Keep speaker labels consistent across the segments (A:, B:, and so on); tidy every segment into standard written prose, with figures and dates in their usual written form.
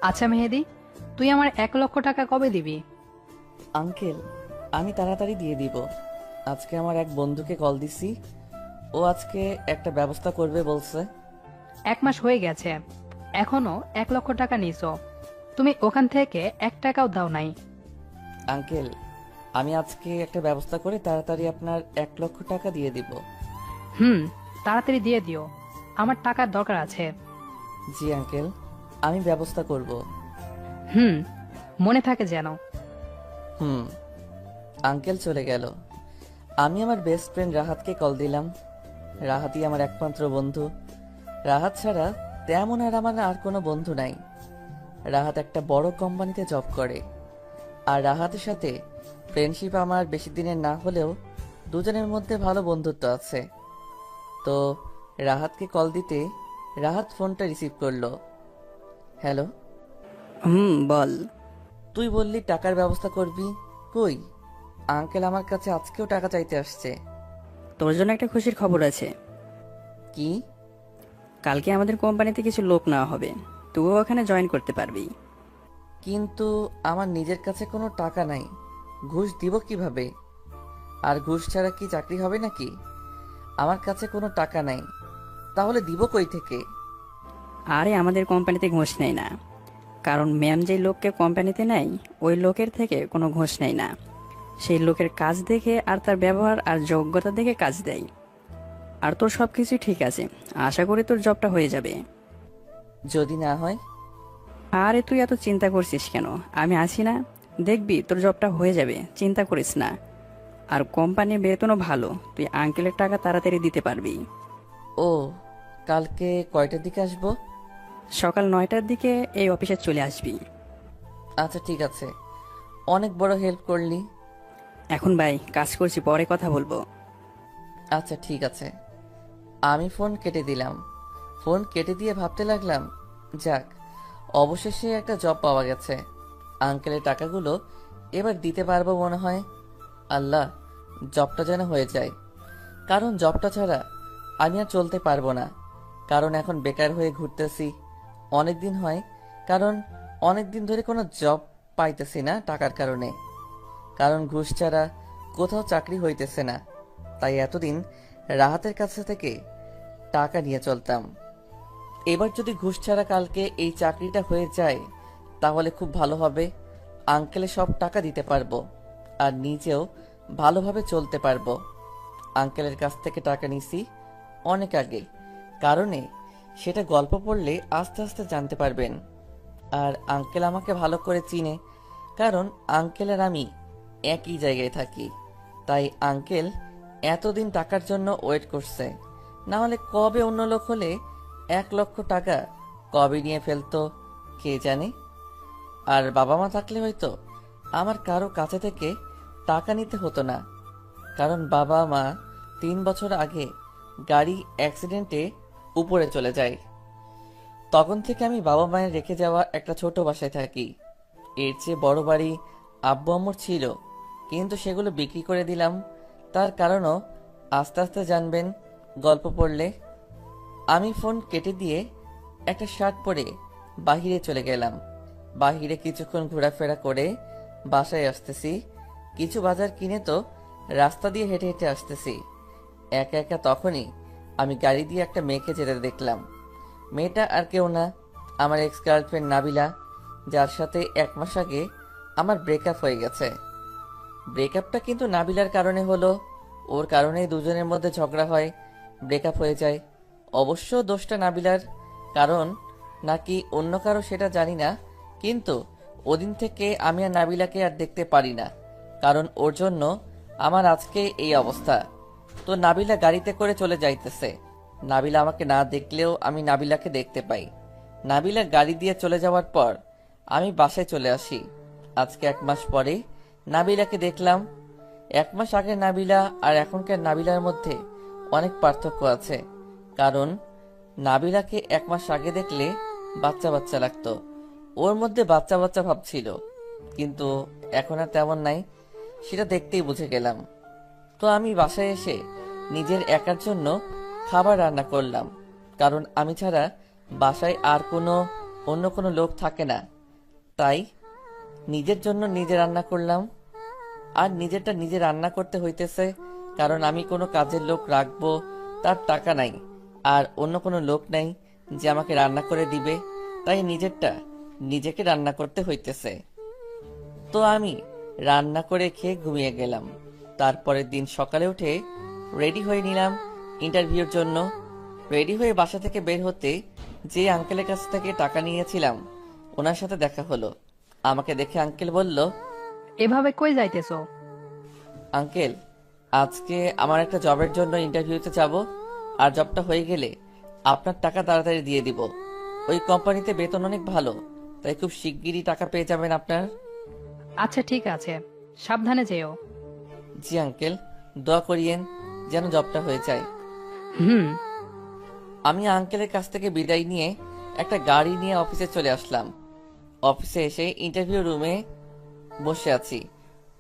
A: আচ্ছা মেহেদি, তুই আমার 1 লক্ষ টাকা কবে দিবি?
B: আঙ্কেল, আমি তাড়াতাড়ি দিয়ে দিব। আজকে আমার এক বন্ধুকে কল দিছি, ও আজকে একটা ব্যবস্থা করবে বলছে।
A: 1 মাস হয়ে গেছে, এখনো 1 লক্ষ টাকা নিছো। তুমি ওখান থেকে 1 টাকাও দাও নাই।
B: আঙ্কেল, আমি আজকে একটা ব্যবস্থা করে তাড়াতাড়ি আপনার 1 লক্ষ টাকা দিয়ে দিব।
A: হুম, তাড়াতাড়ি দিয়ে দিও, আমার টাকার দরকার আছে।
B: জি আঙ্কেল, আমি ব্যবস্থা করব।
A: হুম, মনে থাকে যেন।
B: হুম। আঙ্কেল চলে গেল। আমি আমার বেস্ট ফ্রেন্ড রাহাতকে কল দিলাম। রাহাতই আমার একমাত্র বন্ধু। রাহাত ছাড়া তেমন আর কোনো বন্ধু নাই। রাহাত একটা বড় কোম্পানিতে জব করে। আর রাহাতের সাথে ফ্রেন্ডশিপ আমার বেশি দিনের না হলেও দুজনের মধ্যে ভালো বন্ধুত্ব আছে। তো রাহাতকে কল দিতে রাহাত ফোনটা রিসিভ করলো। হ্যালো।
C: বল।
B: তুই বললি টাকার ব্যবস্থা করবি, কই? আঙ্কেল আমার কাছে আজকেও টাকা চাইতে আসছে।
C: তোর জন্য একটা খুশির খবর আছে।
B: কি?
C: কালকে আমাদের কোম্পানিতে কিছু লোক নেওয়া হবে, তুইও ওখানে জয়েন করতে পারবি।
B: কিন্তু আমার নিজের কাছে কোনো টাকা নাই, ঘুষ দিব কিভাবে? আর ঘুষ ছাড়া কি চাকরি হবে নাকি? আমার কাছে কোনো টাকা নাই, তাহলে দিব কই থেকে?
C: আরে আমাদের কোম্পানিতে ঘুষ নেয় না, কারণ ম্যাম যে লোককে কোম্পানিতে নেয় ওই লোকের থেকে কোনো ঘুষ নেয় না। সেই লোকের কাজ দেখে আর তার ব্যবহার আর যোগ্যতা দেখে কাজ দেয়। আর তোর সব কিছুই ঠিক আছে, আশা করি তোর জবটা হয়ে যাবে।
B: যদি না হয়?
C: আরে তুই এত চিন্তা করছিস কেন, আমি আছি না, দেখবি তোর জবটা হয়ে যাবে, চিন্তা করিস না। আর কোম্পানির বেতনও ভালো, তুই আঙ্কেলের টাকা তাড়াতাড়ি দিতে পারবি।
B: ও, কালকে কয়টার দিকে আসবো?
C: সকাল 9টার দিকে এই অফিসে চলে আসবি।
B: আচ্ছা ঠিক আছে, অনেক বড় হেল্প করলি।
C: এখন ভাই কাজ করছি, পরে কথা বলবো।
B: আচ্ছা ঠিক আছে। আমি ফোন কেটে দিলাম। ফোন কেটে দিয়ে ভাবতে লাগলাম, যাক, অবশেষে একটা জব পাওয়া গেছে। আঙ্কেলের টাকাগুলো এবার দিতে পারবো মনে হয়। আল্লাহ, জবটা যেন হয়ে যায়, কারণ জবটা ছাড়া আমি আর চলতে পারবো না। কারণ এখন বেকার হয়ে ঘুরতেছি অনেক দিন হয়, কারণ অনেক দিন ধরে কোনো জব পাইতেছি না টাকার কারণে। কারণ ঘুষ ছাড়া কোথাও চাকরি হইতেছে না, তাই এতদিন রাহাতের কাছে থেকে টাকা নিয়ে চলতাম। এবার যদি ঘুষ ছাড়া কালকে এই চাকরিটা হয়ে যায় তাহলে খুব ভালো হবে। আঙ্কেলে সব টাকা দিতে পারবো আর নিজেও ভালোভাবে চলতে পারবো। আঙ্কেলের কাছ থেকে টাকা নিছি অনেক আগে, কারণে সেটা গল্প পড়লে আস্তে আস্তে জানতে পারবেন। আর আঙ্কেল আমাকে ভালো করে চিনে, কারণ আঙ্কেল আর আমি একই জায়গায় থাকি। তাই আঙ্কেল এতদিন টাকার জন্য ওয়েট করছে, না হলে কবে অন্য লোক হলে 1 লক্ষ টাকা কবে নিয়ে ফেলতো কে জানে। আর বাবা মা থাকলে হয়তো আমার কারো কাছে থেকে টাকা নিতে হতো না, কারণ বাবা মা 3 বছর আগে গাড়ি অ্যাক্সিডেন্টে উপরে চলে যায়। তখন থেকে আমি বাবা মায়ের রেখে যাওয়া একটা ছোট বাসায় থাকি। এর চেয়ে বড় বাড়ি আব্বু আম্মুর ছিল, কিন্তু সেগুলো বিক্রি করে দিলাম। তার কারণও আস্তে আস্তে জানবেন গল্প পড়লে। আমি ফোন কেটে দিয়ে একটা শার্ট পরে বাহিরে চলে গেলাম। বাহিরে কিছুক্ষণ ঘোরাফেরা করে বাসায় আসতেছি। কিছু বাজার কিনে তো রাস্তা দিয়ে হেঁটে হেঁটে আসতেছি একা একা। তখনই আমি গাড়ি দিয়ে একটা মেয়েকে যেতে দেখলাম। মেয়েটা আর কেউ না, আমার এক্স গার্লফ্রেন্ড নাবিলা, যার সাথে 1 মাস আগে আমার ব্রেকআপ হয়ে গেছে। ব্রেকআপটা কিন্তু নাবিলার কারণে হলো, ওর কারণেই দুজনের মধ্যে ঝগড়া হয়, ব্রেকআপ হয়ে যায়। অবশ্য দোষটা নাবিলার, কারণ নাকি অন্য কারো সেটা জানি না, কিন্তু ওদিন থেকে আমি আর নাবিলাকে আর দেখতে পারি না, কারণ ওর জন্য আমার আজকে এই অবস্থা। তো নাবিলা গাড়িতে করে চলে যাইতেছে। নাবিলা আমাকে না দেখলেও আমি নাবিলাকে দেখতে পাই। নাবিলা গাড়ি দিয়ে চলে যাওয়ার পর আমি বাসায় চলে আসি। আজকে 1 মাস পরে নাবিলাকে দেখলাম। 1 মাস আগের নাবিলা আর এখনকার নাবিলার মধ্যে অনেক পার্থক্য আছে, কারণ নাবিলাকে 1 মাস আগে দেখলে বাচ্চা বাচ্চা লাগতো, ওর মধ্যে বাচ্চা বাচ্চা ভাব ছিল, কিন্তু এখন আর তেমন নাই, সেটা দেখতেই বুঝে গেলাম। তো আমি বাসায় এসে নিজের একার জন্য খাবার রান্না করলাম, কারণ আমি ছাড়া বাসায় আর কোনো অন্য কোনো লোক থাকে না, তাই নিজের জন্য নিজে রান্না করলাম। আর নিজেরটা নিজে রান্না করতে হইতেছে, কারণ আমি কোনো কাজের লোক রাখবো তার টাকা নাই, আর অন্য কোনো লোক নাই যে আমাকে রান্না করে দিবে, তাই নিজেরটা নিজেকে রান্না করতে হইতেছে। তো আমি রান্না করে খেয়ে ঘুমিয়ে গেলাম। তারপরের দিন সকালে উঠে রেডি হয়ে নিলাম ইন্টারভিউর জন্য। রেডি হয়ে বাসা থেকে বের হতে যে আঙ্কেলের কাছ থেকে টাকা নিয়েছিলাম ওনার সাথে দেখা হলো। আমাকে দেখে আঙ্কেল বলল,
A: এভাবে কই যাইতেছো?
B: আঙ্কেল, আজকে আমার একটা জবের জন্য ইন্টারভিউতে যাব, আর জবটা হয়ে গেলে আপনার টাকা তাড়াতাড়ি দিয়ে দিব। ওই কোম্পানিতে বেতন অনেক ভালো, তাই খুব শিগগিরই টাকা পেয়ে যাবেন আপনার।
A: আচ্ছা ঠিক আছে, সাবধানে যেও।
B: জি আঙ্কেল, দোয়া করিয়েন যেন জবটা হয়ে যায়।
A: হুম।
B: আমি আঙ্কেলের কাছ থেকে বিদায় নিয়ে একটা গাড়ি নিয়ে অফিসে চলে আসলাম। অফিসে এসে ইন্টারভিউ রুমে বসে আছি।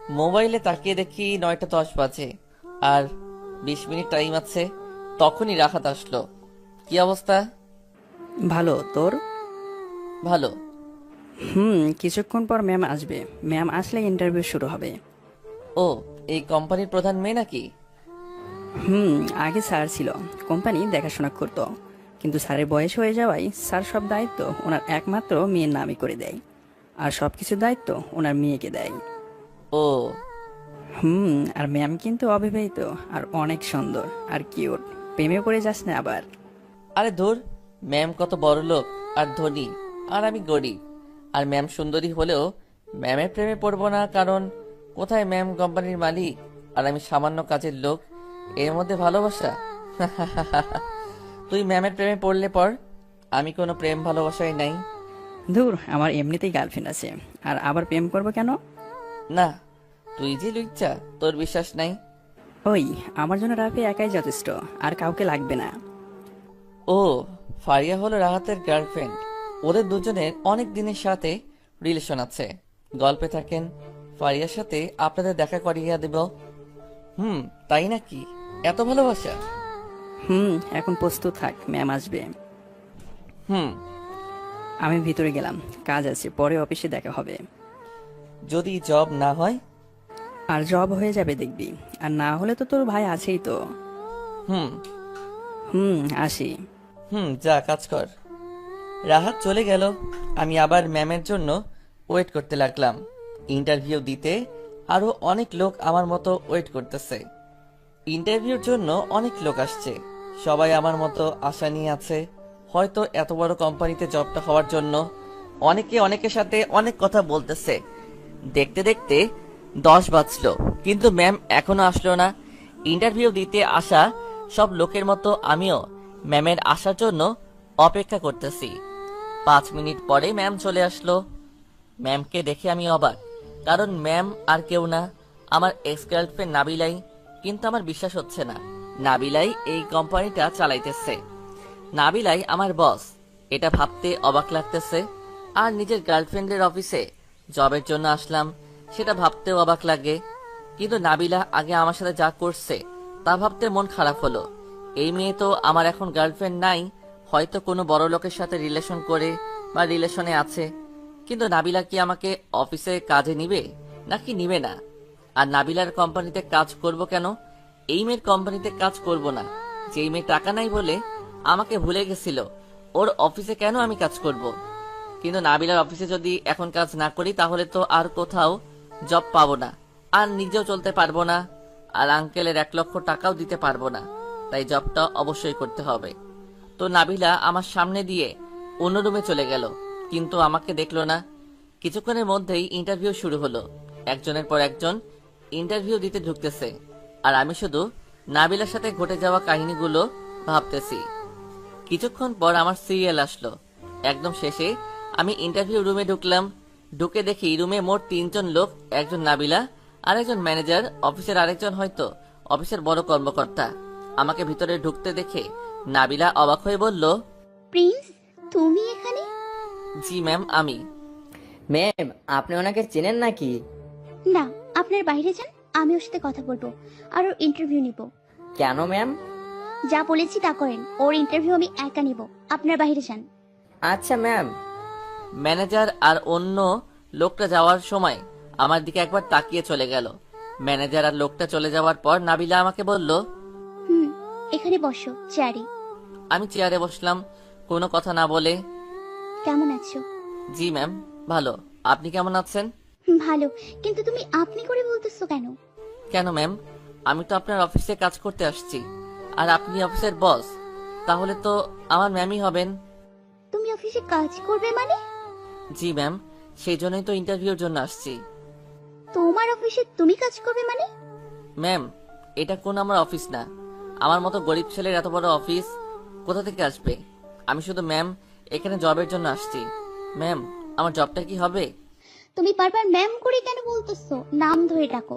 B: মোবাইলে তাকিয়ে দেখি 9:10 বাজে, আর 20 মিনিট টাইম আছে। তখনই রাহাত আসলো। কি অবস্থা?
C: ভালো, তোর?
B: ভালো।
C: কিছুক্ষণ পর ম্যাম আসবে। ম্যাম আসলে ইন্টারভিউ শুরু হবে।
B: ও, এই কোম্পানির প্রধান মেয়ে নাকি?
C: আগে স্যার ছিল, কোম্পানি দেখাশোনা করতো, কিন্তু স্যারের বয়স হয়ে যাওয়ায় স্যার সব দায়িত্ব ওনার একমাত্র মেয়ের নামই করে দেয়, আর সব কিছুর দায়িত্ব ওনার মেয়েকে দেয়।
B: ও,
C: আর ম্যাম কিন্তু অবিবাহিত আর অনেক সুন্দর আর কিউট। প্রেমে পড়ে যাস না আবার।
B: আরে ধুর, ম্যাম কত বড় লোক আর ধনী, আর আমি গরিব। আর ম্যাম সুন্দরী হলেও ম্যামের প্রেমে পড়বো না, কারণ কোথায় ম্যাম কোম্পানির মালিক আর আমি সামান্য কাজের লোক, এর মধ্যে ভালোবাসা? তুই ম্যামের প্রেমে পড়লে পর, আমি কোনো প্রেম ভালোবাসাই নাই।
C: ধুর, আমার এমনিতেই গার্লফ্রেন্ড আছে, আর আবার প্রেম করবো কেন?
B: না, তুই যে লুচ্চা, তোর বিশ্বাস নাই।
C: ওই, আমার জন্য রাফি একাই যথেষ্ট, আর কাউকে লাগবে না।
B: ও, ফারিয়া হলো রাহাতের গার্লফ্রেন্ড। ওদের দুজনের অনেক দিনের সাথে রিলেশন আছে। গল্পে থাকেন, ফারিয়ার সাথে আপনাদের দেখা করিয়ে দেব। তাই নাকি? এত ভালোবাসা?
C: এখন প্রস্তুত থাক, ম্যাম আসবে।
B: হুম।
C: আমি ভিতরে গেলাম, কাজ আছে, পরে অফিসে দেখা হবে।
B: যদি জব না হয়?
C: আর জব হয়ে যাবে দেখবি, আর না হলে তো তোর ভাই আছেই তো। আসি।
B: যা, কাজ কর। রাহাত চলে গেল। আমি আবার ম্যামের জন্য ওয়েট করতে লাগলাম। ইন্টারভিউ দিতে আরো অনেক লোক আমার মতো ওয়েট করতেছে। ইন্টারভিউর জন্য অনেক লোক আসছে, সবাই আমার মতো আশা নিয়ে আছে, হয়তো এত বড় কোম্পানিতে জবটা হওয়ার জন্য। অনেকে অনেকের সাথে অনেক কথা বলতেছে। দেখতে দেখতে 10 বাজলো, কিন্তু ম্যাম এখনো আসলো না। ইন্টারভিউ দিতে আসা সব লোকের মতো আমিও ম্যামের আসার জন্য অপেক্ষা করতেছি। 5 মিনিট পরে ম্যাম চলে আসলো। ম্যামকে দেখে আমি অবাক, কারণ ম্যাম আর কেউ না, আমার এক্স গার্লফ্রেন্ড নাবিলাই। কিন্তু আমার বিশ্বাস হচ্ছে না নাবিলাই এই কোম্পানিটা চালাইতেছে, নাবিলাই আমার বস। এটা ভাবতে অবাক লাগতেছে। আর নিজের গার্লফ্রেন্ডের অফিসে জবের জন্য আসলাম, সেটা ভাবতেও অবাক লাগে। কিন্তু নাবিলা আগে আমার সাথে যা করছে তা ভাবতে মন খারাপ হলো। এই মেয়ে তো আমার এখন গার্লফ্রেন্ড নাই, হয়তো কোনো বড় লোকের সাথে রিলেশন করে বা রিলেশনে আছে। কিন্তু নাবিলা কি আমাকে অফিসে কাজে নিবে নাকি নিবে না? আর নাবিলার কোম্পানিতে কাজ করব কেন? এই মেয়ের কোম্পানিতে কাজ করব না। যেই মেয়ে টাকা নাই বলে আমাকে ভুলে গেছিল, ওর অফিসে কেন আমি কাজ করব? কিন্তু নাবিলার অফিসে যদি এখন কাজ না করি তাহলে তো আর কোথাও জব পাবো না, আর নিজেও চলতে পারবো না, আর আঙ্কেলের 1 লক্ষ টাকাও দিতে পারবো না। তাই জবটা অবশ্যই করতে হবে। তো নাবিলা আমার সামনে দিয়ে অন্য রুমে চলে গেল, কিন্তু আমাকে দেখলো না। কিছুক্ষণের মধ্যেই ইন্টারভিউ শুরু হলো। একজনের পর একজন ইন্টারভিউ দিতে ঢুকতেছে, আর আমি শুধু নাবিলার সাথে ঘটে যাওয়া কাহিনীগুলো ভাবতেছি। কিছুক্ষণ পর আমার সিরিয়াল আসলো। একদম শেষে আমি ইন্টারভিউ রুমে ঢুকলাম। ঢুকে দেখি রুমে মোট 3 জন লোক, একজন নাবিলা, আরেকজন ম্যানেজার, অফিসের আরেকজন হয়তো অফিসের বড় কর্মকর্তা। আমাকে ভিতরে ঢুকতে দেখে নাবিলা অবাক হয়ে বলল,
D: প্রিন্স, তুমি এখানে?
B: জি ম্যাম, আমি।
E: ম্যাম, আপনি ওনাকে চেনেন নাকি?
D: না, আপনার বাইরে যান, আমি ওর সাথে কথা বলবো আর ওর ইন্টারভিউ নিব।
E: কেন ম্যাম?
D: যা বলেছি তা করেন, ওর ইন্টারভিউ আমি একা নিব। আপনার বাইরে যান।
E: আচ্ছা ম্যাম।
B: ম্যানেজার আর অন্য লোকটা যাওয়ার সময় আমার দিকে একবার তাকিয়ে চলে গেল। ম্যানেজার আর লোকটা চলে যাওয়ার পর নাবিলা আমাকে বলল,
D: এখানে বসো চেয়ারে।
B: আমি চেয়ারে বসলাম কোনো কথা না বলে।
D: কেমন আছো?
B: জি ম্যাম, ভালো। আপনি কেমন আছেন?
D: ভালো, কিন্তু তুমি আপনি করে বলতেছো কেন?
B: কেন ম্যাম, আমি তো আপনার অফিসে কাজ করতে আসছি, আর আপনি অফিসের বস, তাহলে তো আমার ম্যামই হবেন।
D: তুমি অফিসে কাজ করবে মানে?
B: জি ম্যাম, সেই জন্যই তো ইন্টারভিউর জন্য আসছি।
D: তোমার অফিসে তুমি কাজ করবে মানে?
B: ম্যাম, এটা কোন আমার অফিস না। আমার মতো গরিব ছেলের এত বড় অফিস কোথা থেকে আসবে? আমি শুধু ম্যাম এখানে জবের জন্য আসছি। ম্যাম, আমার জবটা কি হবে?
D: তুমি বারবার ম্যাম করে কেন বলতেছো? নাম ধরে ডাকো।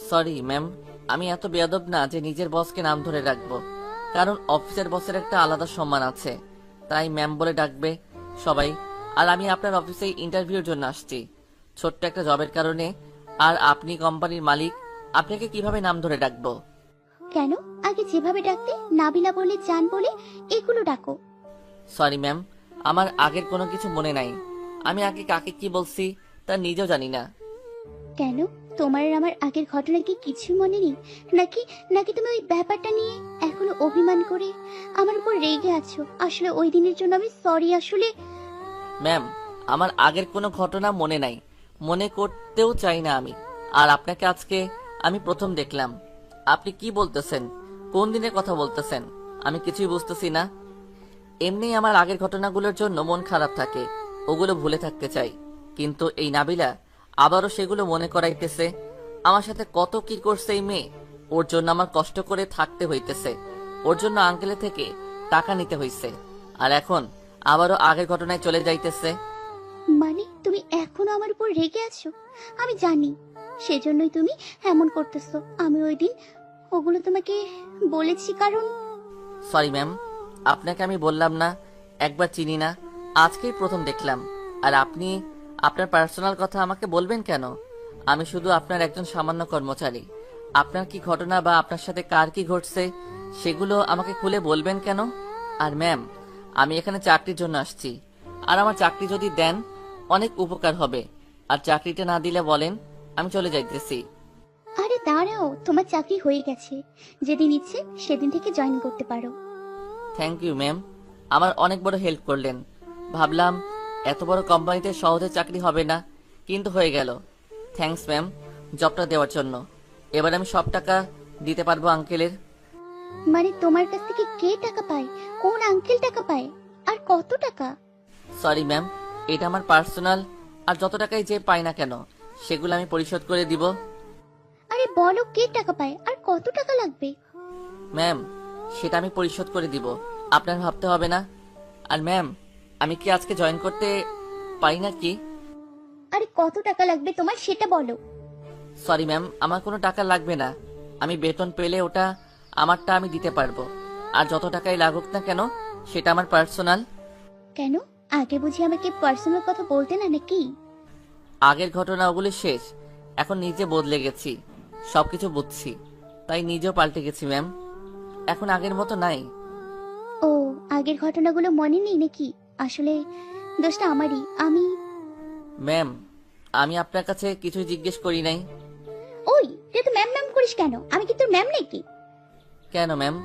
B: সরি ম্যাম, আমি এত বেয়াদব না যে নিজের বসকে নাম ধরে রাখবো, কারণ অফিসের বসের একটা আলাদা সম্মান আছে, তাই ম্যাম বলে ডাকবে সবাই। আর আমি আপনার অফিসে ইন্টারভিউর জন্য আসছি, ছোট্ট একটা জবের কারণে। আর আপনি কোম্পানির মালিক, আপনাকে কিভাবে নাম ধরে ডাকবো?
D: কেন? আগে যেভাবে ডাকতে, নাবিলা বলে, জান বলে, এগুলো ডাকো।
B: সরি ম্যাম, আমার আগের কোনো কিছু মনে নাই। আমি আগে কাকে কি বলছি তা নিজেও জানি না।
D: কেন? তোমার আর আমার আগের ঘটনা কি কিছু মনে নেই নাকি? নাকি তুমি ওই ব্যাপারটা নিয়ে এখনো অভিমান করে আমার উপর রেগে আছো? আসলে ওই দিনের জন্য আমি সরি। আসলে
B: ম্যাম, আমার আগের কোনো ঘটনা মনে নাই, মনে করতেও চাই না আমি। আর আপনাকে আজকে আমি প্রথম দেখলাম। আপনি কি বলতেছেন? কোন দিনের কথা বলতেছেন? আমি কিছুই বুঝতেছি না। এমনি আমার আগের ঘটনাগুলোর জন্য মন খারাপ থাকে, ওগুলো ভুলে থাকতে চাই, কিন্তু এই নাবিলা আবারও সেগুলো মনে করাইতেছে। আমার সাথে কত কি করছে এই মেয়ে, ওর জন্য আমার কষ্ট করে থাকতে হইতেছে, ওর জন্য আঙ্কেলের থেকে টাকা নিতে হইছে, আর এখন আবারও আগের ঘটনায় চলে যাইতেছে।
D: মানে তুমি এখনো আমার উপর রেগে আছো? আমি জানি, সেজন্যই তুমি এমন করতেছো। আমি ওই দিন ওগুলো তোমাকে বলেছি কারণ
B: সরি ম্যাম, আপনাকে আমি বললাম না একবার চিনি না, আজকেই প্রথম দেখলাম। আর আপনি আপনার পার্সোনাল কথা আমাকে বলবেন কেন? আমি শুধু আপনার একজন সামান্য কর্মচারী। আপনার কি ঘটনা বা আপনার সাথে কার কি ঘটছে সেগুলো আমাকে খুলে বলবেন কেন? আর ম্যাম, আমি এখানে চাকরির জন্য আসছি, আর আমার চাকরি যদি দেন অনেক উপকার হবে, আর চাকরিটা না দিলে বলেন আমি চলে যাইতেছি।
D: আরে দাঁড়াও, তোমার চাকরি হয়ে গেছে। যেদিন ইচ্ছে সেদিন থেকে জয়েন করতে পারো।
B: থ্যাংক ইউ ম্যাম, আমার অনেক বড় হেল্প করলেন। ভাবলাম এত বড় কোম্পানিতে সহজে চাকরি হবে না, কিন্তু হয়ে গেল। থ্যাঙ্কস ম্যাম জবটা দেওয়ার জন্য। এবার আমি সব টাকা দিতে পারবো আঙ্কেলের।
D: মানে তোমার কাছ থেকে কে টাকা পায়? কোন আঙ্কেল টাকা পায়? আর কত টাকা?
B: সরি ম্যাম, এটা আমার পার্সোনাল, আর যত টাকাই যে পাই না কেন সেগুলো আমি পরিশোধ করে দিব।
D: আরে বলো, কে টাকা পায় আর কত টাকা লাগবে?
B: ম্যাম, সেটা আমি পরিশোধ করে দিব, আপনার ভাবতে হবে না। আর ম্যাম, আমি কি আজকে জয়েন করতে পারি না কি?
D: আরে কত টাকা লাগবে তোমার সেটা বলো।
B: সরি ম্যাম, আমার কোনো টাকা লাগবে না। আমি বেতন পেলে ওটা আমারটা আমি দিতে পারবো, আর যত টাকাই লাগুক না কেন সেটা আমার পার্সোনাল।
D: কেন? আগে বুঝি আমাকে পার্সোনাল কথা বলতে না নাকি?
B: আগের ঘটনা ওগুলো শেষ, এখন নিজে বদলে গেছি, সবকিছু বুঝছি, তাই নিজেও পাল্টে গেছি ম্যাম, এখন আগের মতো নাই।
D: ও, আগের ঘটনাগুলো মনে নেই নাকি? আসলে দোষটা আমারই।
B: ম্যাম, আমি আপনার কাছে কিছুই জিজ্ঞেস করি নাই।
D: ওই তুই তো ম্যাম ম্যাম করিস কেন? আমি কি তোর ম্যাম নাকি?
B: কেন ম্যাম,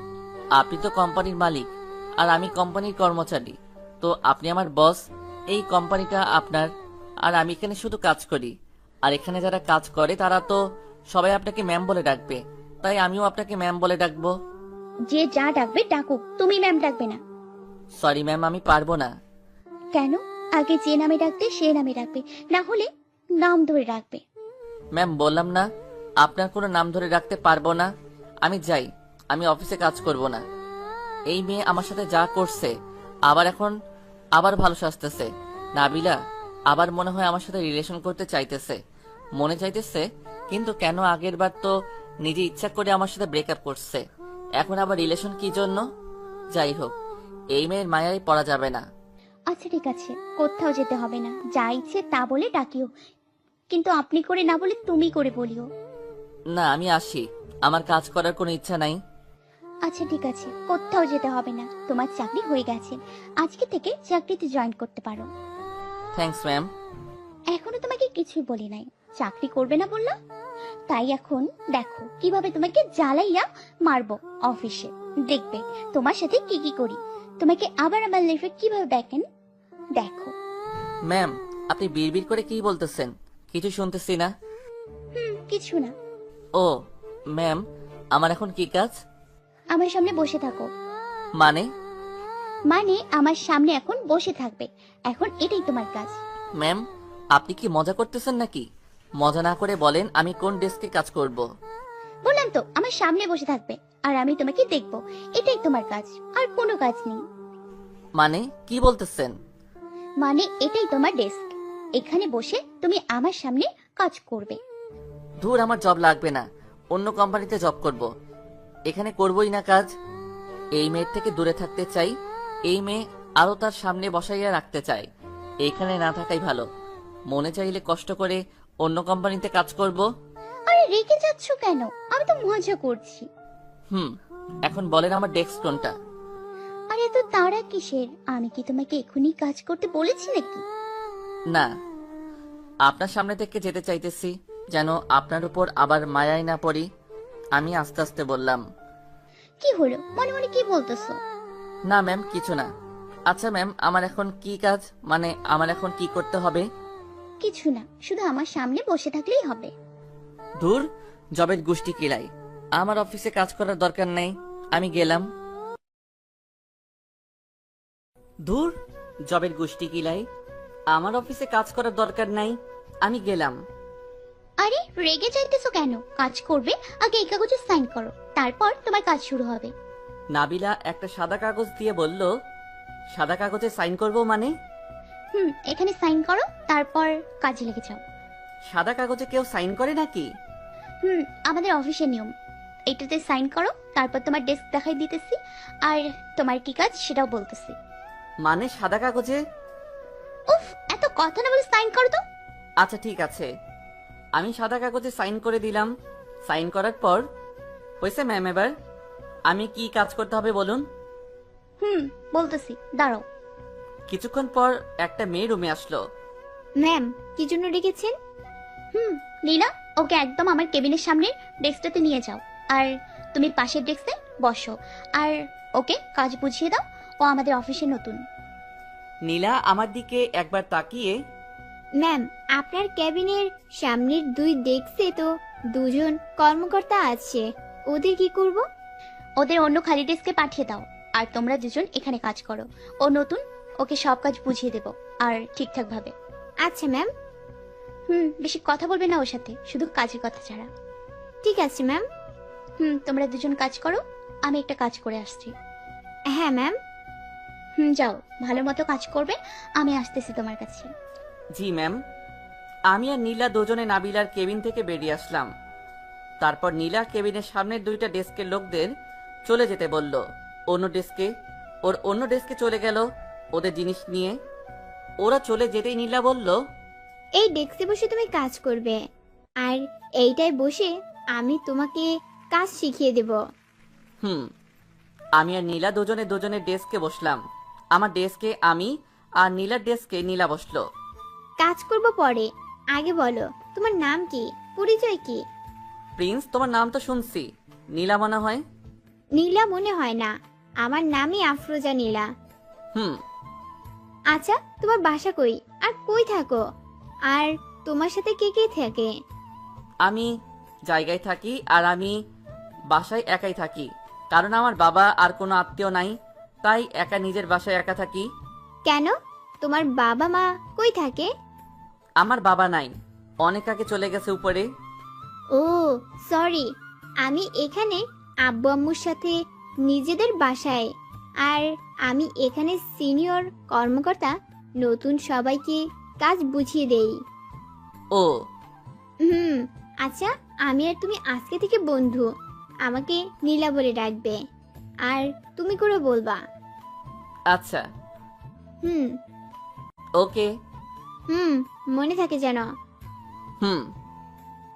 B: আপনি তো কোম্পানির মালিক আর আমি কোম্পানির কর্মচারী, তো আপনি আমার বস। এই কোম্পানিটা আপনার, আর আমি এখানে শুধু কাজ করি। আর এখানে যারা কাজ করে তারা তো সবাই আপনাকে ম্যাম বলে ডাকবে, তাই আমিও আপনাকে ম্যাম বলে ডাকবো।
D: যে যা ডাকবে ডাকুক, তুমি ম্যাম ডাকবে না।
B: সরি ম্যাম, আমি পারবো না।
D: কেন? আগে যে নামে ডাকতে সে নামে ডাকবে, না হলে নাম ধরে ডাকবে।
B: ম্যাম, বললাম না আপনার কোনো নাম ধরে রাখতে পারবো না। আমি যাই, আমি অফিসে কাজ করব না। এই মেয়ে আমার সাথে যা করছে, এখন আবার ভালো সাজতেছে। নাবিলা আবার মনে হয় আমার সাথে রিলেশন করতে চাইতেছে, মনে চাইতেছে, কিন্তু কেন? আগের বার তো নিজে ইচ্ছা করে আমার সাথে ব্রেকআপ করছে, এখন আবার রিলেশন কি জন্য? যাই হোক, এই মেয়ের মায়ায় পড়া যাবে না।
D: আচ্ছা ঠিক আছে, কোথাও যেতে হবে না, যা ইচ্ছে তা বলে ডাকিও, কিন্তু আপনি করে না বলে তুমি করে বলিও।
B: না, আমি আসি, আমার কাজ করার কোনো ইচ্ছা নাই।
D: আচ্ছা ঠিক আছে, কোথাও যেতে হবে না, তোমার চাকরি হয়ে গেছে, আজকে থেকে চাকরিতে জয়েন করতে পারো।
B: Thanks ma'am.
D: এখনো তোমাকে কিছুই বলি নাই, চাকরি করবে না বললাম। তাই এখন দেখো কিভাবে তোমাকে জ্বালাইয়া মারবো অফিসে। দেখবে তোমার সাথে কি কি করি, তোমাকে আবার আমার লাইফে কিভাবে দেখেন দেখো।
B: ম্যাম, আপনি বিড়বিড় করে কি বলতেছেন? কিছু শুনতেছি না।
D: কিছু না।
B: ও ম্যাম, আমার এখন কি কাজ?
D: আমার সামনে বসে থাকো।
B: মানে?
D: মানে আমার সামনে এখন বসে থাকবে, এখন এটাই তোমার কাজ।
B: ম্যাম, আপনি কি মজা করতেছেন নাকি? মজা না করে বলেন আমি কোন ডেস্কে কাজ করব।
D: বললাম তো আমার সামনে বসে থাকবে, আর আমি তোমাকে দেখবো, এটাই তোমার কাজ, আর কোনো কাজ নেই।
B: মানে কি বলতেছেন?
D: মানে এটাই তোমার ডেস্ক, এখানে বসে তুমি আমার সামনে কাজ করবে।
B: ধুর, আমার জব লাগবে না, অন্য কোম্পানিতে জব করব। এখানে করবই না কাজ। এই মেয়ের থেকে দূরে থাকতে চাই। এই মেয়ে আরো তার সামনে বসাইয়া রাখতে চাই। এইখানে না থাকাই ভালো। মনে চাইলে কষ্ট করে অন্য কোম্পানিতে কাজ করব।
D: আরে রেগে যাচ্ছ কেন? আমি তো মজা করছি।
B: এখন বলেন আমার ডেস্ক কোনটা?
D: আরে এত তাড়া কিসের? আমি কি তোমাকে এখনই কাজ করতে বলেছি নাকি?
B: না, আপনার সামনে থেকে যেতে চাইতেছি, যেন আপনার উপর আবার মায়ায় না পড়ি। আমি আস্তে আস্তে বললাম।
D: কি হলো, মনে মনে কি বলতেছো?
B: না ম্যাম, কিছু না। আচ্ছা ম্যাম, আমার এখন কি কাজ, মানে আমার এখন কি করতে হবে?
D: কিছু না, শুধু আমার সামনে বসে থাকলেই হবে।
B: ধুর, জবের গোষ্ঠী কিলাই। আমার অফিসে কাজ করার দরকার নেই, আমি গেলাম। ধুর, জবের গোষ্ঠী কিলাই। আমার অফিসে কাজ করার দরকার নাই, আমি গেলাম।
D: আরে রেগে যাইতেছো কেন? কাজ করবে, আগে এই কাগজে সাইন করো, তারপর তোমার কাজ শুরু হবে।
B: নাবিলা একটা সাদা কাগজ দিয়ে বলল, সাদা কাগজে সাইন করব মানে?
D: এখানে সাইন করো, তারপর কাজে লেগে যাও।
B: সাদা কাগজে কেউ সাইন করে নাকি?
D: আমাদের অফিসের নিয়ম। এটাতে সাইন করো, তারপর তোমার ডেস্ক দেখাই দিতেছি, আর তোমার কি কাজ সেটাও বলতেছি।
B: মানে সাদা কাগজে?
D: উফ, এত কথা না বলে সাইন করো তো।
B: আচ্ছা ঠিক আছে, আমি সাদা কাগজে সাইন করে দিলাম। সাইন করার পর হয়েছে ম্যাম, এবার আমি কি কাজ করতে হবে বলুন?
D: বলতেছি, দাঁড়াও।
B: কিছুক্ষণ পর একটা মেয়ে রুমে আসলো।
D: ম্যাম, কি জন্য ডেকেছেন? নীলা, ওকে একদম আমার কেবিনের সামনে ডেস্কটাতে নিয়ে যাও, আর তুমি পাশের ডেস্কে বসো, আর ওকে কাজ বুঝিয়ে দাও। ও আমাদের অফিসে নতুন।
B: নীলা আমার দিকে একবার তাকিয়ে,
F: ম্যাম, আপনার ক্যাবিনের সামনের 2 ডেস্কে তো 2 জন কর্মকর্তা আছে, ওদের কি করব?
D: ওদের অন্য খালি ডেস্কে পাঠিয়ে দাও, আর তোমরা দুজন এখানে কাজ করো। ও নতুন, ওকে সব কাজ বুঝিয়ে দেবো, আর ঠিকঠাক ভাবে।
F: আচ্ছা ম্যাম।
D: বেশি কথা বলবে না ওর সাথে, শুধু কাজের কথা ছাড়া।
F: ঠিক আছে ম্যাম।
D: তোমরা দুজন কাজ করো, আমি একটা কাজ করে আসছি।
F: হ্যাঁ ম্যাম।
D: যাও, ভালো মতো কাজ করবে, আমি আসতেছি তোমার কাছে।
B: জি ম্যাম। আমি আর নীলা দুজনে নাবিলার কেবিন থেকে বেরিয়ে আসলাম। তারপর নীলা কেবিনের সামনের 2টা ডেস্কের লোকদের চলে যেতে বলল অন্য ডেস্কে। ওর অন্য ডেস্কে চলে গেল ওদের জিনিস নিয়ে। ওরা চলে যেতেই নীলা বলল,
F: এই ডেস্কে বসে তুমি কাজ করবে, আর এইটায় বসে আমি তোমাকে কাজ শিখিয়ে দেব।
B: আমি আর নীলা দুজনের ডেস্কে বসলাম। আমার ডেস্কে আমি, আর নীলার ডেস্কে নীলা বসলো।
F: কাজ করব পরে, আগে বলো তোমার নাম কি, পরিচয় কি?
B: প্রিন্স, তোমার নাম তো শুনছি, নীলা মনে হয়।
F: নীলা মনে হয় না, আমার নামই আফরোজা নীলা।
B: হুম।
F: আচ্ছা, তোমার বাসা কই, আর কই থাকো, আর তোমার সাথে কে কে থাকে?
B: আমি জায়গায় থাকি, আর আমি বাসায় একাই থাকি, কারণ আমার বাবা আর কোনো আত্মীয় নাই, তাই একা নিজের বাসায় একা থাকি।
F: কেন, তোমার বাবা মা কই থাকে?
B: আমার বাবা নাই, অনেক আগে চলে গেছে উপরে।
F: ও সরি, আমি এখানে আব্বু আম্মুর সাথে নিজেদের বাসায়, আর আমি এখানে সিনিয়র কর্মকর্তা, নতুন সবাইকে কাজ বুঝিয়ে দেই।
B: ও
F: আচ্ছা, আমি আর তুমি আজকে থেকে বন্ধু, আমাকে নীলা বলে ডাকবে, আর তুমি করে বলবা।
B: আচ্ছা।
F: হুম
B: ওকে।
F: মনে থাকে যেন।
B: হুম।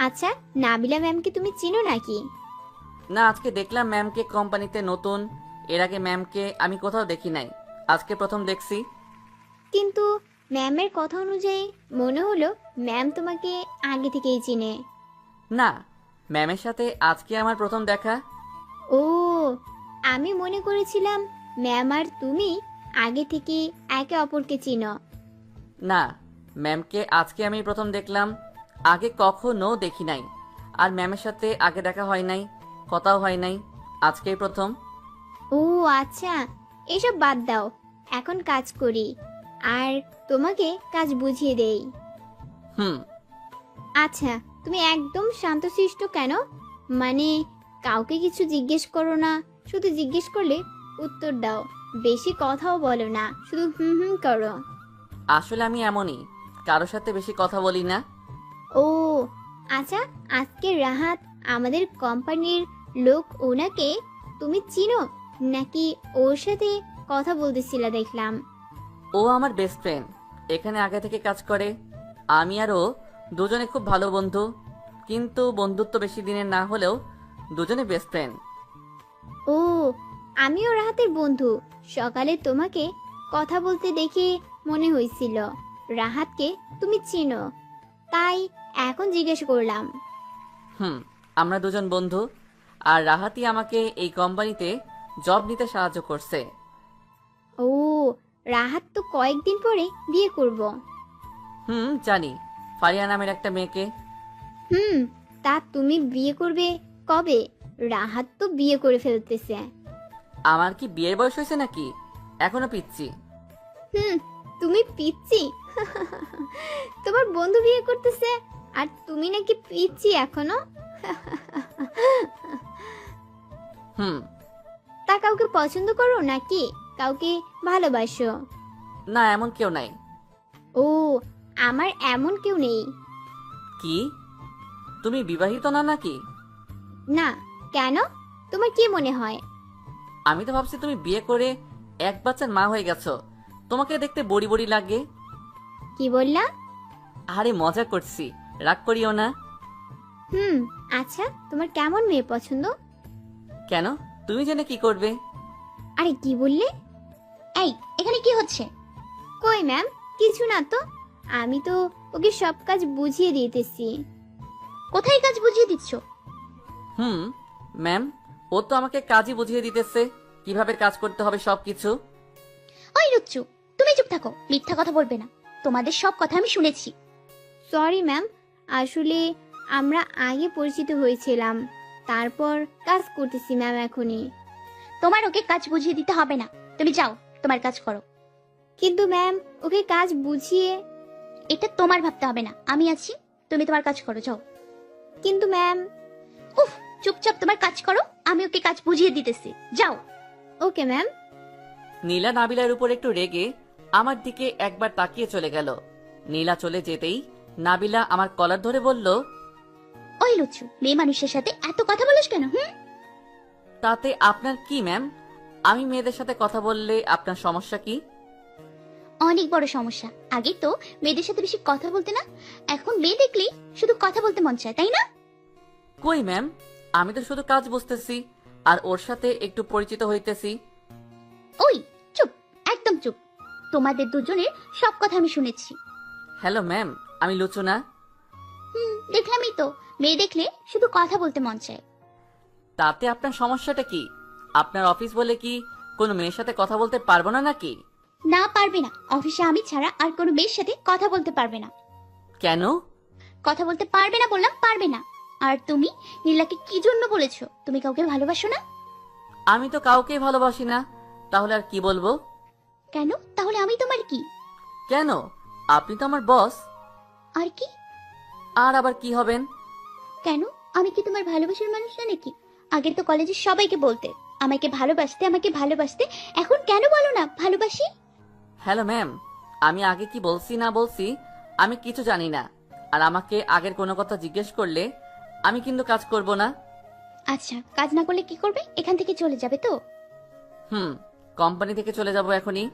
F: আচ্ছা, নাবিলা ম্যামকে তুমি চিনো নাকি?
B: না, আজকে দেখলাম ম্যামকে, কোম্পানিতে নতুন, এর আগে ম্যামকে আমি কোথাও দেখি নাই, আজকে প্রথম দেখছি।
F: কিন্তু ম্যামের কথা অনুযায়ী মনে হলো ম্যাম তোমাকে আগে থেকেই চিনে।
B: না, ম্যামের সাথে আজকে আমার প্রথম দেখা।
F: ও, আমি মনে করেছিলাম ম্যাম আর তুমি আগে থেকে একে অপরকে চিনো।
B: না, ম্যামকে আজকে আমি প্রথম দেখলাম, আগে কখনো দেখি নাই। আর ম্যামের সাথে আগে দেখা হয় নাই, কথাও হয় নাই, আজকেই প্রথম।
F: ও আচ্ছা, এসব বাদ দাও, এখন কাজ করি আর তোমাকে কাজ বুঝিয়ে দেই।
B: হুম।
F: আচ্ছা, তুমি একদম শান্তশিষ্ট কেন? মানে কাউকে কিছু জিজ্ঞেস করো না, শুধু জিজ্ঞেস করলে উত্তর দাও, বেশি কথাও বলো না, শুধু হুম হুম করো।
B: আসলে আমি এমনই, কারোর সাথে বেশি কথা বলি না।
F: ও আচ্ছা, আজকে রাহাত আমাদের কোম্পানির লোক, ওনাকে তুমি চিনো নাকি ওর সাথে কথা বলতেছিলা দেখলাম?
B: ও আমার বেস্ট ফ্রেন্ড, এখানে আগে থেকে কাজ করে। আমি আর ও দুজনে খুব ভালো বন্ধু, কিন্তু বন্ধুত্ব বেশি দিনের না হলেও দুজনে বেস্ট ফ্রেন্ড।
F: ও, আমিও রাহাতের বন্ধু। সকালে তোমাকে কথা বলতে দেখে মনে হয়েছিল রাহাতকে তুমি চিনো, তাই এখন জিজ্ঞেস করলাম।
B: হুম, আমরা দুজন বন্ধু, আর রাহাতই আমাকে এই কোম্পানিতে জব নিতে সাহায্য করছে।
F: ও, রাহাত তো কয়েকদিন পরে বিয়ে করব।
B: হুম, জানি, ফারিয়া নামের একটা মেয়েকে।
F: হুম, তা তুমি বিয়ে করবে কবে? রাহাত তো বিয়ে করে ফেলতেছে।
B: আমার কি বিয়ের বয়স হয়েছে নাকি? এখনো পিচ্ছি।
F: হুম, তুমি পিচ্ছি? তোমার বন্ধু বিয়ে করতেছে আর তুমি নাকি পিচ্ছি এখনো?
B: হুম।
F: তা কাউকে পছন্দ করো নাকি কাউকে ভালোবাসো?
B: না, এমন কেউ নাই।
F: ও, আমার এমন কেউ নেই।
B: কি, তুমি বিবাহিত না নাকি?
F: না, কেন? তোমার কি মনে হয়?
B: আমি তো ভাবছি তুমি বিয়ে করে এক বাচ্চার মা হয়ে গেছো, তোমাকে দেখতে বড়ি বড়ি লাগে।
F: কি বললা?
B: আরে মজা করছি, রাগ করিও না।
F: হুম, আচ্ছা, তোমার কেমন মেয়ে পছন্দ?
B: কেন, তুমি জেনে কি করবে?
F: আরে কি বললে?
D: এই, এখানে কি হচ্ছে?
F: কই ম্যাম, কিছু না তো। আমি তো ওকে সব কাজ বুঝিয়ে দিতেছি।
D: কোথায় কাজ বুঝিয়ে দিচ্ছ?
B: হুম, ম্যাম, ও তো আমাকে কাজই বুঝিয়ে দিতেছে, কিভাবে কাজ করতে হবে সবকিছু।
D: ওই লুচ্চু, তুমি চুপ থাকো, মিথ্যা কথা বলবে না। তোমাদের সব কথা আমি শুনেছি।
F: সরি ম্যাম, আসলে আমরা আগে পরিচিত হয়েছিলাম, তারপর কাজ করতেছি ম্যাম এখনই।
D: তোমার ওকে কাজ বুঝিয়ে দিতে হবে না, তুমি যাও, তোমার কাজ করো।
F: কিন্তু ম্যাম, ওকে কাজ বুঝিয়ে।
D: এটা তোমার ভাবতে হবে না, আমি আছি, তুমি তোমার কাজ করো, যাও।
F: কিন্তু ম্যাম।
D: উফ, চুপচাপ তোমার কাজ করো, আমি ওকে কাজ বুঝিয়ে দিতেছি, যাও।
F: Okay ma'am.
B: নীলা নাবিলার উপর একটু রেগে আমার দিকে একবার তাকিয়ে চলে গেল। নীলা চলে যেতেই নাবিলা আমার কলার ধরে বলল,
D: ওই লুচ্চু, মেয়ে মানুষের সাথে এত কথা বলিস কেন? হুম,
B: তাতে আপনার কি ম্যাম? আমি মেয়েদের সাথে কথা বললে আপনার সমস্যা কি?
D: অনেক বড় সমস্যা। আগে তো মেয়েদের সাথে বেশি কথা বলতে না, এখন মেয়ে দেখলেই শুধু কথা বলতে মন চায়, তাই না?
B: কই ম্যাম, আমি তো শুধু কাজ বুঝতেছি আর ওর সাথে একটু পরিচিত হইতেছি।
D: ওই চুপ, একদম চুপ। তোমাদের দুজনের সব কথা আমি শুনেছি।
B: হ্যালো ম্যাম, আমি লুচু না?
D: দেখলামই তো, মেয়ে দেখলে শুধু কথা বলতে মন চায়।
B: তাতে আপনার সমস্যাটা কি? আপনার অফিস বলে কি কোনো মেয়ের সাথে কথা বলতে পারবো না নাকি?
D: না, পারবে না। অফিসে আমি ছাড়া আর কোনো মেয়ের সাথে কথা বলতে পারবে না।
B: কেন?
D: কথা বলতে পারবে না বললাম, পারবে না। আর তুমি নীলাকে কি জন্য বলেছো তুমি কাউকে ভালোবাসো না?
B: আমি তো কাউকেই ভালোবাসি না, তাহলে আর কি বলবো?
D: কেন? তাহলে আমি তোমার কি?
B: কেন, আপনি তো আমার বস।
D: আর কি?
B: আর আবার কি হবেন?
D: কেন, আমি কি তোমার ভালোবাসার মানুষ না নাকি? আগে তো কলেজে সবাইকে বলতে আমাকে ভালোবাসতে, আমাকে ভালোবাসতে, এখন কেন বলো না ভালোবাসি?
B: হ্যালো ম্যাম, আমি আগে কি বলছি না বলছি আমি কিছু জানি না, আর আমাকে আগের কোনো কথা জিজ্ঞেস করলে আমি কিন্তু কাজ করব না।
D: আচ্ছা, কাজ না করলে কি করবে? এখান থেকে চলে যাবে তো?
B: হুম, কোম্পানি থেকে চলে যাব এখনই।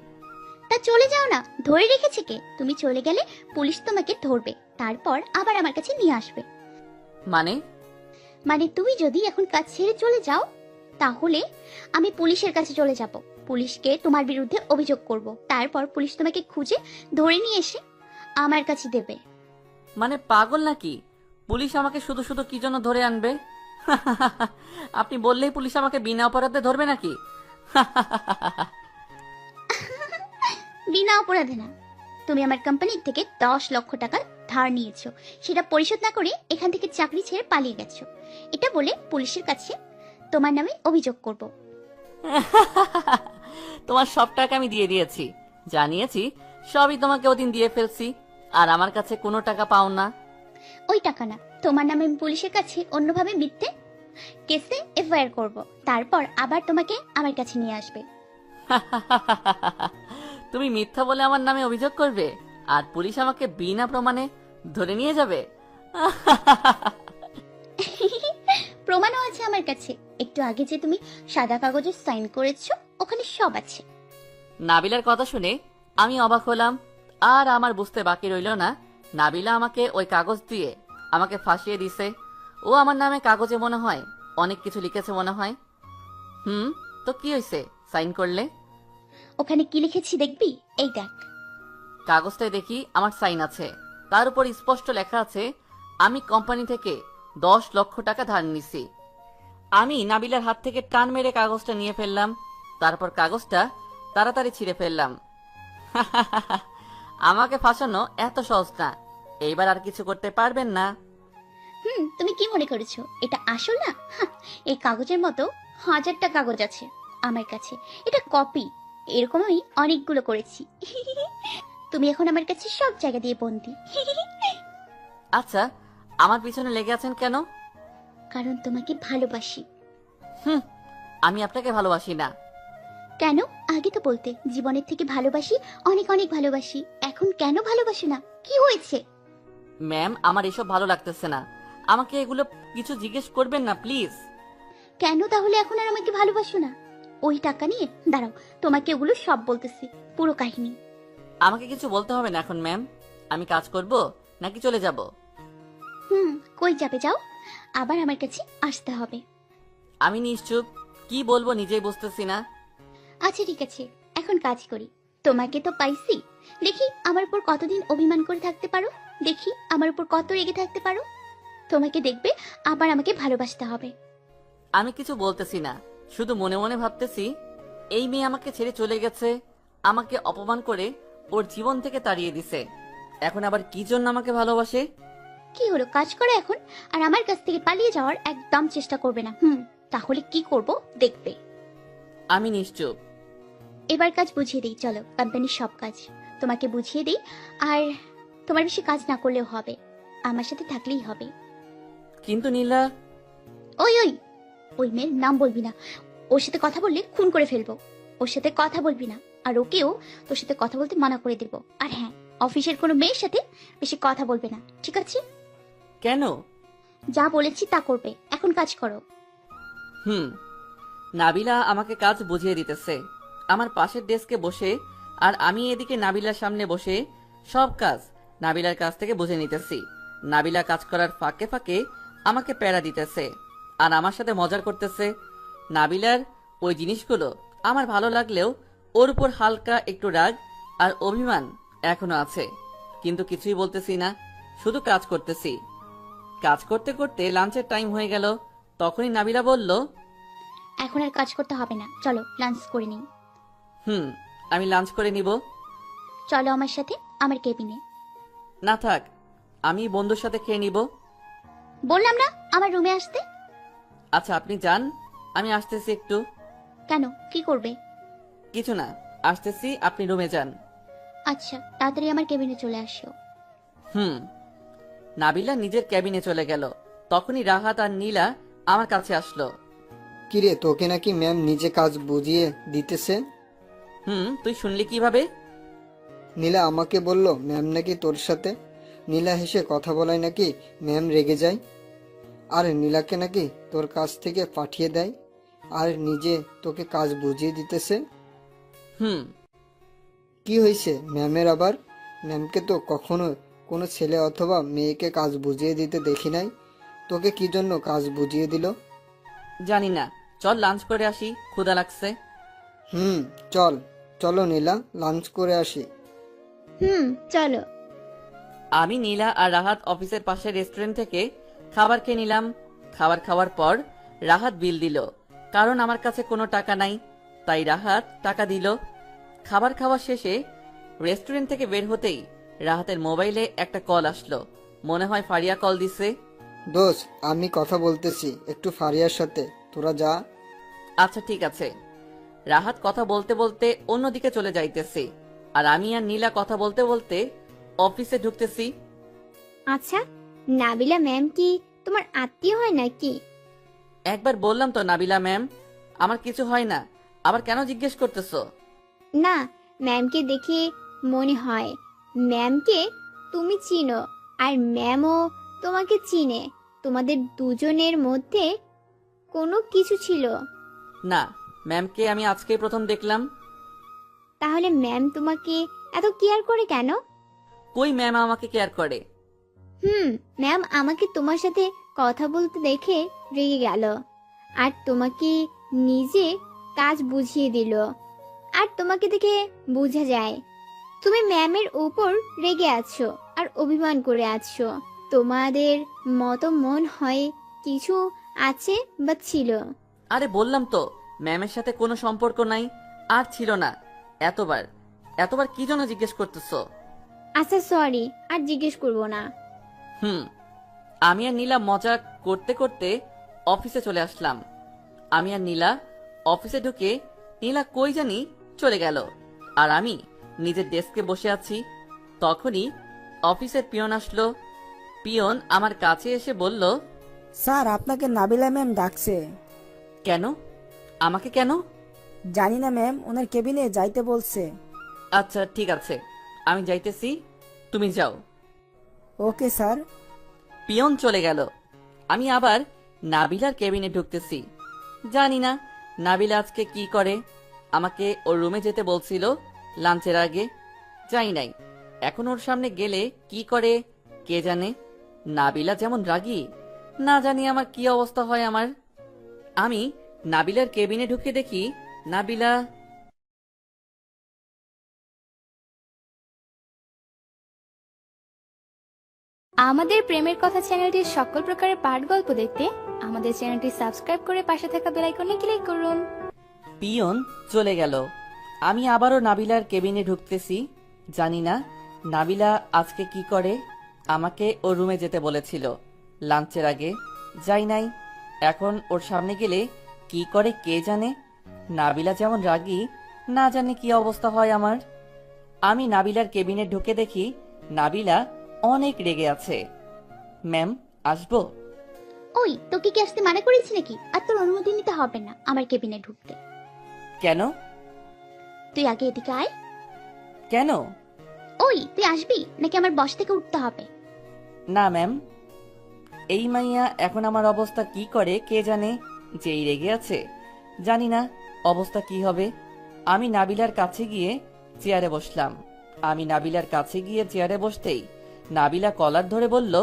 D: তা চলে যাও না, ধরে রেখেছে কে? তুমি চলে গেলে পুলিশ তোমাকে ধরবে, তারপর আবার আমার কাছে নিয়ে আসবে।
B: মানে
D: তুমি যদি এখন কাজ ছেড়ে চলে যাও, তাহলে আমি পুলিশের কাছে চলে যাব। পুলিশকে তোমার বিরুদ্ধে অভিযোগ করব, তারপর পুলিশ তোমাকে খুঁজে ধরে নিয়ে এসে আমার কাছে দেবে।
B: মানে পাগল নাকি? পুলিশ আমাকে শুধু শুধু কি জন্য ধরে আনবে? আপনি বললেই পুলিশ আমাকে বিনা অপরাধে ধরবে নাকি?
D: বিনা অপরাধে না, তুমি আমার কোম্পানির থেকে 10 লক্ষ টাকা ধার নিয়েছো, সেটা পরিশোধ না করে এখান থেকে চাকরি ছেড়ে পালিয়ে গেছো। এটা বলে পুলিশের কাছে তোমার নামে অভিযোগ করব।
B: তোমার সব টাকা আমি দিয়ে দিয়েছি, জানিয়েছি সবই তোমাকে ওদিন দিয়ে ফেলছি, আর আমার কাছে কোনো টাকা পাও না।
D: ওই টাকা না, তোমার নামে আমি পুলিশের কাছে অন্যভাবে মিথ্যে কেসে এফআইআর করব, তারপর আবার তোমাকে আমার কাছে নিয়ে আসবে।
B: তুমি মিথ্যা বলে আমার নামে অভিযোগ করবে, আর পুলিশ আমাকে বিনা প্রমাণে ধরে নিয়ে যাবে?
D: প্রমাণও আছে আমার কাছে, একটু আগে যে তুমি সাদা কাগজে সাইন করেছো ওখানে সব আছে।
B: নাবিলার কথা শুনে আমি অবাক হলাম, আর আমার বুঝতে বাকি রইল না নাবিলা আমাকে ওই কাগজ দিয়ে আমাকে ফাঁসিয়ে দিছে। ও আমার নামে কাগজে মনে হয় অনেক কিছু লিখেছে মনে হয়। তো কি হয়েছে সাইন করলে?
D: ওখানে কি লিখেছি দেখবি? এই দেখ।
B: কাগজটায় দেখি আমার সাইন আছে, তার উপর স্পষ্ট লেখা আছে আমি কোম্পানি থেকে 10 লক্ষ টাকা ধার নিছি। আমি নাবিলার হাত থেকে টান মেরে কাগজটা নিয়ে ফেললাম, তারপর কাগজটা তাড়াতাড়ি ছিঁড়ে ফেললাম। আমাকে ফাঁসানো এত সহজ না, এইবার আর কিছু করতে পারবেন না।
D: তুমি কি মনে করেছো এটা আসল না? এই কাগজের মতো 1000টা কাগজ আছে আমার কাছে, এটা কপি। এরকম আমি অনেকগুলো করেছি। তুমি এখন আমার কাছে সব জায়গা দিয়ে বন্দি।
B: আচ্ছা, আমার পিছনে লেগে আছেন কেন?
D: কারণ তোমাকে ভালোবাসি।
B: আমি আপনাকে ভালোবাসি না।
D: কেন? আগে তো বলতে জীবনের থেকে ভালোবাসি, অনেক অনেক ভালোবাসি। এখন কেন ভালোবাসো না? কি হয়েছে?
B: ম্যাম, আমার এসব ভালো লাগতেছে না, আমাকে এগুলো কিছু জিজ্ঞেস করবেন না প্লিজ।
D: কেন তাহলে এখন আর আমাকে ভালোবাসো না? ওই টাকা নিয়ে দাঁড়াও, তোমাকে ওগুলো সব বলতেছি, পুরো কাহিনী।
B: আমাকে কিছু বলতে হবে না এখন ম্যাম, আমি কাজ করব নাকি চলে যাব?
D: কই যাবে? যাও, আবার আমার কাছে আসতে হবে।
B: আমি নিশ্চুপ, কি বলবো নিজেই বুঝতেছি না।
D: আচ্ছা ঠিক আছে, এখন কাজ করি। তোমাকে তো পাইছি, দেখি আমার উপর কতদিন অভিমান করে থাকতে পারো, দেখি আমার উপর কত রেগে থাকতে পারো। তোমাকে দেখবে আবার আমাকে ভালোবাসতে হবে।
B: আমি কিছু বলতেছি না, শুধু মনে মনে ভাবতেছি এই মেয়ে আমাকে ছেড়ে চলে গেছে, আমাকে অপমান করে ওর জীবন থেকে তাড়িয়ে দিছে, এখন আবার কি জন্য আমাকে ভালোবাসে।
D: কি হলো, কাজ করো এখন, আর আমার কাছ থেকে পালিয়ে যাওয়ার একদম চেষ্টা করবে না। তাহলে কি করব দেখবে।
B: আমি নিশ্চুপ।
D: এবার কাজ বুঝিয়ে দিই, চলো কোম্পানির সব কাজ তোমাকে বুঝিয়ে দিই। আর তোমার বেশি কাজ না করলেও হবে, আমার সাথে থাকলেই হবে।
B: কিন্তু নীলা।
D: ওই ওই ওই মেয়ের নাম বলবি না, ওর সাথে কথা বললে খুন করে ফেলবো। ওর সাথে কথা বলবি না, আর ওকেও তোর সাথে কথা বলতে মানা করে দেব। আর হ্যাঁ, অফিসের কোনো মেয়ের সাথে বেশি কথা বলবে না, ঠিক আছে?
B: কেন?
D: যা বলেছি তা করবে, এখন কাজ করো।
B: নাবিলা আমাকে কাজ বুঝিয়ে দিতেছে আমার পাশের ডেস্কে বসে, আর আমি এদিকে নাবিলার সামনে বসে সব কাজ নাবিলার কাছ থেকে বুঝে নিতেছি। নাবিলা কাজ করার ফাঁকে ফাঁকে আমাকে প্যারা দিতেছে আর আমার সাথে মজার করতেছে। নাবিলার ওই জিনিসগুলো আমার ভালো লাগলেও ওর উপর হালকা একটু রাগ আর অভিমান এখনো আছে, কিন্তু কিছুই বলতেছি না, শুধু কাজ করতেছি। কাজ করতে করতে লাঞ্চের টাইম হয়ে গেল, তখনই নাবিলা বলল,
D: এখন আর কাজ করতে হবে না, চলো লাঞ্চ করে নিই।
B: আমি লাঞ্চ করে নিব।
D: চলো আমার সাথে আমার কেবিনে।
B: না থাক, আমি বন্ধুর সাথে খেয়ে নিব।
D: বললাম না আমার রুমে আসতে।
B: আচ্ছা আপনি যান, আমি আসতেছি একটু।
D: কেন, কি করবে?
B: কিছু না, আসতেছি, আপনি রুমে যান।
D: আচ্ছা, তাড়াতাড়ি আমার কেবিনে চলে আসো।
B: নাবিলা নিজের ক্যাবিনে চলে গেল, তখনই রাহাত আর নীলা আমার কাছে আসলো।
G: কিরে, তোকে নাকি ম্যাম নিজে কাজ বুঝিয়ে দিতেছে?
B: তুই শুনলি কিভাবে?
G: নীলা আমাকে বলল ম্যাম নাকি তোর সাথে। নীলা হেসে কথা বলায় নাকি ম্যাম রেগে যায়, আর নীলাকে নাকি তোর কাছ থেকে পাঠিয়ে দেয়, আর নিজে তোকে কাজ বুঝিয়ে দিতেছে। কি হয়েছে ম্যামের আবার? ম্যামকে তো কখনো কোনো ছেলে অথবা মেয়েকে কাজ বুঝিয়ে দিতে দেখি নাই, তোকে কি জন্য কাজ বুঝিয়ে দিল?
B: জানি না, চল লাঞ্চ করে আসি, ক্ষুধা লাগছে।
G: চল, চলো নীলা, লাঞ্চ করে আসি।
F: চলো।
B: আমি নীলা আর রাহাত অফিসের পাশে রেস্টুরেন্ট থেকে খাবার খেয়ে নিলাম। খাবার খাওয়ার পর রাহাত বিল দিল, কারণ আমার কাছে কোনো টাকা নাই, তাই রাহাত টাকা দিল। খাবার খাওয়া শেষে রেস্টুরেন্ট থেকে বের হতেই রাহাতের মোবাইলে একটা কল আসলো। মনে হয় ফারিয়া কল দিছে।
G: দোস্ত, আমি কথা বলতেছি একটু ফারিয়ার সাথে, তোরা যা।
B: আচ্ছা ঠিক আছে। রাহাত কথা বলতে বলতে অন্যদিকে চলে যাইতেছি, আর আমি আর নীলা কথা বলতে বলতে অফিসে ঢুকতেছি।
F: আচ্ছা, নাবিলা ম্যাম কি তোমার আত্মীয় হয় নাকি?
B: একবার বললাম তো নাবিলা ম্যাম, আমার কিছু হয় না, আবার কেন জিজ্ঞেস করতেছো?
F: না, ম্যামকে দেখে মনে হয় ম্যামকে তুমি চিনো, আর ম্যামও তোমাকে চিনে। তোমাদের দুজনের মধ্যে কোনো কিছু ছিল।
B: না, ম্যামকে আমি আজকেই প্রথম দেখলাম।
F: তাহলে ম্যাম তোমাকে এত কেয়ার করে কেন?
B: কই ম্যাম আমাকে কেয়ার করে?
F: ম্যাম আমাকে তোমার সাথে কথা বলতে দেখে রেগে গেল, আর তোমাকে নিজে কাজ বুঝিয়ে দিল। আর তোমাকে দেখে বোঝা যায় তুমি ম্যামের উপর রেগে আছো আর অভিমান করে আছো। তোমাদের মতো মন হয় কিছু আছে বা ছিল।
B: আরে বললাম তো ম্যামের সাথে কোনো সম্পর্ক নাই, আর ছিল না। এতবার এতবার কি জন্য জিজ্ঞেস করতেছো?
F: আচ্ছা সরি, আর জিজ্ঞেস করবো না।
B: আমি আর নীলা মজা করতে করতে অফিসে চলে আসলাম। আমি আর নীলা অফিসে ঢুকে নীলা কই জানি চলে গেল, আর আমি নিজের ডেস্কে বসে আছি। তখনই অফিসের পিয়ন আসলো। পিয়ন আমার কাছে এসে বলল,
H: স্যার, আপনাকে নাবিলা ম্যাম ডাকছে।
B: কেন? আমাকে কেন?
H: জানি না ম্যাম, ওনার কেবিনে যাইতে বলছে।
B: আচ্ছা ঠিক আছে, আমি যাইতেছি, তুমি যাও।
H: Okay sir.
B: পিয়ন চলে গেল। আমি আবার নাবিলার কেবিনে ঢুকতেছি। জানি না নাবিলা আজকে কি করে। আমাকে ওর রুমে যেতে বলছিল লাঞ্চের আগে, যাই নাই। এখন ওর সামনে গেলে কি করে কে জানে। নাবিলা যেমন রাগী, না জানি আমার কি অবস্থা হয় আমার। আমি নাবিলার কেবিনে ঢুকে দেখি নাবিলা
I: আমাদের প্রেমের কথা চ্যানেলটির সকল প্রকারের পাঠ গল্প দেখতে আমাদের চ্যানেলটি সাবস্ক্রাইব করে পাশে থাকা বেল আইকনে ক্লিক করুন।
B: পিয়ন চলে গেল। আমি আবারও নাবিলার কেবিনে ঢুকতেছি। জানি না নাবিলা আজকে কি করে। আমাকে ওর রুমে যেতে বলেছিল লাঞ্চের আগে, যাই নাই। এখন ওর সামনে গেলে কি করে কে জানে। নাবিলা যেমন রাগী, না জানি কি অবস্থা হয় আমার। আমি নাবিলার কেবিনে ঢুকে দেখি নাবিলা অনেক রেগে আছে। ম্যাম, আসবো?
D: ওই, তোকে কি আসতে মানা করেছি নাকি? আর তোর অনুমতি নিতে হবে না আমার কেবিনে ঢুকতে।
B: কেন?
D: তুই আগে এদিকে আয়।
B: কেন?
D: ওই, তুই আসবি নাকি আমার বস থেকে উঠতে হবে?
B: না ম্যাম, এই মাইয়া এখন আমার অবস্থা কি করে কে জানে। যেই রেগে আছে, জানি না অবস্থা কি হবে। আমি নাবিলার কাছে গিয়ে চেয়ারে বসলাম। আমি নাবিলার কাছে গিয়ে চেয়ারে বসতেই নাবিলা কলার ধরে বলল,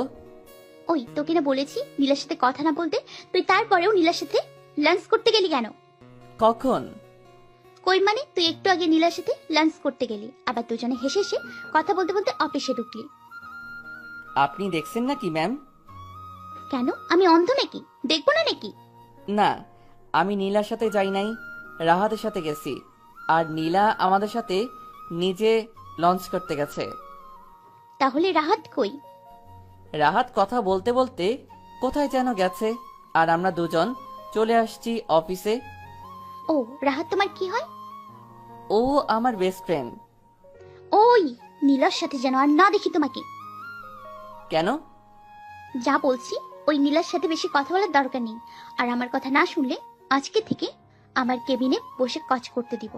D: ওই, তোকে না বলেছি নীলার সাথে কথা না বলতে? তুই তারপরেও নীলার সাথে লাঞ্চ করতে গেলি কেন?
B: কখন?
D: কই মানে, তুই একটু আগে নীলার সাথে লাঞ্চ করতে গেলি, আবার দুজনে হেসে হেসে কথা বলতে বলতে অফিসে ঢুকলি।
B: আপনি দেখছেন নাকি ম্যাম?
D: কেন, আমি অন্ধ নাকি? দেখবো না নাকি?
B: না, আমি নীলার সাথে যাই নাই, রাহাতের সাথে গেছি। আর নীলা আমাদের সাথে নিজে লঞ্চ করতে গেছে।
D: তাহলে রাহাত কই?
B: রাহাত কথা বলতে বলতে কোথায় যেন গেছে, আর আমরা দুজন চলে আসছি অফিসে।
D: ও, রাহাত তোমার কি হয়?
B: ও আমার বেস্ট ফ্রেন্ড।
D: ওই, নীলার সাথে যেন আর না দেখি তোমাকে।
B: কেন?
D: যা বলছি, ওই নীলার সাথে বেশি কথা বলার দরকার নেই। আর আমার কথা না শুনলে আজকে থেকে আমার কেবিনে বসে কাজ করতে দিব।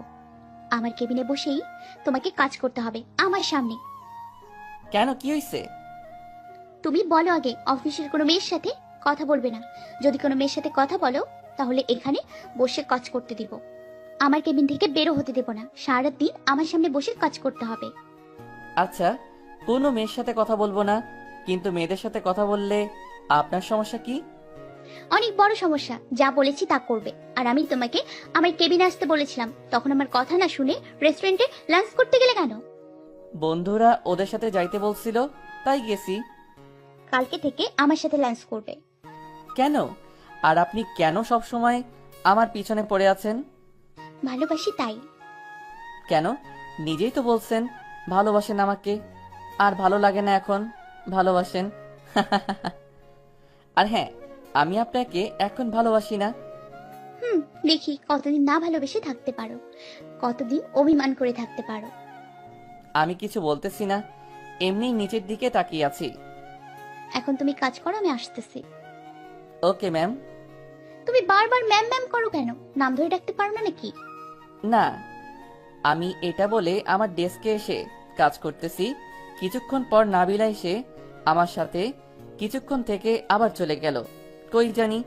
D: আমার কেবিনে বসেই তোমাকে কাজ করতে হবে আমার সামনে।
B: কেন, কি হয়েছে?
D: তুমি বলো আগে, অফিসের কোনো মেয়ের সাথে কথা বলবে না। যদি কোনো মেয়ের সাথে কথা বলো তাহলে এখানে বসে কাজ করতে দিব। আমার কেবিন থেকে বেরো হতে দেব না। সারা দিন আমার সামনে বসে কাজ করতে হবে।
B: আচ্ছা, কোনো মেয়ের সাথে কথা বলবো না, কিন্তু মেয়েদের সাথে কথা বললে আপনার সমস্যা কি?
D: অনেক বড় সমস্যা। যা বলেছি তা করবে। আর আমি তোমাকে আমার কেবিনে আসতে বলেছিলাম, তখন আমার কথা না শুনে রেস্টুরেন্টে লাঞ্চ করতে গেলে কেন?
B: বন্ধুরা ওদের সাথে যাইতে বলছিল, তাই গেছি।
D: কালকে থেকে আমার সাথে লাঞ্চ করবে।
B: কেন? আর আপনি কেন সব সময় আমার পিছনে পড়ে আছেন?
D: ভালোবাসি তাই।
B: কেন? নিজেই তো বলছেন ভালোবাসেন আমাকে। আর ভালো লাগে না এখন? ভালোবাসেন। আর হ্যাঁ, আমি আপনাকে এখন ভালোবাসি না।
D: দেখি কতদিন না ভালোবেসে থাকতে পারো, কতদিন অভিমান করে থাকতে পারো।
B: আমি কিছু বলতেছি না, এমনি নিচের দিকে তাকিয়ে আছি।
D: এখন তুমি কাজ করো, আমি আসতেছি।
B: Okay ma'am.
D: তুমি বারবার ম্যাম ম্যাম করো কেন? নাম ধরে ডাকতে পারো না নাকি?
B: না, আমি এটা বলে আমার ডেস্কে এসে কাজ করতেছি। কিছুক্ষণ পর নাবিলা এসে আমার সাথে কিছুক্ষণ থেকে আবার চলে গেল। কই জানি,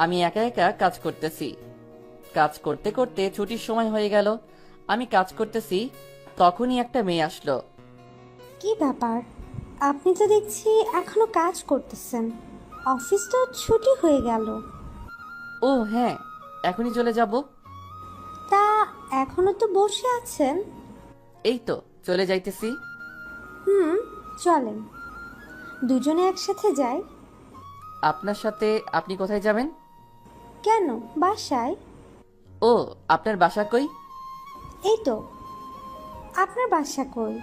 B: আমি একা একা কাজ করতেছি। কাজ করতে করতে ছুটির সময় হয়ে গেল। আমি কাজ করতেছি, তখনই একটা মেয়ে আসলো।
J: কি ব্যাপার, আপনি তো দেখছি এখনো কাজ করতেছেন, অফিস তো ছুটি হয়ে গেল।
B: ও হ্যাঁ, এখনই চলে যাব।
J: তা এখনো তো বসে আছেন?
B: এই তো চলে যাইতেছি।
J: চলেন দুজনে একসাথে যাই।
B: আপনার সাথে? আপনি কোথায় যাবেন?
J: কেন, বাসায়।
B: ও, আপনার বাসা কই?
J: এই তো। আপনার বাসা কই?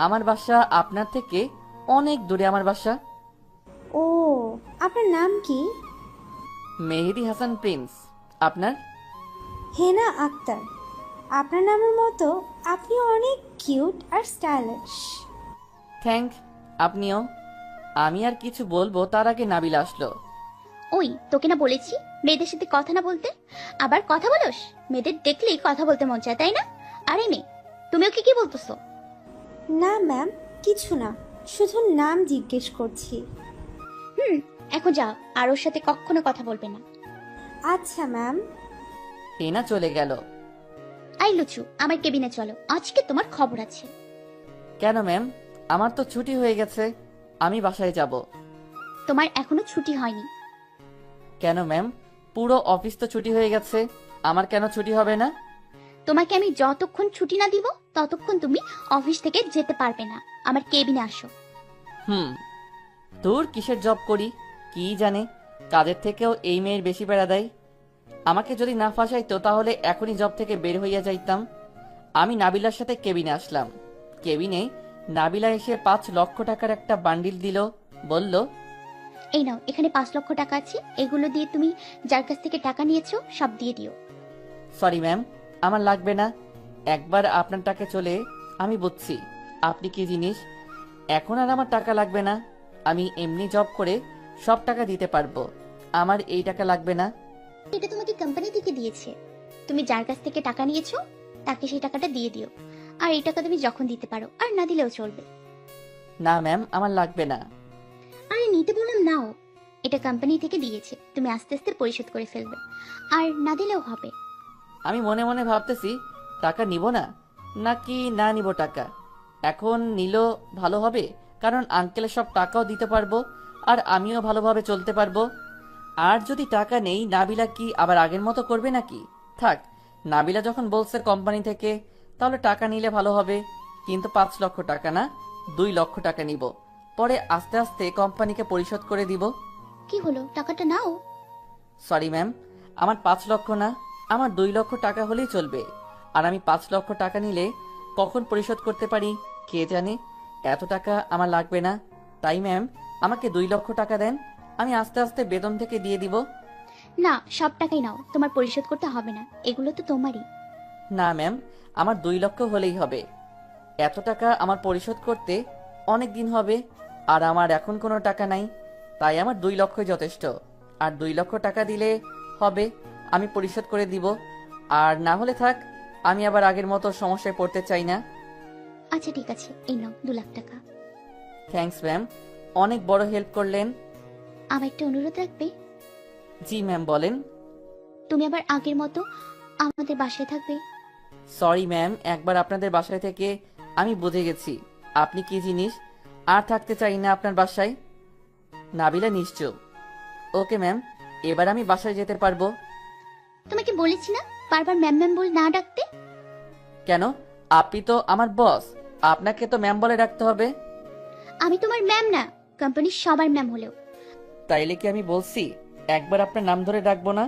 B: আমার বাসা আপনার থেকে অনেক দূরে। আমার বাসা।
J: ও, আপনার নাম কি?
B: মেহেদি হাসান প্রিন্স। আপনার?
J: হেনা আক্তার। আপনার নামের মতো আপনি অনেক কিউট আর স্টাইলিশ।
B: থ্যাংক। আপনিও। আমি আর কিছু বলবো তার আগে নাবিলা আসলো।
D: ওই তোকে না বলেছি মেয়েদের সাথে কথা না বলতে, আবার কথা বলোস? মেয়েদের দেখলেই কথা বলতে মন চায়, তাই না? আরে মেয়ে, তুমি ওকে কি বলতেছো?
J: না ম্যাম, কিছু না, শুধু নাম জিজ্ঞেস করছি।
D: এখন যাও, আর ওর সাথে কখনো কথা বলবে না।
J: আচ্ছা ম্যাম।
B: হেনা চলে গেল।
D: আই লুচু, আমার কেবিনে চলো, আজকে তোমার খবর আছে।
B: কেন ম্যাম? আমার তো ছুটি হয়ে গেছে, আমি বাসায় যাব।
D: তোমার এখনো ছুটি হয়নি।
B: কেন ম্যাম? পুরো অফিস তো ছুটি হয়ে গেছে, আমার কেন ছুটি হবে না?
D: তোমাকে আমি যতক্ষণ ছুটি না দিব ততক্ষণ তুমি অফিস থেকে যেতে পারবে না। আমার কেবিনে আসো।
B: তোর কিসের জব করি কি জানে, কাজের থেকেও এই মেয়ের বেশি বেড়া দেয়। আমাকে যদি না ফাঁসাইতো তাহলে এখনই জব থেকে বের হইয়া যাইতাম। আমি নাবিলার সাথে কেবিনে আসলাম। কেবিনে নাবিলা এসে 5 লক্ষ টাকার একটা বান্ডিল দিল, বলল,
D: এই নাও, এখানে 5 লক্ষ টাকা আছে, এগুলো দিয়ে তুমি যার কাছ থেকে টাকা নিয়েছো সব দিয়ে দিও।
B: সরি ম্যাম, আমার লাগবে না। একবার আপনার টাকা চলে আমি বুঝছি আপনি কি জিনিস। এখন আর আমার টাকা লাগবে না। আমি এমনি জব করে সব টাকা দিতে পারবো। আমার এই টাকা লাগবে না।
D: এটা তোমাকে কোম্পানি থেকে দিয়েছে, তুমি যার কাছ থেকে টাকা নিয়েছো তাকে সেই টাকাটা দিয়ে দিও। আর এই টাকা তুমি যখন দিতে পারো, আর না দিলেও চলবে।
B: না ম্যাম, আমার লাগবে না।
D: আরে নিতে বললাম নাও, এটা কোম্পানি থেকে দিয়েছে, তুমি আস্তে আস্তে পরিশোধ করে ফেলবে, আর না দিলেও হবে।
B: আমি মনে মনে ভাবতেছি টাকা নিব না নাকি না নিব টাকা। এখন নিল ভালো হবে, কারণ আঙ্কেলের সব টাকাও দিতে পারবো আর আমিও ভালোভাবে চলতে পারবো। আর যদি টাকা নেই, নাবিলা কি আবার আগের মতো করবে নাকি? থাক, নাবিলা যখন বলছে কোম্পানি থেকে, তাহলে টাকা নিলে ভালো হবে। কিন্তু 5 লক্ষ টাকা না, 2 লক্ষ টাকা নিব। পরে আস্তে আস্তে কোম্পানিকে পরিশোধ করে দিব।
D: কি হলো, টাকাটা নাও।
B: সরি ম্যাম, আমার 5 লক্ষ না, আমার 2 লক্ষ টাকা হলেই চলবে। আর আমি 5 লক্ষ টাকা নিলে কখন পরিশোধ করতে পারি কে জানে। এত টাকা আমার লাগবে না। তাই ম্যাম, আমাকে 2 লক্ষ টাকা দেন, আমি আস্তে আস্তে বেতন থেকে দিয়ে দিব।
D: না, সব টাকাই নাও, তোমার পরিশোধ করতে হবে না, এগুলো তো তোমারই।
B: না ম্যাম, আমার 2 লক্ষ হলেই হবে। এত টাকা আমার পরিশোধ করতে অনেক দিন হবে, আর আমার এখন কোনো টাকা নাই। তাই আমার 2 লক্ষই যথেষ্ট। আর 2 লক্ষ টাকা দিলে হবে, আমি পরিশোধ করে দিব। আর না হলে থাক, আমি আবার আগের মতো সমস্যায় পড়তে চাই না।
D: আচ্ছা ঠিক আছে, এই নাও 2 লাখ টাকা।
B: থ্যাঙ্কস ম্যাম, অনেক বড় হেল্প করলেন।
D: আমার একটা অনুরোধ রাখবে?
B: জি ম্যাম, বলেন।
D: তুমি আবার আগের মতো আমাদের বাসায় থাকবে।
B: সরি ম্যাম, একবার আপনাদের বাসায় থেকে আমি বুঝে গেছি আপনি কি জিনিস। আর থাকতে চাই না আপনার বাসায়। নাবিলা নিশ্চুপ। ওকে ম্যাম, এবার আমি বাসায় যেতে পারবো।
D: তোমাকে বলেছি না বারবার ম্যাম ম্যাম বলে না ডাকতে।
B: কেন? আপনি তো আমার বস, আপনাকে তো ম্যাম বলে ডাকতে হবে।
D: আমি তোমার ম্যাম না, কোম্পানির সবার ম্যাম হলেও।
B: তাইলে কি আমি বলছি একবার আপনার নাম ধরে ডাকবো না?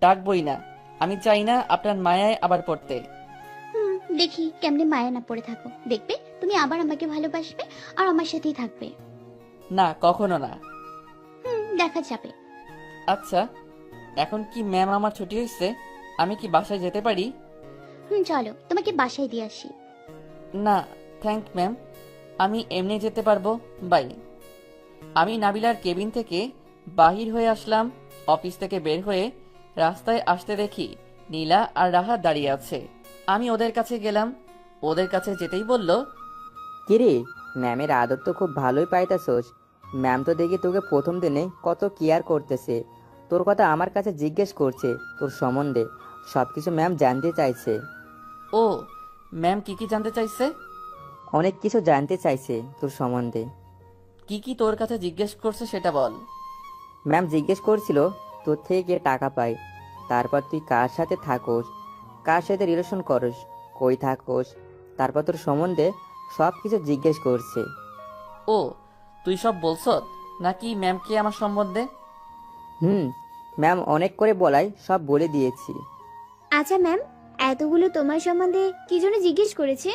B: ডাকবই না। আমি চাই না আপনার মায়ায় আবার পড়তে।
D: দেখি কেমনে মায়া না পড়ে থাকো, দেখবে তুমি আবার আমাকে ভালোবাসবে আর আমার সাথেই থাকবে।
B: না, কখনো না।
D: দেখা যাবে।
B: আচ্ছা, এখন কি ম্যাম আমার ছুটি হয়েছে? আমি কি বাসায় যেতে পারি?
D: চলো তোমাকে বাসায় দিয়ে আসি।
B: না থ্যাংক ম্যাম, আমি এমনি যেতে পারবো, বাই। আমি নাবিলার কেবিন থেকে বাহির হয়ে আসলাম। অফিস থেকে বের হয়ে রাস্তায় আসতে দেখি নীলা আর রাহাত দাঁড়িয়ে আছে। আমি ওদের কাছে গেলাম। ওদের কাছে যেতেই বলল,
E: কিরে, ম্যামের আদর তো খুব ভালোই পাইতাছোস। ম্যাম তো দেখি তোকে প্রথম দিনে কত কেয়ার করতেছে। তোর কথা আমার কাছে জিজ্ঞেস করছে, তোর সম্বন্ধে সবকিছু ম্যাম জানতে চাইছে।
B: ও ম্যাম কি কি জানতে চাইছে?
E: অনেক কিছু জানতে চাইছে তোর সম্বন্ধে।
B: কি কি তোর কাছে জিজ্ঞেস করছে সেটা বল।
E: ম্যাম জিজ্ঞেস করছিল তোর থেকে কে টাকা পায়, তারপর তুই কার সাথে থাকোস, কার সাথে রিলেশন করস, কই থাকোস, তারপর তোর সম্বন্ধে সব কিছু জিজ্ঞেস করছে।
B: ও তুই সব বলছ নাকি ম্যামকে আমার সম্বন্ধে?
E: ম্যাম অনেক করে বলায় সব বলে দিয়েছি।
F: আচ্ছা ম্যাম, এতগুলো তোমার সম্বন্ধে কি জন্য জিজ্ঞেস করেছে?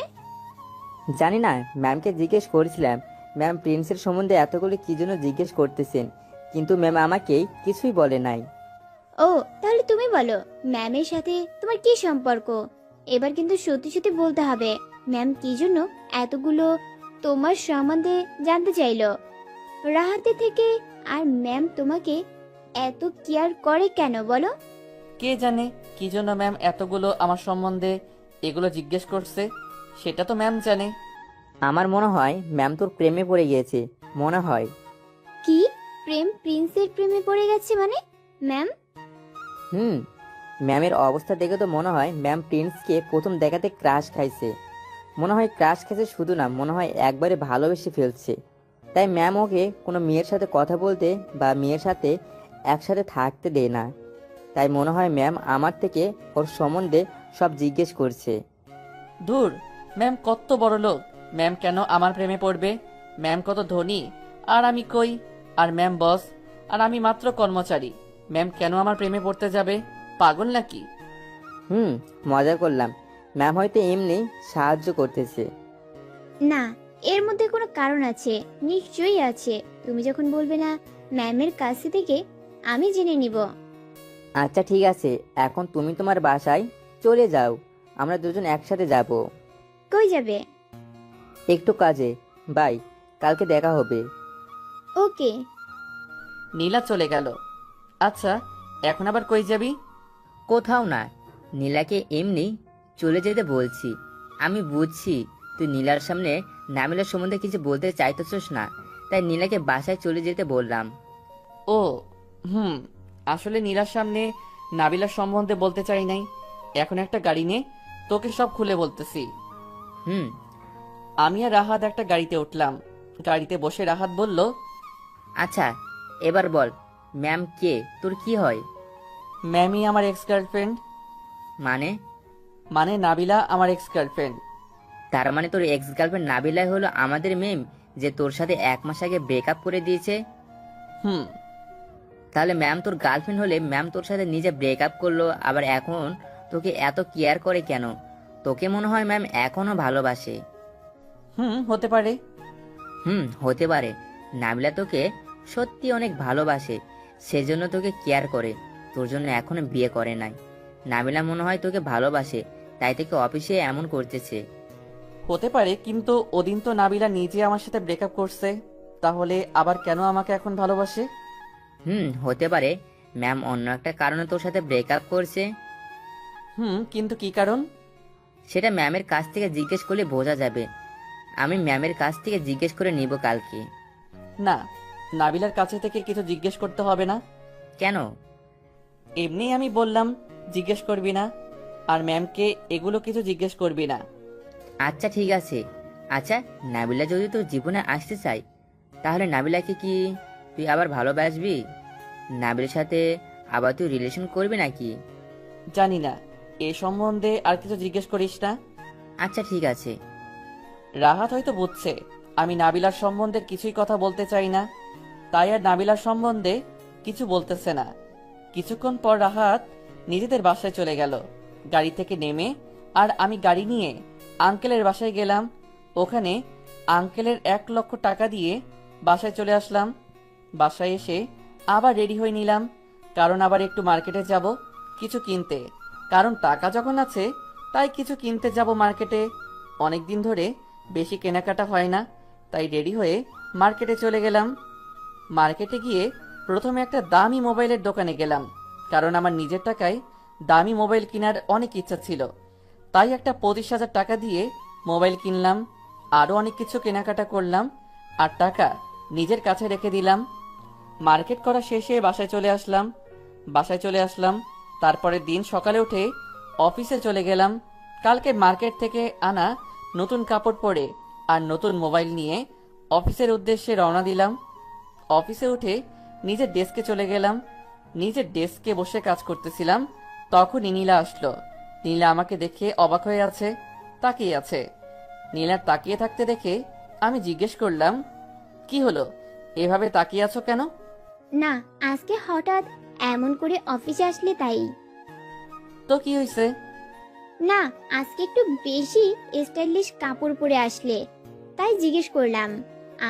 E: জানি না, ম্যামকে জিজ্ঞেস করেছিলাম ম্যাম প্রিন্সের সম্বন্ধে এতগুলো কি জন্য জিজ্ঞেস করতেছেন, কিন্তু ম্যাম আমাকে কিছুই বলে নাই।
F: ও তাহলে তুমি বলো, ম্যামের সাথে তোমার কি সম্পর্ক? এবার কিন্তু সত্যি সত্যি বলতে হবে, ম্যাম কি জন্য এতগুলো তোমার সম্বন্ধে জানতে চাইলো রাহাতে থেকে। আর ম্যাম তোমাকে এত কেয়ার করে কেন বলো?
B: কে জানে কি জন্য ম্যাম এতগুলো আমার সম্বন্ধে এগুলো জিজ্ঞেস করছে, সেটা তো ম্যাম জানে।
E: আমার মনে হয় ম্যাম তোর প্রেমে পড়ে গিয়েছে, মনে হয়।
F: কি প্রিন্সের প্রেমে পড়ে গেছে মানে? ম্যাম
E: ম্যামের অবস্থা দেখে তো মনে হয় ম্যাম প্রিন্সকে প্রথম দেখাতে ক্রাশ খাইছে। মনে হয় ক্রাশ খাইছে শুধু না, মনে হয় একবারে ভালোবেসে ফেলছে। তাই ম্যাম ওকে কোনো মেয়ের সাথে কথা বলতে বা মেয়ের সাথে একসাথে থাকতে দেয় না। তাই মনে হয় ম্যাম আমার থেকে ওর সম্বন্ধে সব জিজ্ঞেস করছে।
B: ধুর, ম্যাম কত বড় লোক, ম্যাম কেন আমার প্রেমে পড়বে? ম্যাম কত ধনী আর আমি কই? আর ম্যাম বস আর আমি মাত্র কর্মচারী, ম্যাম কেন আমার প্রেমে পড়তে যাবে? পাগল নাকি?
E: মজা করলাম, ম্যাম হয়তো এমনি সাহায্য করতেছে।
F: না, এর মধ্যে কোনো কারণ আছে, নিশ্চয়ই আছে। তুমি যখন বলবে না ম্যামের কাছ থেকে আমি জেনে নিব।
E: আচ্ছা ঠিক আছে, এখন তুমি তোমার বাসায় চলে যাও, আমরা দুজন একসাথে যাব।
F: কই যাবে?
E: একটু কাজে, বাই, কালকে দেখা হবে।
F: ওকে।
B: নীলা চলে গেল। আচ্ছা এখন আবার কই যাবি?
E: কোথাও না, নীলাকে এমনি চলে যেতে বলছি। আমি বুঝছি তুই নীলার সামনে নাবিলার সম্বন্ধে কিছু বলতে চাইতেছিস না, তাই নীলাকে বাসায় চলে যেতে বললাম।
B: ও আসলে নীলার সামনে নাবিলার সম্বন্ধে বলতে চাই নাই। এখন একটা গাড়ি নে, তোকে সব খুলে বলতেছি। আমি আর রাহাত একটা গাড়িতে উঠলাম। গাড়িতে বসে রাহাত বলল,
E: আচ্ছা এবার বল, ম্যাম কে, তোর কি হয়?
B: ম্যামই আমার এক্স গার্লফ্রেন্ড।
E: মানে?
B: মানে নাবিলা আমার এক্স গার্লফ্রেন্ড।
E: তার মানে তোর এক্স গার্লফ্রেন্ড নাবিলাই হলো আমাদের ম্যাম, যে তোর সাথে 1 মাস আগে ব্রেকআপ করে দিয়েছে? তাহলে ম্যাম তোর গার্লফ্রেন্ড হলে ম্যাম তোর সাথে নিজে ব্রেকআপ করলো, আবার এখন তোকে এত কেয়ার করে কেন? তোকে মনে হয় ম্যাম এখনো ভালোবাসে।
B: হতে পারে।
E: হতে পারে। নাবিলা তোকে সত্যি অনেক ভালোবাসে, সেজন্য তোকে কেয়ার করে, তোর জন্য এখনো বিয়ে করে নাই। নাবিলা মনে হয় তোকে ভালোবাসে, তাই তোকে অফিসে এমন করতেছে।
B: হতে পারে, কিন্তু ওদিন তো নাবিলা নিজে আমার সাথে ব্রেকআপ করছে, তাহলে আবার কেন আমাকে এখন ভালোবাসে?
E: হতে পারে ম্যাম অন্য একটা কারণে তোর সাথে ব্রেকআপ করছে।
B: কিন্তু কি কারণ?
E: সেটা ম্যামের কাছ থেকে জিজ্ঞেস করলে বোঝা যাবে। আমি ম্যামের কাছ থেকে জিজ্ঞেস করে নিব কালকে।
B: না, নাবিলার কাছে থেকে কিছু জিজ্ঞেস করতে হবে না।
E: কেন?
B: এমনি আমি বললাম জিজ্ঞেস করবি না, আর ম্যামকে এগুলো কিছু জিজ্ঞেস করবি না।
E: আচ্ছা ঠিক আছে। আচ্ছা, নাবিলা যদি তোর জীবনে আসতে চায়, তাহলে নাবিলাকে কি তুই আবার ভালোবাসবি? নাবিলের সাথে আবার তুই রিলেশন করবি নাকি?
B: জানি না, এ সম্বন্ধে আর কিছু জিজ্ঞেস করিস না।
E: আচ্ছা ঠিক আছে।
B: রাহাত হয়তো বুঝছে আমি নাবিলার সম্বন্ধে কিছুই কথা বলতে চাই না, তাই আর নাবিলার সম্বন্ধে কিছু বলতেছে না। কিছুক্ষণ পর রাহাত নিজেদের বাসায় চলে গেল গাড়ি থেকে নেমে, আর আমি গাড়ি নিয়ে আঙ্কেলের বাসায় গেলাম। ওখানে আঙ্কেলের 1 লক্ষ টাকা দিয়ে বাসায় চলে আসলাম। বাসায় এসে আবার রেডি হয়ে নিলাম, কারণ আবার একটু মার্কেটে যাব কিছু কিনতে। কারণ টাকা যখন আছে তাই কিছু কিনতে যাব মার্কেটে। অনেক দিন ধরে বেশি কেনাকাটা হয় না, তাই রেডি হয়ে মার্কেটে চলে গেলাম। মার্কেটে গিয়ে প্রথমে একটা দামি মোবাইলের দোকানে গেলাম, কারণ আমার নিজের টাকায় দামি মোবাইল কেনার অনেক ইচ্ছা ছিল। তাই একটা 25,000 টাকা দিয়ে মোবাইল কিনলাম। আরও অনেক কিছু কেনাকাটা করলাম, আর টাকা নিজের কাছে রেখে দিলাম। মার্কেট করা শেষে বাসায় চলে আসলাম। তারপরের দিন সকালে উঠে অফিসে চলে গেলাম। কালকে মার্কেট থেকে আনা নতুন কাপড় পরে আর নতুন মোবাইল নিয়ে অফিসের উদ্দেশ্যে রওনা দিলাম। অফিসে উঠে নিজের ডেস্কে চলে গেলাম। নিজের ডেস্কে বসে কাজ করতেছিলাম, তখনই নীলা আসলো। নীলা আমাকে দেখে অবাক হয়ে আছে, তাকিয়ে আছে। নীলার তাকিয়ে থাকতে দেখে আমি জিজ্ঞেস করলাম, কি হলো, এভাবে তাকিয়ে আছো কেন?
F: না, আজকে হঠাৎ এমন করে অফিসে আসলে তাই।
B: তো কি হয়েছে?
F: না, আজকে একটু বেশি স্টাইলিশ কাপড় পরে আসলে তাই জিজ্ঞেস করলাম।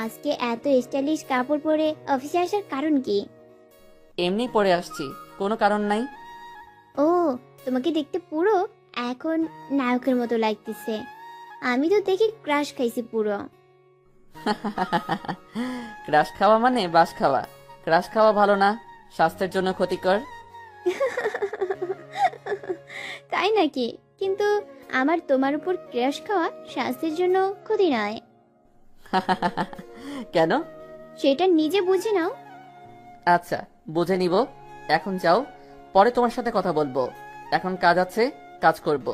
F: আজকে এত স্টাইলিশ কাপড় পরে অফিসে আসার কারণ কি?
B: এমনি পরে আসছি, কোনো কারণ নাই।
F: ও, তোমাকে দেখতে পুরো এখন নায়কের মতো লাগতেছে। আমি তো দেখি ক্রাশ খাইছি পুরো।
B: ক্রাশ খাওয়া মানে বাস খাওয়া। ক্রাশ খাওয়া ভালো না, স্বাস্থ্যের জন্য ক্ষতিকর।
F: তাই নাকি? কিন্তু আমার তোমার উপর ক্রাশ খাওয়া স্বাস্থ্যের জন্য ক্ষতি নয়।
B: কেন?
F: সেটা নিজে বুঝে নাও।
B: আচ্ছা, বুঝে নিব। এখন যাও, পরে তোমার সাথে কথা বলবো। এখন কাজ আছে, কাজ করব।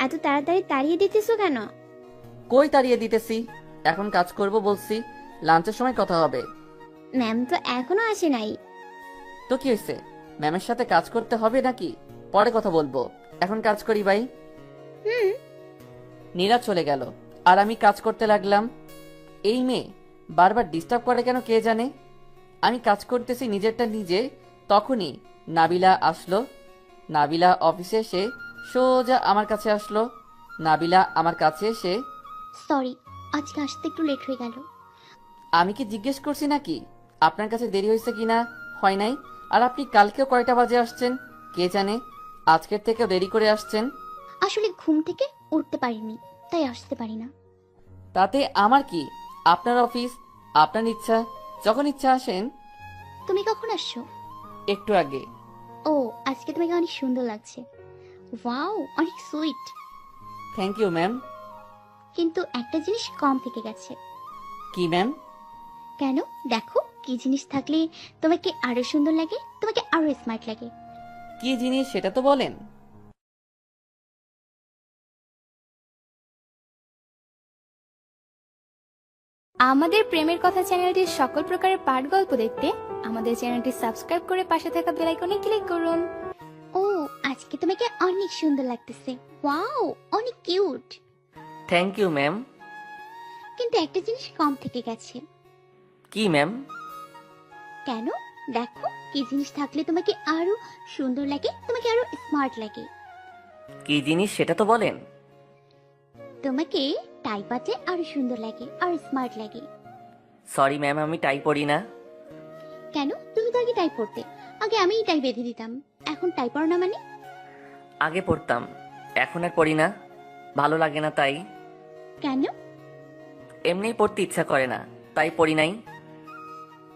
F: এত তাড়াতাড়ি তাড়িয়ে দিতেছো কেন?
B: কই তাড়িয়ে দিতেছি, এখন কাজ করব বলছি। লাঞ্চের সময় কথা হবে।
F: ম্যাম তো এখনো আসে নাই।
B: তো কি হয়েছে, ম্যামের সাথে কাজ করতে হবে নাকি? পরে কথা বলবো, এখন কাজ করি ভাই। নীরা চলে গেল আর আমি কাজ করতে লাগলাম। এই মেয়ে বারবার ডিস্টার্ব করে কেন কে জানে। আমি কাজ করতেছি নিজেরটা নিজে, তখনই নাবিলা আসলো। নাবিলা অফিসে এসে সোজা আমার কাছে আসলো। নাবিলা আমার কাছে এসে,
D: সরি, আজকে আসতে একটু লেট হয়ে গেল।
B: আমি কি জিজ্ঞেস করছি নাকি আপনার কাছে দেরি হয়েছে কিনা? হয় নাই। আর আপনি কালকেও কয়টা বাজে আসছেন কে জানে, আজকের থেকেও দেরি করে আসছেন।
D: আসলে ঘুম থেকে উঠতে পারিনি, তাই আসতে পারি না।
B: তাতে আমার কি? আপনার অফিস, আপনার ইচ্ছা, যখন ইচ্ছা আসেন।
D: তুমি কখন আসছো?
B: একটু আগে।
D: ও, আজকে তোমাকে অনেক সুন্দর লাগছে। ওয়াও, অনেক সুইট।
B: Thank you ma'am.
D: কিন্তু একটা জিনিস কম থেকে গেছে।
B: কি ম্যাম?
D: কেন? দেখো, কি জিনিস থাকলে তোমাকে আরো সুন্দর লাগে, তোমাকে আরো স্মার্ট লাগে।
B: কি জিনিস সেটা তো বলেন।
I: আমাদের প্রেমের কথা চ্যানেলটির সকল প্রকারের পাঠ গল্প দেখতে আমাদের চ্যানেলটি সাবস্ক্রাইব করে পাশে থাকা বেল আইকনে ক্লিক করুন।
D: ও, আজকে তোমাকে অনেক সুন্দর লাগতেছে। ওয়াও, অনেক কিউট।
B: Thank you ma'am.
D: কিন্তু একটা জিনিস কম থেকে গেছে।
B: কি ম্যাম?
D: কেন? দেখো, কি জিনিস থাকলে তোমাকে আরো সুন্দর লাগে, তোমাকে আরো স্মার্ট লাগে।
B: কি জিনিস সেটা তো বলেন।
D: তোমাকে টাই বাঁধলে আরো সুন্দর লাগে, আরো স্মার্ট লাগে।
B: সরি ম্যাম, আমি টাই পড়ি না।
D: কেন? তুমি তো আগে টাই পড়তে। আগে আমিই টাই বেঁধে দিতাম, এখন টাই পড়ো না মানে?
B: আগে পড়তাম, এখন আর পড়ি না, ভালো লাগে না তাই।
D: কেন?
B: এমনিই পড়তে ইচ্ছা করে না, তাই পড়ি নাই।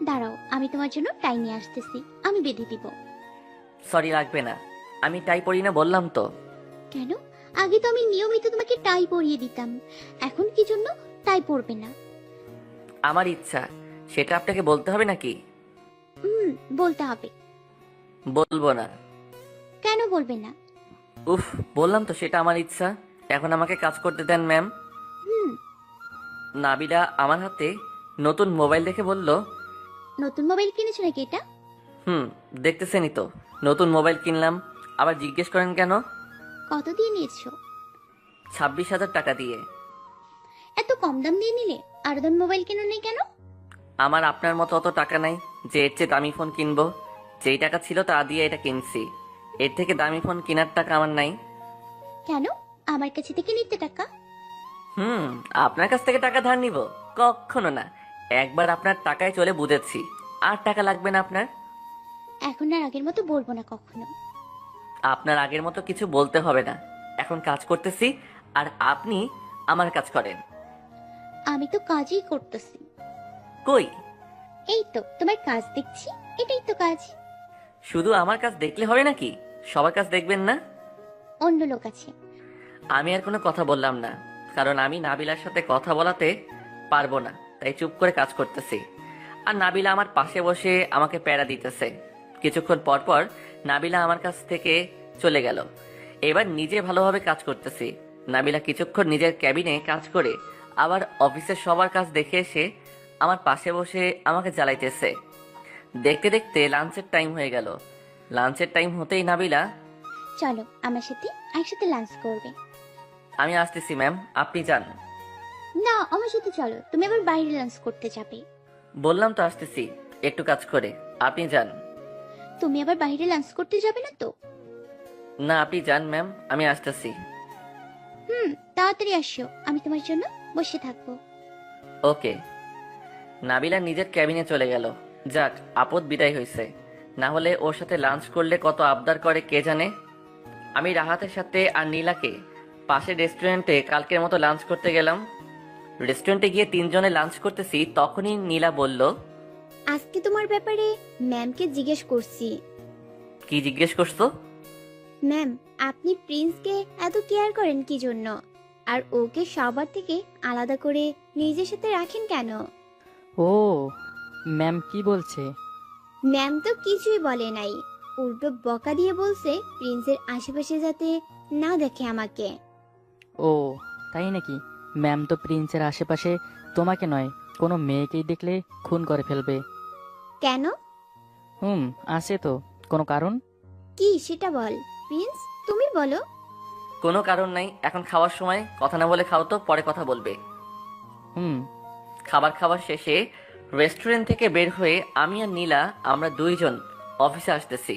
D: দাঁড়াও, আমি তোমার জন্য টাই নিয়ে আসতেছি, আমি বেঁধে দিব।
B: সরি, লাগবে না, আমি টাই পড়ি না বললাম তো।
D: কেন? আগে তো আমি নিয়মিত তোমাকে টাই পরিয়ে দিতাম, এখন কি জন্য টাই পরবে না?
B: আমার ইচ্ছা, সেটা আপনাকে বলতে হবে নাকি?
D: বলতে হবে।
B: বলবো না।
D: কেন বলবে না?
B: উফ, বললাম তো সেটা আমার ইচ্ছা, এখন আমাকে কাজ করতে দেন ম্যাম। নাবিলা আমার হাতে নতুন মোবাইল দেখে বলল,
D: নতুন মোবাইল কিনেছো নাকি এটা?
B: হুম, দেখতেছেনই তো, নতুন মোবাইল কিনলাম। আবার জিজ্ঞেস করেন কেন?
D: কত দিয়ে নিয়েছো?
B: 26,000 টাকা দিয়ে।
D: এত কম দাম দিয়ে নিলে আরো দামি মোবাইল কেন নেই কেন?
B: আমার আপনার মতো অত টাকা নাই যে এর চেয়ে দামি ফোন কিনবো। যেই টাকা ছিল তা দিয়ে এটা কিনছি। এর থেকে দামি ফোন কেনার টাকা আমার নাই।
D: কেন? আমার কাছে থেকে নিতে টাকা?
B: হুম, আপনার কাছ থেকে টাকা ধার নিব? কখনো না। একবার আপনার টাকায় চলে বুঝেছি, আর টাকা লাগবে না আপনার।
D: এখন আর আগের মতো বলবো না কখনো।
B: আপনার আগের মতো কিছু বলতে হবে না। এখন কাজ করতেছি, আর আপনি আমার কাজ করেন।
D: আমি তো কাজই করতেছি।
B: কই?
D: এই তো তোমার কাজ দেখছি, এটাই তো কাজ।
B: শুধু আমার কাজ দেখলে হবে নাকি? সবার কাজ দেখবেন না?
D: অন্য লোক আছে।
B: আমি আর কোনো কথা বললাম না, কারণ আমি নাবিলার সাথে কথা বলাতে পারবো না, তাই চুপ করে কাজ করতেছি। আর নাবিলা আমার পাশে বসে আমাকে প্যারা দিতেছে। কিছুক্ষণ পর পর নাবিলা আমার কাছ থেকে চলে গেল। এবার নিজে ভালোভাবে কাজ করতেছি। নাবিলা কিছুক্ষণ নিজের ক্যাবিনে কাজ করে আবার অফিসের সবার কাজ দেখে এসে আমার পাশে বসে আমাকে জ্বালাইতেছে। দেখতে দেখতে লাঞ্চের টাইম হয়ে গেল। লাঞ্চের টাইম হতেই নাবিলা,
D: চলো আমার সাথে একসাথে লাঞ্চ করবে।
B: আমি আসতেছি ম্যাম, আপনি যান।
D: না, আমার সাথে চলো, তুমি আবার বাইরে লাঞ্চ করতে যাবে।
B: বললাম তো আসতেছি, একটু কাজ করে। আপনি যান।
D: তুমি আবার বাইরে লাঞ্চ করতে যাবে না তো?
B: না, আপনি যান ম্যাম, আমি আসতেছি।
D: তাড়াতাড়ি আসো, আমি তোমার জন্য বসে থাকবো।
B: ওকে। নাবিলা নিজের ক্যাবিনে চলে গেল। যাক, আপদ বিদায় হয়েছে। না হলে ওর সাথে লাঞ্চ করলে কত আবদার করে কে জানে। আমি রাহাতের সাথে আর নীলাকে পাশের রেস্টুরেন্টে কালকের মতো লাঞ্চ করতে গেলাম। রেস্টুরেন্টে গিয়ে তিনজনে লাঞ্চ করতেছি, তখনই নীলা বলল,
F: আজকে তোমার ব্যাপারে ম্যামকে জিজ্ঞেস করছি।
B: কি জিজ্ঞেস করছো?
F: ম্যাম, আপনি প্রিন্সকে এত কেয়ার করেন কি জন্য? আর ওকে সবার থেকে আলাদা করে নিজের সাথে রাখেন কেন?
C: ও, ম্যাম কি বলছে?
F: ম্যাম তো কিছুই বলে নাই, উল্টো বকা দিয়ে বলছে প্রিন্সের আশেপাশে যাতে না দেখে আমাকে।
C: ও তাই নাকি? ম্যাম তো প্রিন্সের আশেপাশে তোমাকে নয়, কোনো মেয়েকেই দেখলে খুন করে ফেলবে।
F: কেন?
C: আছে তো কোনো কারণ।
F: কি সেটা বল প্রিন্স, তুমি বলো।
B: কোনো কারণ নাই, এখন খাওয়ার সময় কথা না বলে খাও তো, পরে কথা বলবে। খাবার খাওয়ার শেষে রেস্টুরেন্ট থেকে বের হয়ে আমি আর নীলা আমরা দুইজন অফিসে আসতেছি।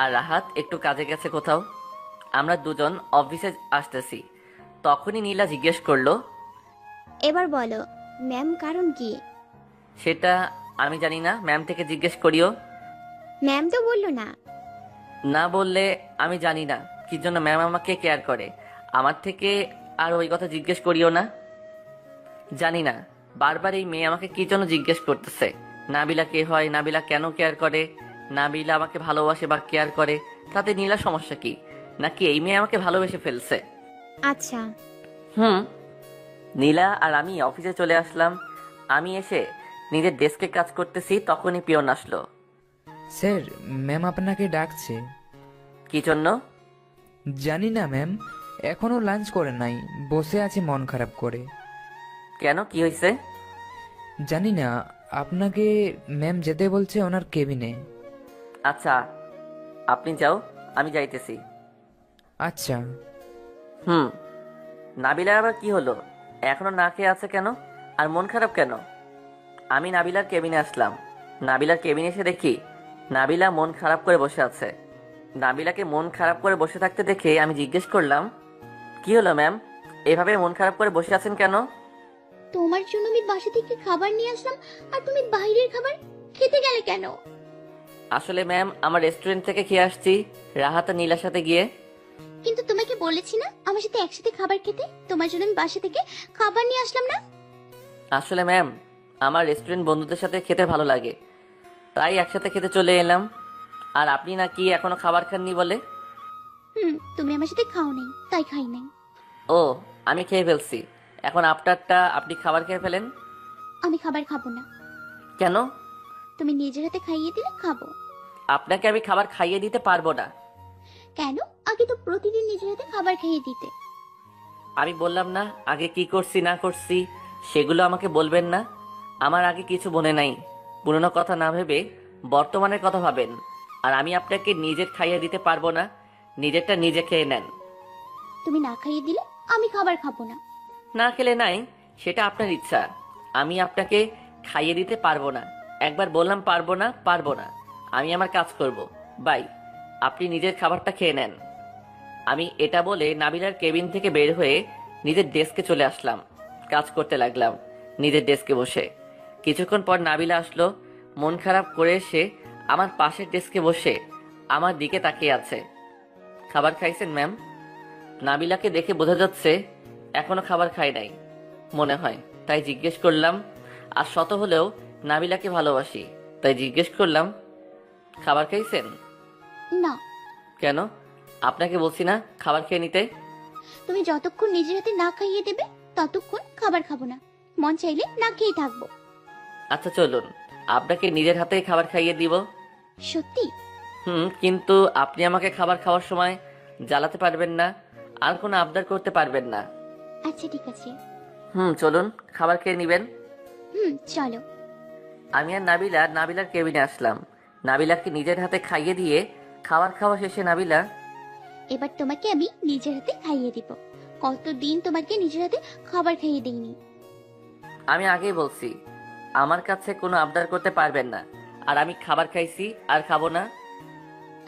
B: আর রাহাত একটু কাজে গেছে কোথাও। আমরা দুজন অফিসে আসতেছি। তখনই নীলা জিজ্ঞেস করলো,
F: এবার বলো ম্যাম কারণ কি?
B: সেটা আমি জানি না, ম্যাম থেকে জিজ্ঞেস করিও।
F: ম্যাম তো বললো না।
B: না বললে আমি জানি না কি জন্য ম্যাম আমাকে কেয়ার করে। আমার থেকে আর ওই কথা জিজ্ঞেস করিও না। জানি না, বারবার এই মেয়ে আমাকে কি জন্য জিজ্ঞেস করতেছে। নাবিলা কে হয়, নাবিলা কেন কেয়ার করে, নাবিলা আমাকে ভালোবাসে বা কেয়ার করে, তাতে নীলা সমস্যা কি? নাকি এই মেয়ে আমাকে ভালোবেসে ফেলছে?
F: আচ্ছা।
B: নীলা আর আমি অফিসে চলে আসলাম। আমি এসে নিজের ডেস্কে কাজ করতেছি, তখনই পিয়ন আসলো।
K: স্যার, ম্যাম আপনাকে ডাকছে।
B: কি জন্য?
K: জানি না ম্যাম, এখনো লাঞ্চ করে নাই, বসে আছে মন খারাপ করে।
B: কেন, কি হয়েছে?
K: জানি না, আপনাকে ম্যাম যেতে বলছে ওনার কেবিনে।
B: আচ্ছা, আপনি যাও, আমি যাইতেছি।
K: আচ্ছা।
B: নাবিলার আবার কি হলো? এখনো না খেয়ে আছে কেন, আর মন খারাপ কেন? আমি নাবিলার কেবিনে আসলাম। নাবিলার কেবিনে এসে দেখি নাবিলা মন খারাপ করে বসে আছে। নাবিলাকে মন খারাপ করে বসে থাকতে দেখে আমি জিজ্ঞেস করলাম, কি হলো ম্যাম, এভাবে মন খারাপ করে বসে আছেন কেন?
D: তোমার জন্য আমি বাসা থেকে খাবার নিয়ে আসলাম, আর তুমি বাইরের খাবার খেতে গেলে কেন?
B: আসলে ম্যাম, আমার রেস্টুরেন্ট থেকে খেয়ে আসছি রাহাত আর নীলার সাথে গিয়ে।
D: কিন্তু তোমাকে বলেছি না আমার সাথে একসাথে খাবার খেতে? তোমার জন্য আমি বাসা থেকে খাবার নিয়ে আসলাম না?
B: আসলে ম্যাম, আমার রেস্টুরেন্ট বন্ধুদের সাথে খেতে ভালো লাগে, তাই একসাথে খেতে চলে এলাম। আর আপনি নাকি এখনো খাবার খাননি বলে?
D: তুমি আমার সাথে খাও নাই, তাই খাই নাই।
B: ও, আমি খেয়ে ফেলছি। এখন আপনারটা আপনি খাবার খেয়ে ফেলেন।
D: আমি খাবার খাবো না।
B: কেন?
D: তুমি নিজের হাতে খাইয়ে দিলে খাবো।
B: আপনাকে আমি খাবার খাইয়ে দিতে পারবো না।
D: কেন? আগে তো প্রতিদিন নিজের হাতে খাবার খাইয়ে দিতে।
B: আমি বললাম না, আগে কি করছি না করছি সেগুলো আমাকে বলবেন না। আমার আগে কিছু মনে নাই। পুরনো কথা না ভেবে
L: বর্তমানের কথা ভাবেন। আর আমি আপনাকে নিজের খাইয়ে দিতে পারবো না, নিজেরটা নিজে খেয়ে নেন।
D: তুমি না খাইয়ে দিলে আমি খাবার খাবো না।
L: না খেলে নাই, সেটা আপনার ইচ্ছা। আমি আপনাকে খাইয়ে দিতে পারবো না। একবার বললাম পারবো না, পারবো না। আমি আমার কাজ করব। বাই, আপনি নিজের খাবারটা খেয়ে নেন। আমি এটা বলে নাবিলার কেবিন থেকে বের হয়ে নিজের ডেস্কে চলে আসলাম। কাজ করতে লাগলাম নিজের ডেস্কে বসে। কিছুক্ষণ পর নাবিলা আসলো। মন খারাপ করে এসে আমার পাশের ডেস্কে বসে আমার দিকে তাকিয়ে আছে। খাবার খাইছেন ম্যাম? নাবিলাকে দেখে বোঝা যাচ্ছে এখনো খাবার খাই নাই মনে হয়, তাই জিজ্ঞেস করলাম। আর শত হলেও নাবিলাকে ভালোবাসি, তাই জিজ্ঞেস করলাম, খাবার খাইছেন?
D: না।
L: কেন? আপনাকে বলছি না খাবার খেয়ে নিতে?
D: তুমি যতক্ষণ নিজের হাতে না খাইয়ে দেবে ততক্ষণ খাবার খাবো না। মন চাইলে না খেয়ে থাকবো।
L: আচ্ছা চলুন, আপনাকে নিজের হাতেই খাবার খাইয়ে দিব।
D: সত্যি?
L: কিন্তু আপনি আমাকে খাবার খাওয়ার সময় জ্বালাতে পারবেন না, আর কোনো আবদার করতে পারবেন না।
D: আচ্ছা ঠিক আছে।
L: চলুন খাবার খেয়ে নিবেন।
D: চলো।
L: আমি আর নাবিলার কেবিনে আসলাম। নাবিলাকে নিজের হাতে খাইয়ে দিয়ে খাবার খাওয়া শেষে নাবিলা,
D: এবার তোমাকে আমি নিজের হাতে খাইয়ে দিব। কতদিন তোমাকে নিজের হাতে খাবার খাইয়ে দিইনি।
L: আমি আগেই বলছি আমার কাছে কোনো আবদার করতে পারবেন না, আর আমি খাবার খাইছি আর খাবো না।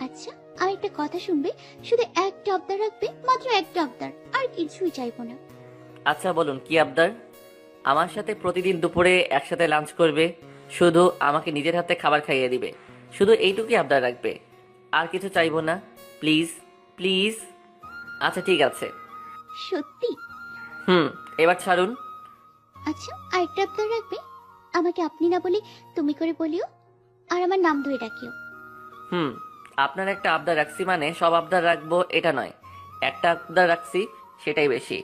D: আচ্ছা, আর একটা কথা শুনবে, শুধু একটা আবদার রাখবে, মাত্র একটা আবদার, আর কিছুই চাইবো না।
L: আচ্ছা বলুন কি আবদার? আমার সাথে প্রতিদিন দুপুরে একসাথে লাঞ্চ করবে, শুধু আমাকে নিজের হাতে খাবার খাইয়ে দিবে, শুধু এইটুকুই আবদার রাখবে, আর কিছু চাইবো না। Please please. আচ্ছা ঠিক আছে।
D: সত্যি?
L: এবার ছাড়ুন।
D: আচ্ছা, আর একটা আবদার রাখবে, আমাকে আপনি না বলে তুমি করে বলিও, আর আমার নাম ধরে ডাকিও।
L: আপনার একটা আবদার রাখছি মানে সব আবদার রাখবো এটা নয়, একটা আবদার রাখছি সেটাই বেশি।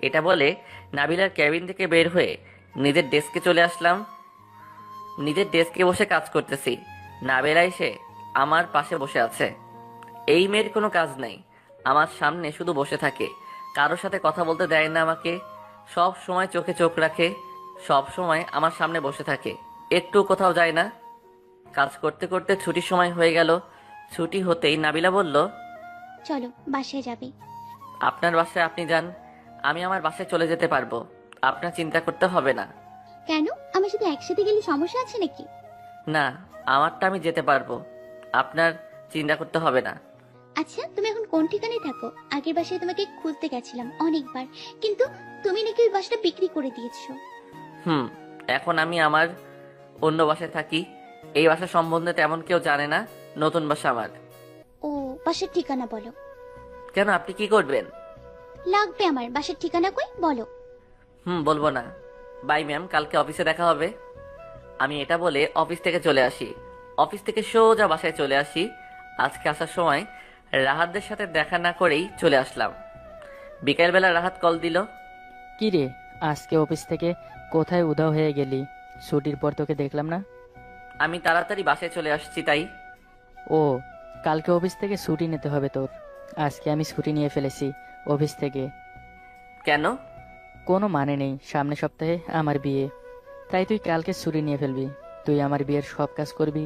L: এটা বলে নাবিলার ক্যাবিন থেকে বের হয়ে নিজের ডেস্কে চলে আসলাম। নিজের ডেস্কে বসে কাজ করতেছি। নাবিলা এসে আমার পাশে বসে আছে। এই মেয়ের কোনো কাজ নাই, আমার সামনে শুধু বসে থাকে, কারোর সাথে কথা বলতে দেয় না আমাকে, সব সময় চোখে চোখ রাখে, সব সময় আমার সামনে বসে থাকে, একটু কোথাও যায় না। কাজ করতে করতে ছুটির সময় হয়ে গেল। ছুটি হতেই নাবিলা বলল,
D: চলো বাসায় যাবে।
L: আপনার বাসায় আপনি যান, আমি আমার বাসায় চলে যেতে পারবো, আপনার চিন্তা করতে হবে না।
D: কেন, আমার সাথে একসাথে গেলে সমস্যা আছে নাকি?
L: না, আমারটা আমি যেতে পারবো, আপনার চিন্তা করতে হবে না।
D: আচ্ছা, তুমি এখন কোন ঠিকানায় থাকো? আগের বাসায় তোমাকে খুঁজতে গেছিলাম অনেকবার, কিন্তু তুমি নাকি ওই বাসাটা বিক্রি করে দিয়েছো।
L: এখন আমি আমার অন্য বাসায় থাকি। এই বাসা সম্বন্ধে তেমন কেউ জানে না, নতুন বাসা আমার।
D: ও, বাসার ঠিকানা বলো।
L: কেন, আপনি কি করবেন?
D: লাগবে আমার বাসার ঠিকানা, কই বলো।
L: বলবো না। বাই ম্যাম, কালকে অফিসে দেখা হবে। আমি এটা বলে অফিস থেকে চলে আসি। অফিস থেকে সোজা বাসায় চলে আসি। আজকে আসার সময় রাহাতদের সাথে দেখা না করেই চলে আসলাম। বিকেলবেলা রাহাত কল দিল।
C: কি রে, আজকে অফিস থেকে কোথায় উধাও হয়ে গেলি? ছুটির পর তোকে দেখলাম না।
L: আমি তাড়াতাড়ি বাসায় চলে আসছি তাই।
C: ও, কালকে অফিস থেকে ছুটি নিতে হবে তোর। আজকে আমি ছুটি নিয়ে ফেলেছি অফিস থেকে।
L: কেন?
C: কোনো মানে নেই, সামনের সপ্তাহে আমার বিয়ে, তাই তুই কালকে ছুটি নিয়ে ফেলবি। তুই আমার বিয়ের সব কাজ করবি,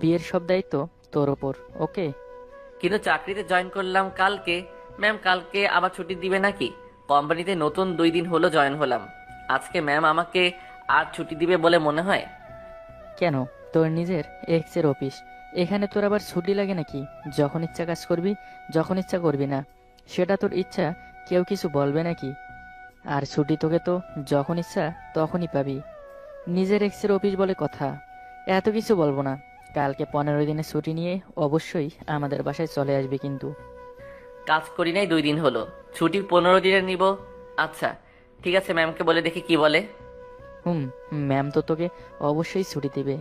C: বিয়ের সব দায়িত্ব তোর ওপর, ওকে?
L: কিন্তু চাকরিতে জয়েন করলাম কালকে। ম্যাম কালকে আবার ছুটি দিবে নাকি? কোম্পানিতে নতুন 2 দিন হলো জয়েন হলাম, আজকে ম্যাম আমাকে আর ছুটি দিবে বলে মনে হয়?
C: কেন, তোর নিজের এক্সের অফিস, এখানে তোর আবার ছুটি লাগে নাকি? যখন ইচ্ছা কাজ করবি, যখন ইচ্ছা করবি না, সেটা তোর ইচ্ছা, কেউ কিছু বলবে নাকি? আর ছুটি তোকে তো যখন ইচ্ছা তখনই পাবি। নিজের এক্সের অফিস বলে কথা, এত কিছু বলবো না। কালকে 15 দিনের ছুটি নিয়ে অবশ্যই আমাদের বাসায় চলে আসবি কিন্তু।
L: কাজ করি নাই 2 দিন হলো, ছুটি 15 দিনের নিব। আচ্ছা ঠিক আছে, ম্যামকে বলে দেখি কি বলে।
C: ম্যাম তো তোকে অবশ্যই ছুটি দিবে।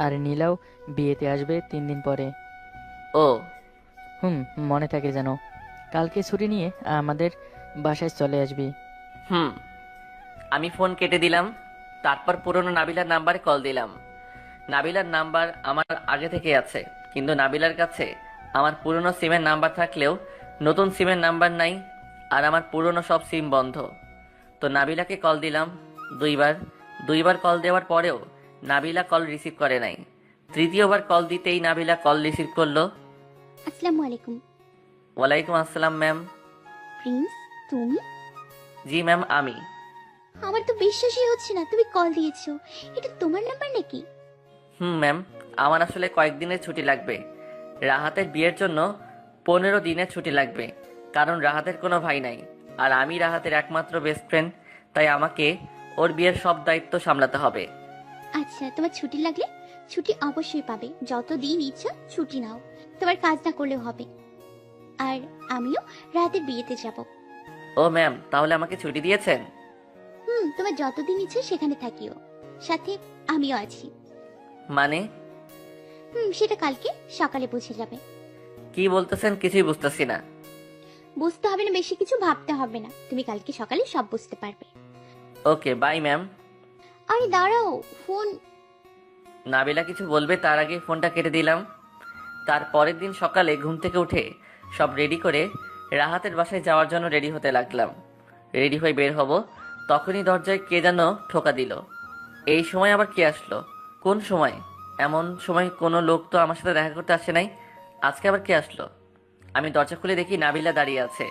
C: আর নীলাও বিয়েতে আসবে 3 দিন পরে।
L: ও
C: মনে থাকে যেন, কালকে ছুটি নিয়ে আমাদের বাসায় চলে আসবি।
L: আমি ফোন কেটে দিলাম। তারপর পুরনো নাবিলার নাম্বারে কল দিলাম। নাবিলার নাম্বার আমার আগে থেকে আছে, কিন্তু নাবিলার কাছে আমার পুরনো সিমের নাম্বার থাকলেও নতুন সিমের নাম্বার নাই, আর আমার পুরনো সব সিম বন্ধ। তো নাবিলাকে কল দিলাম 2বার। 2বার কল দেওয়ার পরেও নাবিলা কল রিসিভ করে নাই। তৃতীয়বার কল দিতেই নাবিলা কল রিসিভ করলো।
D: আসসালামু আলাইকুম।
L: ওয়ালাইকুম আসসালাম ম্যাম।
D: প্রিন্স, তুমি?
L: জি ম্যাম, আমি।
D: আমার তো বিশ্বাসই হচ্ছে না তুমি কল দিয়েছো। এটা তোমার নাম্বার নাকি?
L: ম্যাম, আমার আসলে কয়েকদিনের ছুটি লাগবে। রাহাতের বিয়ের জন্য 15 দিনের ছুটি লাগবে, কারণ রাহাতের কোনো ভাই নাই আর আমি রাহাতের একমাত্র বেস্ট ফ্রেন্ড, তাই আমাকে ওর বিয়ের সব দায়িত্ব সামলাতে হবে।
D: আচ্ছা, তোমার ছুটি লাগলে ছুটি অবশ্যই পাবে। যতদিন ইচ্ছা ছুটি নাও, তোমার কাজ না করলেও হবে। আর আমিও রাতের বিয়েতে যাব।
L: ও ম্যাম, তাহলে আমাকে ছুটি দিয়েছেন?
D: তোমার যতদিন ইচ্ছে সেখানে থাকিও, সাথে আমিও আছি।
L: মানে?
D: সেটা কালকে সকালে বুঝে যাবে।
L: কি বলতেছেন কিছুই বুঝতেছি না।
D: বুঝতে হবে না, বেশি কিছু ভাবতে হবে না, তুমি কালকে সকালে সব বুঝতে পারবে।
L: ওকে, বাই ম্যাম।
D: আরে দাঁড়াও, ফোন।
L: নাবিলা কিছু বলবে তার আগে ফোনটা কেটে দিলাম। তার পরের দিন সকালে ঘুম থেকে উঠে সব রেডি করে রাহাতের বাসায় যাওয়ার জন্য রেডি হতে লাগলাম। রেডি হয়ে বের হব, তখনই দরজায় কে যেন ঠোকা দিল। এই সময় আবার কে আসলো? কোন সময়? এমন সময় কোনো লোক তো আমার সাথে দেখা করতে আসে নাই, আজকে আবার কে আসলো? আমি দরজা খুলে দেখি নাবিলা দাঁড়িয়ে আছে।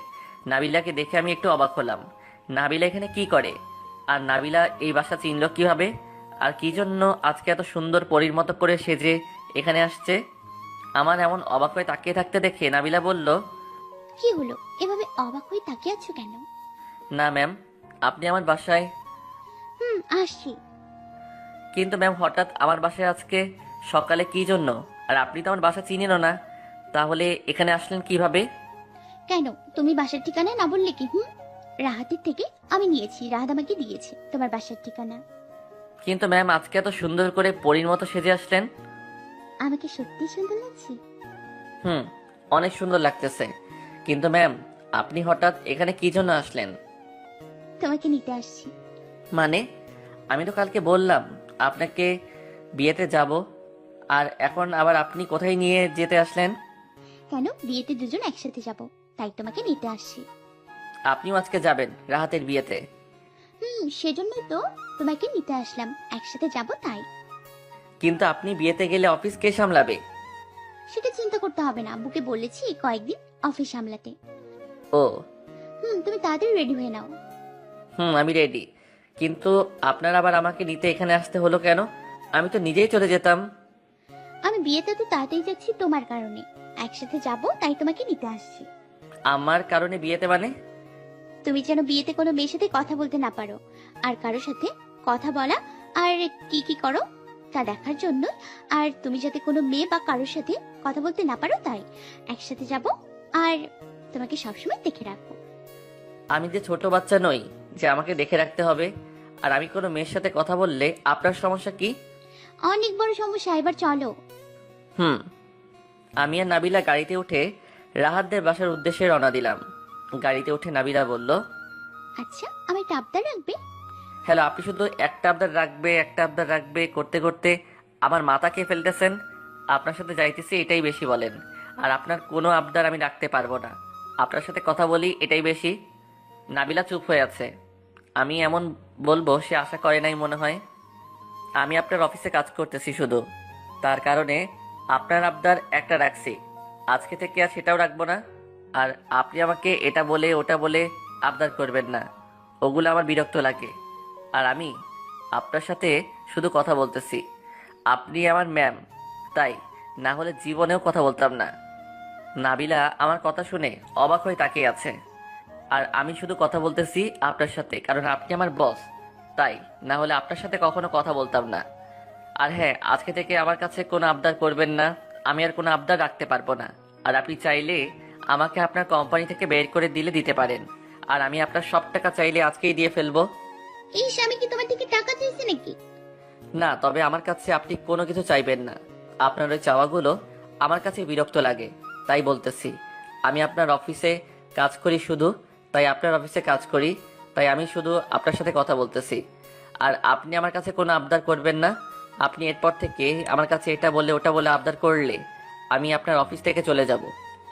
L: নাবিলাকে দেখে আমি একটু অবাক হলাম। নাবিলা এখানে কি করে? আর নাবিলা এই বাসা চিনল কিভাবে? আর কি জন্য আজকে এত সুন্দর পরীর মতো করে সেজে এখানে আসছে? আমার এমন অবাক হয়ে তাকিয়ে থাকতে দেখে নাবিলা বলল,
D: কি হলো, এভাবে অবাক হয়ে তাকিয়ে আছো কেন?
L: না ম্যাম, আপনি আমার বাসায়।
D: আসছি।
L: কিন্তু ম্যাম, হঠাৎ আমার বাসায় আজকে সকালে কি জন্য? আর আপনি তো আমার বাসা চিনেনও না, তাহলে এখানে আসলেন কিভাবে?
D: কেন, তুমি বাসার ঠিকানা না বললে কি? রাহাতের থেকে আমি নিয়েছি, রাহাত আমাকে দিয়েছে তোমার বাসার ঠিকানা।
L: কিন্তু ম্যাম, আজকে এত সুন্দর করে পরীর মতো সেজে আসলেন।
D: আমাকে সত্যি সুন্দর লাগছে?
L: অনেক সুন্দর লাগতেছে। কিন্তু ম্যাম, আপনি হঠাৎ এখানে কি জন্য আসলেন?
D: তোমাকে নিতে আসছি।
L: মানে? আমি তো কালকে বললাম আপনাকে বিয়েতে যাব, আর এখন আবার আপনি কোথায় নিয়ে যেতে আসলেন?
D: কেন, বিয়েতে দুজন একসাথে যাব, তাই তোমাকে নিতে আসছি।
L: আপনিও আজকে যাবেন রাহাতের বিয়েতে?
D: সেজন্যই তো তোমাকে নিতে আসলাম, একসাথে যাব তাই।
L: কিন্তু আপনি বিয়েতে গেলে অফিস কে সামলাবে?
D: সেটা চিন্তা করতে হবে না, বুকে বলেছি কয়েকদিন অফিস সামলাতে।
L: ও।
D: তুমি তাড়াতাড়ি রেডি হয়ে নাও।
L: আমি রেডি। কিন্তু আপনার আবার আমাকে নিতে এখানে আসতে হলো কেন? আমি তো নিজেই চলে যেতাম।
D: আমি বিয়েতে তো তাড়াতাড়ি যাচ্ছি তোমার কারণে, একসাথে যাব তাই তোমাকে নিতে আসছি।
L: আমার কারণে বিয়েতে মানে?
D: তুমি যেন বিয়েতে কোনো মেয়ের সাথে কথা বলতে না পারো, আর কারোর সাথে কথা বলা আর কি কি করো তা দেখার জন্য। আর তুমি যাতে কোনো মেয়ে বা কারোর সাথে কথা বলতে না পারো, তাই একসাথে যাব আর তোমাকে সবসময় দেখে রাখবো।
L: আমি যে ছোট বাচ্চা নই যে আমাকে দেখে রাখতে হবে। আর আমি কোনো মেয়ের সাথে কথা বললে আপনার সমস্যা কি?
D: অনেক বড় সমস্যা, এবার চলো।
L: আমি আর নাবিলা গাড়িতে উঠে রাহাতদের বাসার উদ্দেশ্যে রওনা দিলাম। গাড়িতে উঠে নাবিলা বলল,
D: আচ্ছা, আমার একটা আবদার রাখবে?
L: হ্যালো, আপনি শুধু একটা আবদার রাখবে একটা আবদার রাখবে করতে করতে আমার মাথা খেয়ে ফেলতেছেন। আপনার সাথে যাইতেছি এটাই বেশি বলেন, আর আপনার কোনো আবদার আমি রাখতে পারবো না। আপনার সাথে কথা বলি এটাই বেশি। নাবিলা চুপ হয়ে আছে। আমি এমন বলবো সে আশা করে নাই মনে হয়। আমি আপনার অফিসে কাজ করতেছি শুধু, তার কারণে আপনার আবদার একটা রাখছি, আজকে থেকে আর সেটাও রাখবো না। আর আপনি আমাকে এটা বলে ওটা বলে আবদার করবেন না, ওগুলো আমার বিরক্ত লাগে। আর আমি আপনার সাথে শুধু কথা বলতেছি, আপনি আমার ম্যাম, তাই না হলে জীবনেও কথা বলতাম না। নাবিলা আমার কথা শুনে অবাক হয়ে তাকিয়ে আছে। আর আমি শুধু কথা বলতেছি আপনার সাথে, কারণ আপনি আমার বস, তাই না হলে আপনার সাথে কখনো কথা বলতাম না। আর হ্যাঁ, আজকে থেকে আমার কাছে কোনো আবদার করবেন না, আমি আর কোনো আবদার রাখতে পারবো না। আর আপনি চাইলে আমাকে আপনার কোম্পানি থেকে বের করে দিতে পারেন, আর আমি আপনার সব টাকা চাইলে আজকেই দিয়ে ফেলবো।
D: ইস, আমি কি তোমার থেকে টাকা চাইছি নাকি?
L: না, তবে আমার কাছে আপনি কোনো কিছু চাইবেন না। আপনার ওই চাওয়াগুলো আমার কাছে বিরক্ত লাগে, তাই বলতেছি। আমি আপনার অফিসে কাজ করি শুধু, তাই আপনার অফিসে কাজ করি, তাই আমি শুধু আপনার সাথে কথা বলতেছি। আর আপনি আমার কাছে কোনো আবদার করবেন না। আপনি এরপর থেকে আমার কাছে এটা বলে ওটা বলে আবদার করলে আমি আপনার অফিস থেকে চলে যাব।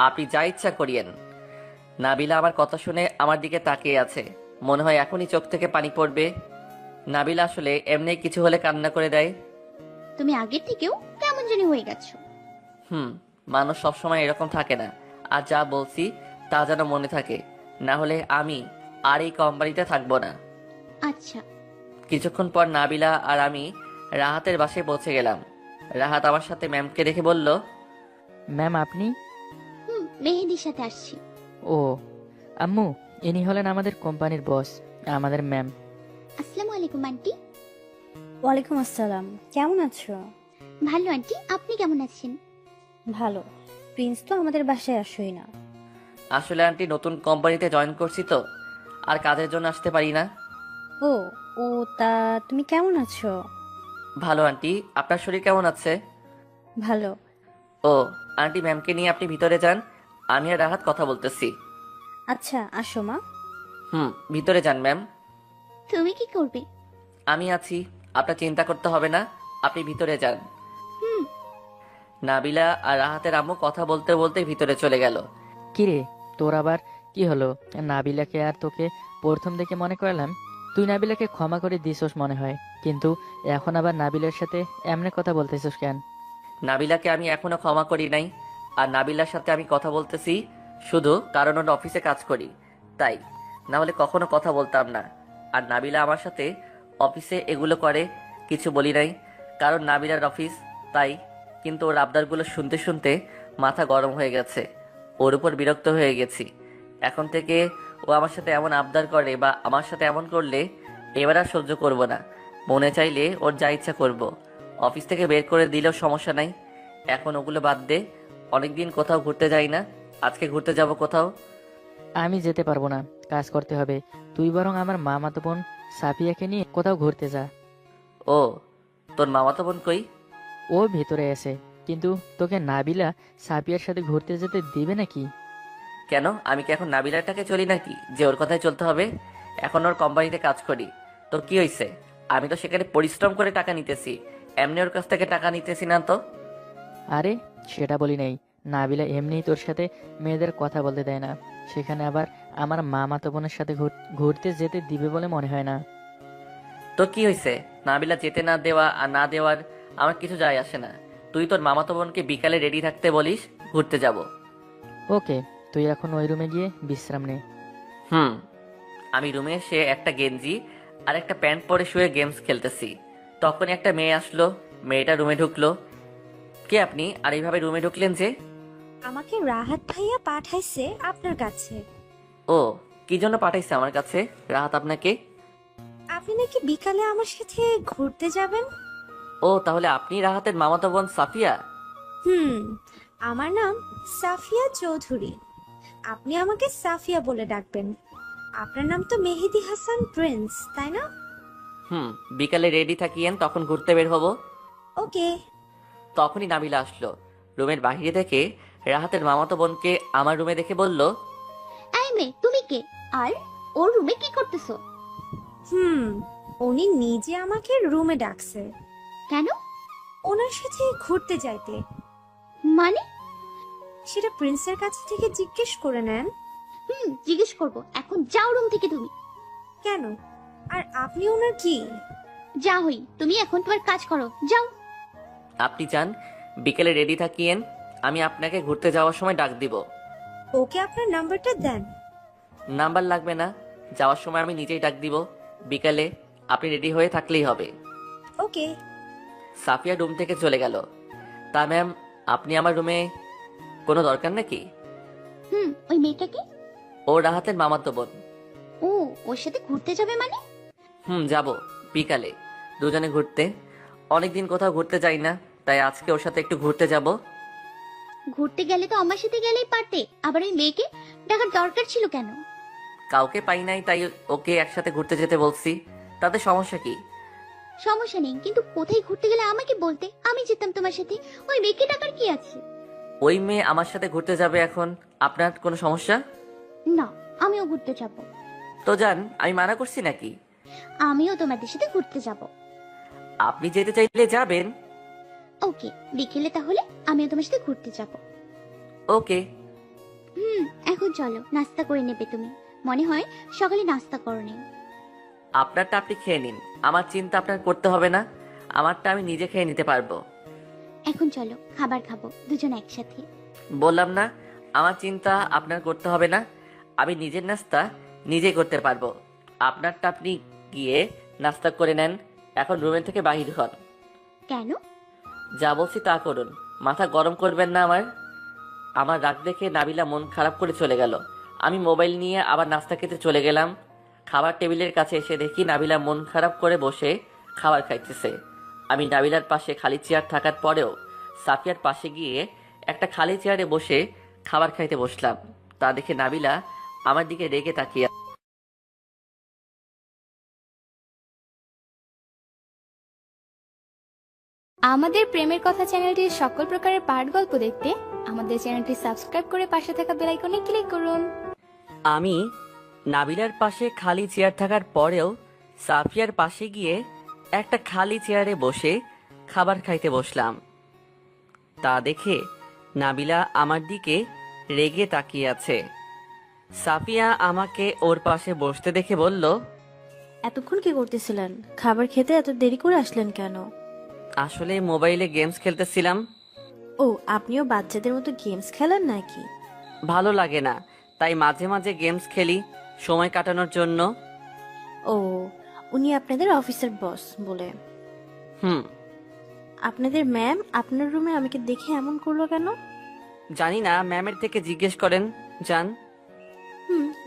L: আপনি যা ইচ্ছা করিয়েন। নাবিলা আমার কথা শুনে আমার দিকে তাকিয়ে আছে, মনে হয় এখনই চোখ থেকে পানি পড়বে। নাবিলা আসলে এমনি কিছু হলে কান্না করে দেয়।
D: তুমি আগের থেকেও কেমন কেমন জানি হয়ে গেছো।
L: মানুষ সবসময় এরকম থাকে না। আর যা বলছি তা যেন মনে থাকে, না হলে আমি আর এই কোম্পানিতে থাকবো না।
D: আচ্ছা।
L: কিছুক্ষণ পর নাবিলা আর আমি রাহাতের বাসায় পৌঁছে গেলাম। রাহাত আমার সাথে ম্যামকে দেখে বলল,
C: ম্যাম আপনি?
D: মেহেদির সাথে আসছি।
C: ও আম্মু, ইনি হলেন আমাদের কোম্পানির বস, আমাদের ম্যাম।
D: আসসালামু আলাইকুম আন্টি।
J: ওয়ালাইকুম আসসালাম, কেমন আছো?
D: ভালো আন্টি, আপনি কেমন আছেন?
J: ভালো। প্রিন্স তো আমাদের বাসায় আসোই না।
L: আসলে আন্টি নতুন কোম্পানিতে জয়েন করছি তো, আর কাজের জন্য আসতে পারি না।
J: ও ও তা তুমি কেমন আছো?
L: ভালো আন্টি, আপনার শরীর কেমন আছে?
J: ভালো।
L: ও আন্টি, ম্যামকে নিয়ে আপনি ভিতরে যান, আমি আর রাহাত কথা বলতেছি।
J: আচ্ছা আসো মা।
L: ভিতরে যান ম্যাম।
D: তুমি কি করবে?
L: আমি আছি, আপনার চিন্তা করতে হবে না, আপনি ভিতরে যান। নাবিলা আর রাহাতের আম্মু কথা বলতে বলতে ভিতরে চলে গেল।
C: কিরে, তোর আবার কি হলো? নাবিলাকে আর তোকে প্রথম দেখে মনে করলাম তুই নাবিলাকে ক্ষমা করে দিছস মনে হয়, কিন্তু এখন আবার নাবিলার সাথে এমনি কথা বলতেছিস কেন?
L: নাবিলাকে আমি এখনো ক্ষমা করি নাই, আর নাবিলার সাথে আমি কথা বলতেছি শুধু কারণ ওর অফিসে কাজ করি তাই, না হলে কখনো কথা বলতাম না। আর নাবিলা আমার সাথে অফিসে এগুলো করে কিছু বলি নাই, কারণ নাবিলার অফিস তাই। কিন্তু ওর আবদারগুলো শুনতে শুনতে মাথা গরম হয়ে গেছে, ওর উপর বিরক্ত হয়ে গেছি। এখন থেকে ও আমার সাথে এমন আবদার করে বা আমার সাথে এমন করলে এবার আর সহ্য করব না। মনে চাইলে ওর যা ইচ্ছা করব, অফিস থেকে বের করে দিলেও সমস্যা নাই। এখন ওগুলো বাদ দে, অনেকদিন কোথাও ঘুরতে যাই না, আজকে ঘুরতে যাব কোথাও।
C: আমি যেতে পারবো না, কাজ করতে হবে। তুই বরং আমার মামাতো বোন সাফিয়াকে নিয়ে কোথাও ঘুরতে যা।
L: ও, তোর মামাতো বোন কই?
C: ও ভেতরে আছে, কিন্তু তোকে নাবিলা সাফিয়ার সাথে ঘুরতে যেতে দিবে নাকি?
L: কেন, আমি কি এখন নাবিলাটাকে চলি নাকি যে ওর কথাই চলতে হবে? এখন ওর কোম্পানিতে কাজ করি, তো কি হয়েছে? আমি তো সেখানে পরিশ্রম করে টাকা নিতেছি, এমনি ওর কাছ থেকে টাকা নিতেছি না তো।
C: আরে সেটা বলি নাই, নাবিলা এমনিই তোর সাথে মেয়েদের কথা বলতে দেয় না, সেখানে আবার আমার মামাতো বোনের সাথে ঘুরতে যেতে দিবে বলে মনে হয় না।
L: তো কি হয়েছে? নাবিলা যেতে না দেওয়া আর না দেওয়ার আমার কিছু যায় আসে না। তুই তোর মামাতো বোনকে বিকালে রেডি থাকতে বলিস, ঘুরতে যাব।
C: ওকে, তুই এখন ওই রুমে গিয়ে বিশ্রাম নে।
L: আমি রুমে এসে একটা গেঞ্জি আর একটা প্যান্ট পরে শুয়ে গেমস খেলতেছি, তখন একটা মেয়ে আসলো। মেয়েটা রুমে ঢুকলো। কে আপনি, আর এইভাবে রুমে ঢুকলেন যে?
J: আমাকে রাহাত ভাইয়া পাঠাইছে আপনার কাছে।
L: ও, কি জন্য পাঠাইছে আমার কাছে রাহাত আপনাকে?
J: আপনি নাকি বিকালে আমার সাথে ঘুরতে যাবেন।
L: ও, তাহলে আপনি রাহাতের মামাতো বোন সাফিয়া?
J: আমার নাম সাফিয়া চৌধুরী, আপনি আমাকে সাফিয়া বলে ডাকবেন। আপনার নাম তো মেহেদি হাসান প্রিন্স, তাই না?
L: বিকালে রেডি থাকিয়েন, তখন ঘুরতে বের হব।
J: ওকে।
L: তখনই নাবিলা আসলো। রুমের বাহিরে থেকে রাহাতের মামাতো বোনকে আমার রুমে দেখে বলল,
D: এই মেয়ে, তুমি কে? আর ওর রুমে কি করতেছো?
J: উনি নিজে আমাকে রুমে ডাকছে।
D: কেন?
J: ওনার সাথে ঘুরতে যাইতে।
D: মানে?
J: সেটা প্রিন্সের কাছে থেকে জিজ্ঞেস করে নেন।
D: জিজ্ঞেস করব। এখন যাও রুম থেকে তুমি।
J: কেন? আর আপনি ওনার কি?
D: যা হই, তুমি এখন তোমার কাজ করো, যাও।
L: আপনি চান বিকেলে রেডি থাকিয়েন, আমি আপনাকে ঘুরতে যাওয়ার সময় ডাক দিব।
J: ওকে আপনার নাম্বারটা দেন।
L: নাম্বার লাগবে না, যাওয়ার সময় আমি নিজেই ডাক দিব। বিকালে আপনি রেডি হয়ে থাকলেই হবে।
J: ওকে।
L: সাফিয়া রুম থেকে চলে গেল। তা ম্যাম, আপনি আমার রুমে কোনো দরকার নাকি?
D: ওই মেয়েটাকে?
L: ও রাহাতের মামাতো বোন।
D: ও, ওর সাথে ঘুরতে যাবে মানে?
L: যাব বিকালে দুজনে ঘুরতে। অনেকদিন কোথাও ঘুরতে যাই না, তাই আজকে ওর সাথে একটু ঘুরতে যাব।
D: ঘুরতে গেলে তো আমার সাথে গেলেই পারতে, আবার ওই মেয়েকে ডাকার দরকার ছিল কেন?
L: কাউকে পাই নাই তাই ওকে একসাথে ঘুরতে যেতে বলছি, তাতে সমস্যা কি?
D: সমস্যা নেই, কিন্তু কোথায় ঘুরতে গেলে আমাকে বলতে, আমি যেতাম তোমার সাথে। ওই মেয়েকে ডাকার কি আছে?
L: ওই মেয়ে আমার সাথে ঘুরতে যাবে, এখন আপনার কোনো সমস্যা?
D: না, আমিও ঘুরতে যাব।
L: তো যান, আমি মানা করছি নাকি?
D: আমিও তোমাদের সাথে ঘুরতে যাব।
L: আপনি যেতে চাইলে যাবেন।
D: ওকে, বিকেলে তাহলে আমিও তোমার সাথে ঘুরতে যাব।
L: ওকে।
D: এখন চলো, নাস্তা করে নেবে তুমি। মনে হয় সকালে নাস্তা করনি।
L: আপনারটা আপনি খেয়ে নিন, আমার চিন্তা আপনার করতে হবে না, আমারটা আমি নিজে খেয়ে নিতে পারবো।
D: এখন চলো খাবার খাবো দুজন একসাথে।
L: বললাম না আমার চিন্তা আপনার করতে হবে না, আমি নিজের নাস্তা নিজে করতে পারবো। আপনারটা আপনি গিয়ে নাস্তা করে নেন, এখন রুমের থেকে বাহির হন।
D: কেন?
L: যা বলছি তা করুন, মাথা গরম করবেন না আমার। আমার রাগ দেখে নাবিলা মন খারাপ করে চলে গেল। আমি মোবাইল নিয়ে আবার নাস্তা খেতে চলে গেলাম। খাবার টেবিলের কাছে এসে দেখি নাবিলা মন খারাপ করে বসে খাবার খাইতেছে। আমি নাবিলার পাশে খালি চেয়ার থাকার পরেও সাফিয়ার পাশে গিয়ে একটা খালি চেয়ারে বসে খাবার খাইতে বসলাম। তা দেখে নাবিলা আমার দিকে রেগে তাকিয়ে।
I: আমাদের প্রেমের কথা চ্যানেলটির সকল প্রকারের পাঠ গল্প দেখতে আমাদের চ্যানেলটি সাবস্ক্রাইব করে পাশে থাকা বেল আইকনে ক্লিক করুন।
L: আমি নাবিলার পাশে খালি চেয়ার থাকার পরেও সাফিয়ার পাশে গিয়ে একটা খালি চেয়ারে বসে খাবার খাইতে বসলাম। তা দেখে নাবিলা আমার দিকে রেগে তাকিয়ে আছে। সাফিয়া আমাকে ওর পাশে বসতে দেখে বলল,
M: এতক্ষণ কি করতেছিলেন? খাবার খেতে এত দেরি করে আসলেন কেন?
L: আসলে মোবাইলে গেমস খেলতেছিলাম।
M: ও, আপনিও বাচ্চাদের মতো গেমস খেলেন নাকি?
L: ভালো লাগে না, তাই মাঝে মাঝে গেমস খেলি সময় কাটানোর জন্য।
M: ও, উনি আপনাদের অফিসের বস বলে?
L: হুম।
M: আপনাদের ম্যাম আপনার রুমে আমাকে দেখে এমন করলো কেন?
L: জানি না, ম্যামের থেকে জিজ্ঞেস করেন যান।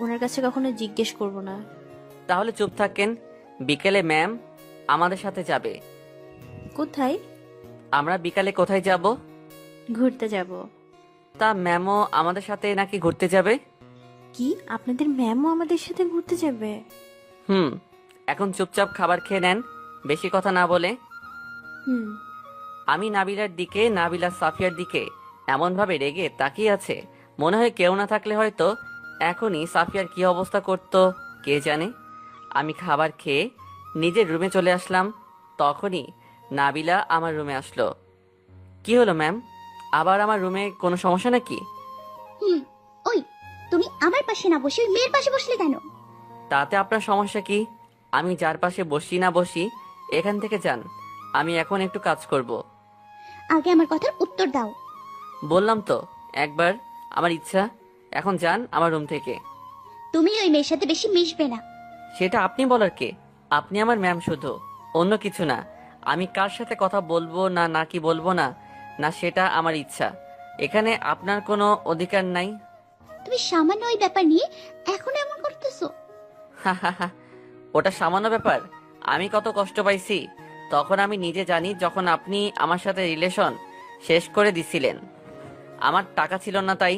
M: ওনার কাছে কখনো জিজ্ঞেস করব না।
L: তাহলে চুপ থাকেন। বিকেলে ম্যাম আমাদের সাথে যাবে।
M: কোথায়?
L: আমরা বিকালে কোথায় যাব?
M: ঘুরতে যাব।
L: তা ম্যামও আমাদের সাথে নাকি ঘুরতে যাবে?
M: কি, আপনাদের ম্যামও আমাদের সাথে ঘুরতে যাবে?
L: হুম। এখন চুপচাপ খাবার খেয়ে নেন, বেশি কথা না বলে।
M: হুম।
L: আমি নাবিলার দিকে, নাবিলা সাফিয়ার দিকে এমন ভাবে রেগে তাকিয়ে আছে, মনে হয় কেউ না থাকলে হয়তো এখনই সাফিয়ার কি অবস্থা করতো কে জানে। আমি খাবার খেয়ে নিজের রুমে চলে আসলাম। তখনই নাবিলা আমার রুমে আসলো। কি হলো ম্যাম, আবার আমার রুমে কোনো সমস্যা নাকি?
D: ওই, তুমি আমার পাশে না বসে ওই মেয়ের পাশে বসলে কেন?
L: তাতে আপনার সমস্যা কি? আমি যার পাশে বসি না বসি, এখান থেকে যান, আমি এখন একটু কাজ করব।
D: আগে আমার কথার উত্তর দাও।
L: বললাম তো একবার, আমার ইচ্ছা। এখন যান আমার রুম থেকে।
D: তুমি ওই মেয়ের সাথে বেশি মিশবে না।
L: সেটা আপনি বলার কে? আপনি আমার ম্যাম, শুধু, অন্য কিছু না। আমি কার সাথে কথা বলবো না নাকি বলবো না, না সেটা আমার ইচ্ছা। এখানে আপনার কোনো অধিকার নাই।
D: তুমি সামান্য ওই ব্যাপার নিয়ে এখন এমন করতেছো?
L: ওটা সামান্য ব্যাপার? আমি কত কষ্ট পাইছি তখন আমি নিজে জানি, যখন আপনি আমার সাথে রিলেশন শেষ করে দিছিলেন। আমার টাকা ছিল না তাই।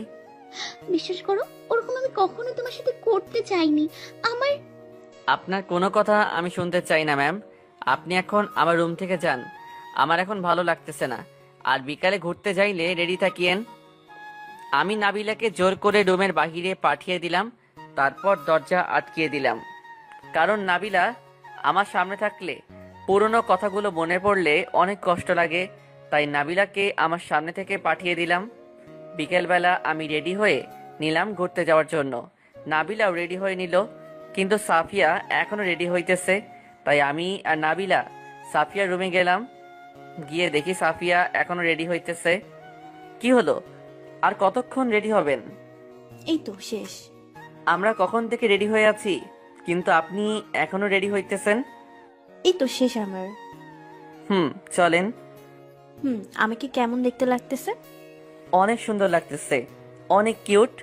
D: বিশ্বাস করো, ওরকম আমি কখনো তোমার সাথে করতে চাইনি।
L: আপনার কোনো কথা আমি শুনতে চাই না ম্যাম। আপনি এখন আমার রুম থেকে যান, আমার এখন ভালো লাগতেছে না। আর বিকালে ঘুরতে যাইলে রেডি থাকিয়েন। আমি নাবিলাকে জোর করে রুমের বাহিরে পাঠিয়ে দিলাম, তারপর দরজা আটকিয়ে দিলাম। কারণ নাবিলা আমার সামনে থাকলে পুরনো কথাগুলো মনে পড়লে অনেক কষ্ট লাগে, তাই নাবিলাকে আমার সামনে থেকে পাঠিয়ে দিলাম। বিকেলবেলা আমি রেডি হয়ে নিলাম ঘুরতে যাওয়ার জন্য। নাবিলাও রেডি হয়ে নিল, কিন্তু সাফিয়া এখনো রেডি হইতেছে। তাই আমি আর নাবিলা সাফিয়ার রুমে গেলাম। গিয়ে দেখি সাফিয়া এখনো রেডি হইতেছে। কি হলো, আর কতক্ষণ রেডি হবেন?
M: এই তো শেষ।
L: আমরা কখন থেকে রেডি হয়ে আছি, কিন্তু আপনি এখনো রেডি হইতেছেন।
M: এই তো শেষ আমার।
L: চলেন।
M: আমাকে কেমন দেখতে লাগতেছে?
L: অনেক সুন্দর লাগতেছে, অনেক কিউট।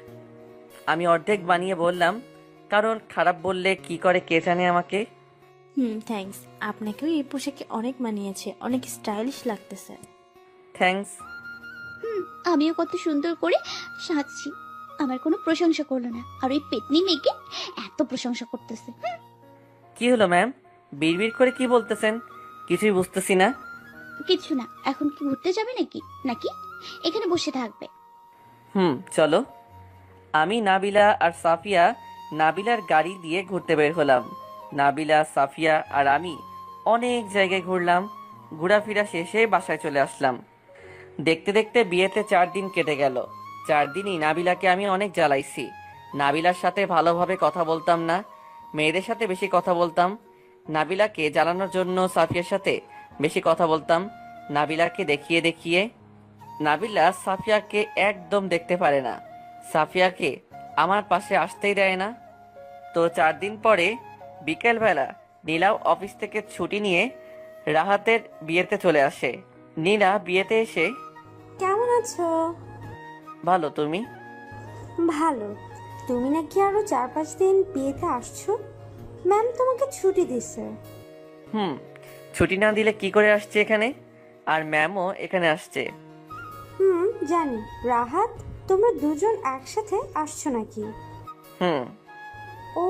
L: আমি অর্ধেক বানিয়ে বললাম, কারণ খারাপ বললে কি করে কে জানে আমাকে।
M: থ্যাঙ্কস। আপনাকেও এই পোশাকে অনেক মানিয়েছে, অনেক স্টাইলিশ লাগতেছে।
L: থ্যাঙ্কস।
D: আমিও কত সুন্দর করে সাজছি, আমার কোনো প্রশংসা করলো না, আর ওই পেতনি মেয়েকে এত প্রশংসা করতেছে।
L: কি হলো ম্যাম, বিড়বিড় করে কি বলতেছেন? কিছুই বুঝতেছি না।
D: কিছু না। এখন কি ঘুরতে যাবে নাকি নাকি এখানে বসে থাকবে?
L: চলো। আমি, নাবিলা আর সাফিয়া নাবিলার গাড়ি দিয়ে ঘুরতে বের হলাম। নাবিলা, সাফিয়া আর আমি অনেক জায়গায় ঘুরলাম। ঘোরাফেরা শেষে বাসায় চলে আসলাম। দেখতে দেখতে বিয়েতে 4 দিন কেটে গেল। 4 দিনই নাবিলাকে আমি অনেক জ্বালাইছি। নাবিলার সাথে ভালোভাবে কথা বলতাম না, মেয়েদের সাথে বেশি কথা বলতাম। নাবিলাকে জ্বালানোর জন্য সাফিয়ার সাথে বেশি কথা বলতাম। নাবিলাকে দেখিয়ে দেখিয়ে। নাবিলা সাফিয়াকে একদম দেখতে পারে না, সাফিয়াকে আমার পাশে আসতেই দেয় না। তো 4 দিন পরে বিকেলবেলা নীলাও অফিস থেকে ছুটি নিয়ে রাহাতের বিয়েতে চলে আসে। নীলা বিয়েতে এসে,
J: কেমন আছো?
L: ভালো, তুমি?
J: ভালো। তুমি নাকি আরো 4-5 দিন বিয়েতে আসছো? ম্যাম তোমাকে ছুটি দিছে।
L: ছুটি না দিলে কি করে আসছে এখানে? আর ম্যামও এখানে আসছে।
J: জানি। রাহাত, তোমরা দুজন একসাথে আসছো নাকি?
L: হুম।
J: ও,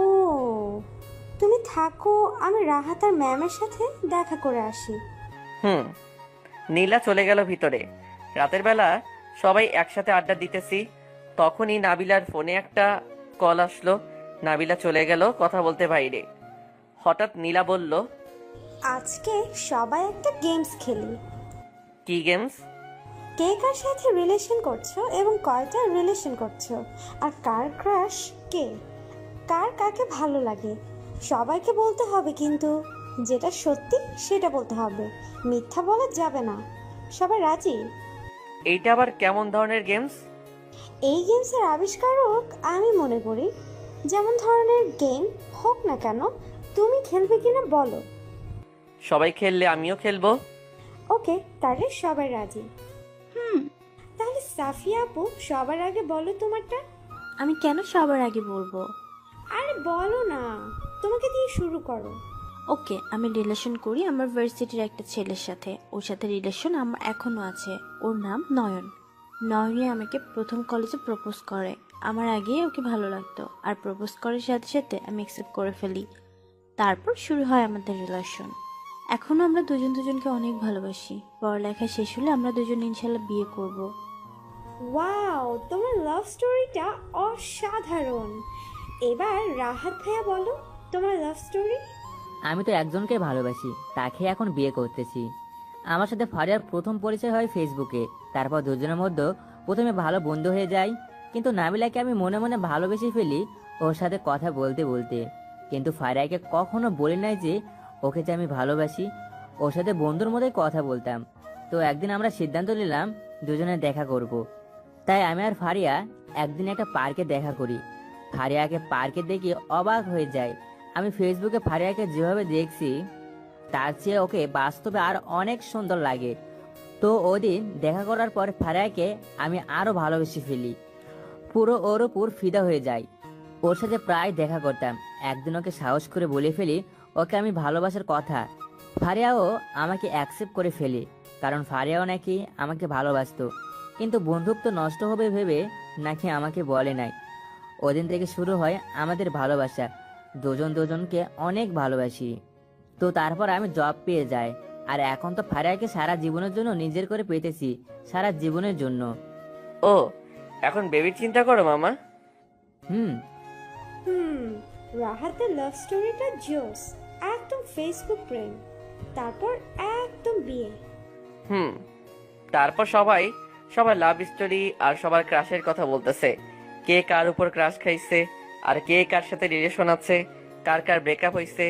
J: তুমি থাকো, আমি রাহাত আর ম্যামের সাথে দেখা করে আসি।
L: নীলা চলে গেল ভিতরে। রাতের বেলা সবাই একসাথে আড্ডা দিতেছি, তখনই নাবিলার ফোনে একটা কল আসলো। নাবিলা চলে গেল কথা বলতে বাইরে। হঠাৎ নীলা বলল,
J: আজকে সবাই একটা গেমস খেলি।
L: কি গেমস?
J: কে কার সাথে রিলেশন করছো এবং কয়টা রিলেশন করছো, আর কার ক্রাশ কে, কার কাকে ভালো লাগে, সবাইকে বলতে হবে, কিন্তু যেটা সত্যি সেটা বলতে হবে, মিথ্যা বলা যাবে না। সবাই রাজি?
L: এইটা আবার কেমন ধরনের গেমস?
J: এই গেমসের আবিষ্কারক আমি মনে করি। যেমন ধরনের গেম হোক না কেন, তুমি খেলবে কিনা বলো।
L: সবাই খেললে আমিও খেলবো।
J: ওকে, তাহলে সবাই রাজি। তাহলে সাফিয়া আপু, সবার আগে বলো তোমারটা।
M: আমি কেন সবার আগে বলবো?
J: আরে বলো না, তোমাকে দিয়ে শুরু করো।
M: ওকে, আমি রিলেশন করি আমার ভার্সিটির একটা ছেলের সাথে। ওর সাথে রিলেশন আমার এখনো আছে। ওর নাম নয়ন। নয়নে আমাকে প্রথম কলেজে প্রপোজ করে। আমার আগে ওকে ভালো লাগতো, আর প্রপোজ করার সাথে সাথে আমি অ্যাকসেপ্ট করে ফেলি। তারপর শুরু হয় আমাদের রিলেশন। এখনো আমরা দুজন দুজনকে অনেক ভালোবাসি। পড়ালেখা শেষ হলে আমরা দুজন ইনশাল্লাহ বিয়ে করব।
J: ওয়াও, তোমার লাভ স্টোরিটা অসাধারণ। এবার রাহাত ভাইয়া বলো তোমার লাভ স্টোরি।
E: আমি তো একজনকে ভালোবাসি, তাকে এখন বিয়ে করতেছি। আমার সাথে ফারিয়ার প্রথম পরিচয় হয় ফেসবুকে। তারপর দুজনের মধ্যে প্রথমে ভালো বন্ধু হয়ে যায়, কিন্তু নাবিলাকে আমি মনে মনে ভালোবেসে ফেলি ওর সাথে কথা বলতে বলতে। কিন্তু ফারিয়াকে কখনো বলি নাই যে ওকে যে আমি ভালোবাসি। ওর সাথে বন্ধুর মতোই কথা বলতাম। তো একদিন আমরা সিদ্ধান্ত নিলাম দুজনে দেখা করব। তাই আমি আর ফারিয়া একদিন একটা পার্কে দেখা করি। ফারিয়াকে পার্কে দেখে অবাক হয়ে যায়। আমি ফেসবুকে ফারিয়াকে যেভাবে দেখছি তার চেয়ে ওকে বাস্তবে আর অনেক সুন্দর লাগে। তো ওদিন দেখা করার পর ফারিয়াকে আমি আরো ভালোবেসে ফেলি, পুরো ওর উপর ফিদা হয়ে যাই। ওর সাথে প্রায় দেখা করতাম। একদিন ওকে সাহস করে বলে ফেলি ওকে আমি ভালোবাসার কথা। ফারিয়াও আমাকে অ্যাকসেপ্ট করে ফেলি, কারণ ফারিয়াও নাকি আমাকে ভালোবাসতো, কিন্তু বন্ধুত্ব নষ্ট হবে ভেবে নাকি আমাকে বলে নাই। ওদিন থেকে শুরু হয় আমাদের ভালোবাসা। দুজন দুজনকে অনেক ভালোবাসি। তো তারপর আমি জব পেয়ে যাই, আর এখন তো ফারিয়াকে সারা জীবনের জন্য নিজের করে পেতেছি, সারা জীবনের জন্য।
L: ও, এখন বেবির চিন্তা করো মামা?
J: রাহাতের লাভ স্টোরিটা জোস। একদম ফেসবুক প্রেম, তারপর একদম বিয়ে।
L: তারপর সবার লাভ স্টোরি আর সবার ক্রাশের কথা বলতেছে। কে কার উপর ক্রাশ খাইছে, আর কে কার সাথে রিলেশন আছে, কার কার ব্রেকআপ হয়েছে,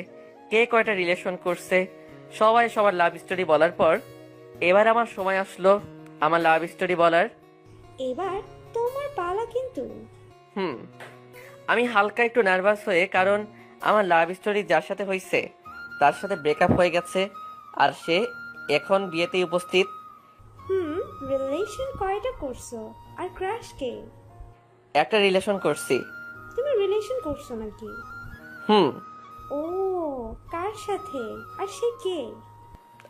L: কে কয়টা রিলেশন করছে। সবাই সবার লাভ স্টোরি বলার পর এবার আমার সময় আসলো আমার লাভ স্টোরি বলার।
J: এবার তোমার পালা কিন্তু।
L: আমি হালকা একটু নার্ভাস হয়ে, কারণ আমার লাভ স্টোরি যার সাথে হয়েছে তার সাথে ব্রেকআপ হয়ে গেছে, আর সে এখন বিয়েতেই উপস্থিত।
J: রিলেশন কয়টা করছো, আর ক্রাশ কে?
L: একটা রিলেশন করছি।
J: তুমি রিলেশন করছো নাকি? ও, কার সাথে, আর সে কে?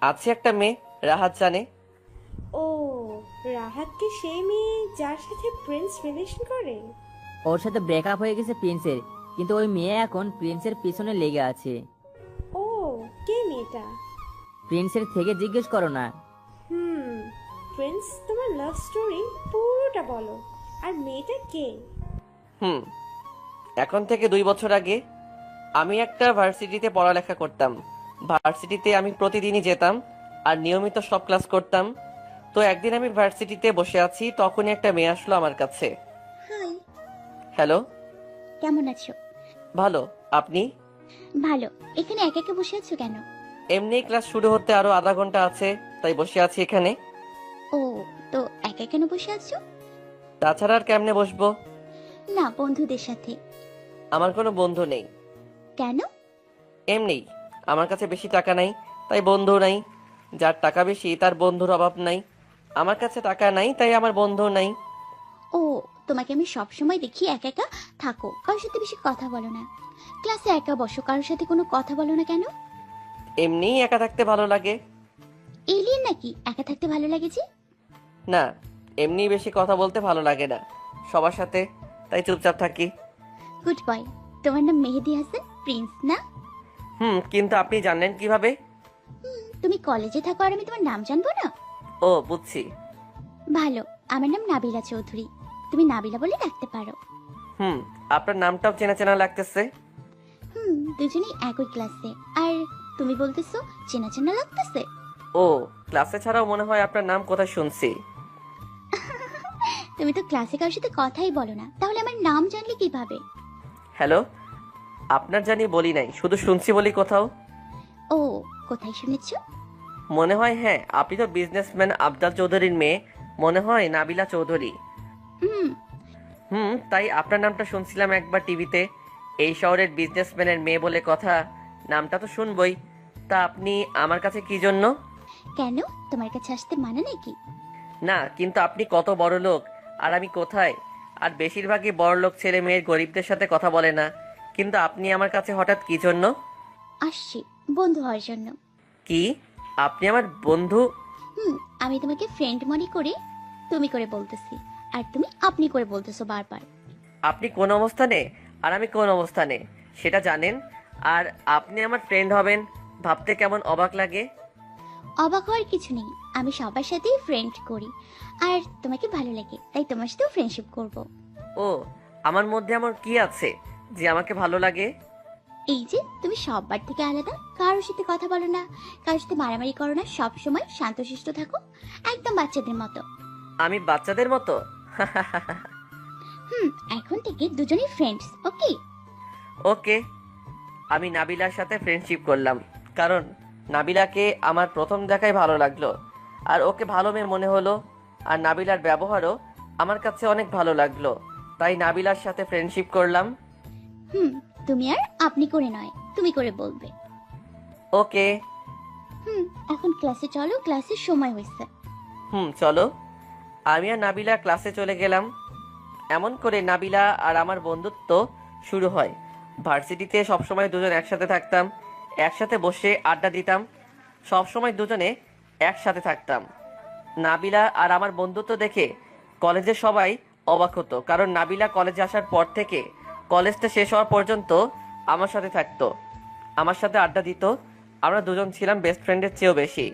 L: আছে একটা মেয়ে, রাহাত জানে।
J: ও, রাহাত কি সেই মেয়ে যার সাথে প্রিন্স রিলেশন করে?
E: ওর সাথে ব্রেকআপ হয়ে গেছে প্রিন্সের, কিন্তু ওই মেয়ে এখন প্রিন্সের পিছনে লেগে আছে।
J: ও, কে মেয়েটা?
E: প্রিন্সের থেকে জিজ্ঞেস করো না।
J: প্রিন্স, তোমার লাভ স্টোরি পুরোটা বলো, আর মেয়েটা কে?
L: এখন থেকে 2 বছর আগে আমি একটা ভার্সিটিতে পড়ালেখা করতাম। ভার্সিটিতে আমি প্রতিদিনই যেতাম আর নিয়মিত সব ক্লাস করতাম। তো একদিন আমি ভার্সিটিতে বসে আছি, তখনই একটা মেয়ে আসলো আমার কাছে।
D: হাই।
L: হ্যালো।
D: কেমন আছো?
L: ভালো, আপনি?
D: ভালো। এখানে একা একা বসে আছো কেন?
L: এমনি ক্লাস শুরু হতে আরো আধা ঘন্টা আছে, তাই বসে আছি এখানে।
D: ও, তো একা কেন বসে আছো?
L: তাছাড়া আর কেমনে বসবো?
D: না, বন্ধুদের সাথে।
L: আমার কোনো বন্ধু নেই।
D: কেন?
L: এমনি, আমার কাছে বেশি টাকা নাই, তাই বন্ধু নাই। যার টাকা বেশি তার বন্ধুর অভাব নাই। আমার কাছে টাকা নাই, তাই আমার বন্ধু নাই।
D: ও, তোমাকে আমি সব সময় দেখি একা একা থাকো, কারোর সাথে বেশি কথা বলো না। ক্লাসে একা বসো, কারোর সাথে কোনো কথা বলো না কেন?
L: এমনিই একা থাকতে ভালো লাগে।
D: এলিয়েন নাকি একা থাকতে ভালো লাগে যে?
L: না, এমনি বেশি কথা বলতে ভালো লাগে না সবার সাথে, তাই চুপচাপ থাকি।
D: Good boy. তোমার নাম মেহেদি হাসান প্রিন্স না?
L: কিন্তু আপনি জানলেন কিভাবে?
D: তুমি কলেজে থাকো আর আমি তোমার নাম জানবো না?
L: ও, বুঝছি।
D: ভালো, আমার নাম নাবিলা চৌধুরী, তুমি নাবিলা বলে ডাকতে পারো।
L: আপনার নামটাও চেনা চেনা লাগতেছে।
D: দুজনেই একই ক্লাসে, আর তুমি বলতেছো চেনা চেনা লাগতেছে?
L: ও, ক্লাসে ছাড়াও মনে হয় আপনার নাম কোথায় শুনছি।
D: তুমি তো ক্লাসে কারোর সাথে কথাই বলো না, তাহলে আমার নাম জানলে কিভাবে?
L: হ্যালো, আপনার জানি বলি নাই, শুধু শুনছি বলি কোথাও।
D: ও, কোথায় শুনেছো?
L: মনে হয় হ্যাঁ, আপনি তো বিজনেসম্যান আফজাল চৌধুরীর মেয়ে, মনে হয় নাবিলা চৌধুরী। তাই আপনার নামটা শুনছিলাম একবার টিভিতে। এই শহরের বিজনেসম্যানের মেয়ে বলে কথা, নামটা তো শুনবই। তা আপনি আমার কাছে কি জন্য?
D: কেন, তোমার কাছে আসতে মানা নাকি?
L: না, কিন্তু আপনি কত বড় লোক আর আমি কোথায়? আর বেশিরভাগই বড় লোক ছেলে মেয়ের গরিবদের সাথে কথা বলে না, কিন্তু আপনি আমার কাছে হঠাৎ কি জন্য?
D: আসছি বন্ধু হওয়ার জন্য।
L: কি, আপনি আমার বন্ধু?
D: আমি তোমাকে ফ্রেন্ড মনে করে তুমি করে বলতেছি, আর তুমি আপনি করে বলতেছো বারবার।
L: আপনি কোন অবস্থানে আর আমি কোন অবস্থানে সেটা জানেন, আর আপনি আমার ফ্রেন্ড হবেন ভাবতে কেমন অবাক লাগে।
D: অবাক হওয়ার কিছু নেই, আমি সবার সাথেই ফ্রেন্ড করি, আর তোমাকে ভালো লাগে তাই তোমার সাথেও ফ্রেন্ডশিপ করব।
L: ও, আমার মধ্যে আমার কি আছে যে আমাকে ভালো লাগে?
D: এই যে তুমি সবার থেকে আলাদা, কারোর সাথে কথা বলো না, কারোর সাথে মারামারি করো না, সব সময় শান্তশিষ্ট থাকো, একদম বাচ্চাদের মতো।
L: আমি বাচ্চাদের মতো?
D: এখন থেকে দুজনেই ফ্রেন্ডস, ওকে?
L: ওকে। আমি নাবিলার সাথে ফ্রেন্ডশিপ করলাম, কারণ নাবিলাকে আমার প্রথম দেখায় ভালো লাগলো, আর ওকে ভালো মেয়ে মনে হলো, আর নাবিলার ব্যবহারও আমার কাছে অনেক ভালো লাগলো, তাই নাবিলার সাথে ফ্রেন্ডশিপ করলাম।
D: তুমি আর আপনি করে নয়, তুমি করে বলবে।
L: ওকে।
D: এখন ক্লাসে চলো, ক্লাসের সময় হয়েছে।
L: চলো। আমি আর নাবিলা ক্লাসে চলে গেলাম। এমন করে নাবিলা আর আমার বন্ধুত্ব শুরু হয়। ভার্সিটিতে সবসময় দুজন একসাথে থাকতাম, একসাথে বসে আড্ডা দিতাম, সবসময় দুজনে একসাথে থাকতাম। নাবিলা আর আমার বন্ধুত্ব দেখে কলেজে সবাই অবাক হতো, কারণ নাবিলা কলেজে আসার পর থেকে কলেজটা শেষ হওয়া পর্যন্ত আমার সাথে থাকতো, আমার সাথে আড্ডা দিত। আমরা দুজন ছিলাম বেস্ট ফ্রেন্ডের চেয়েও বেশি।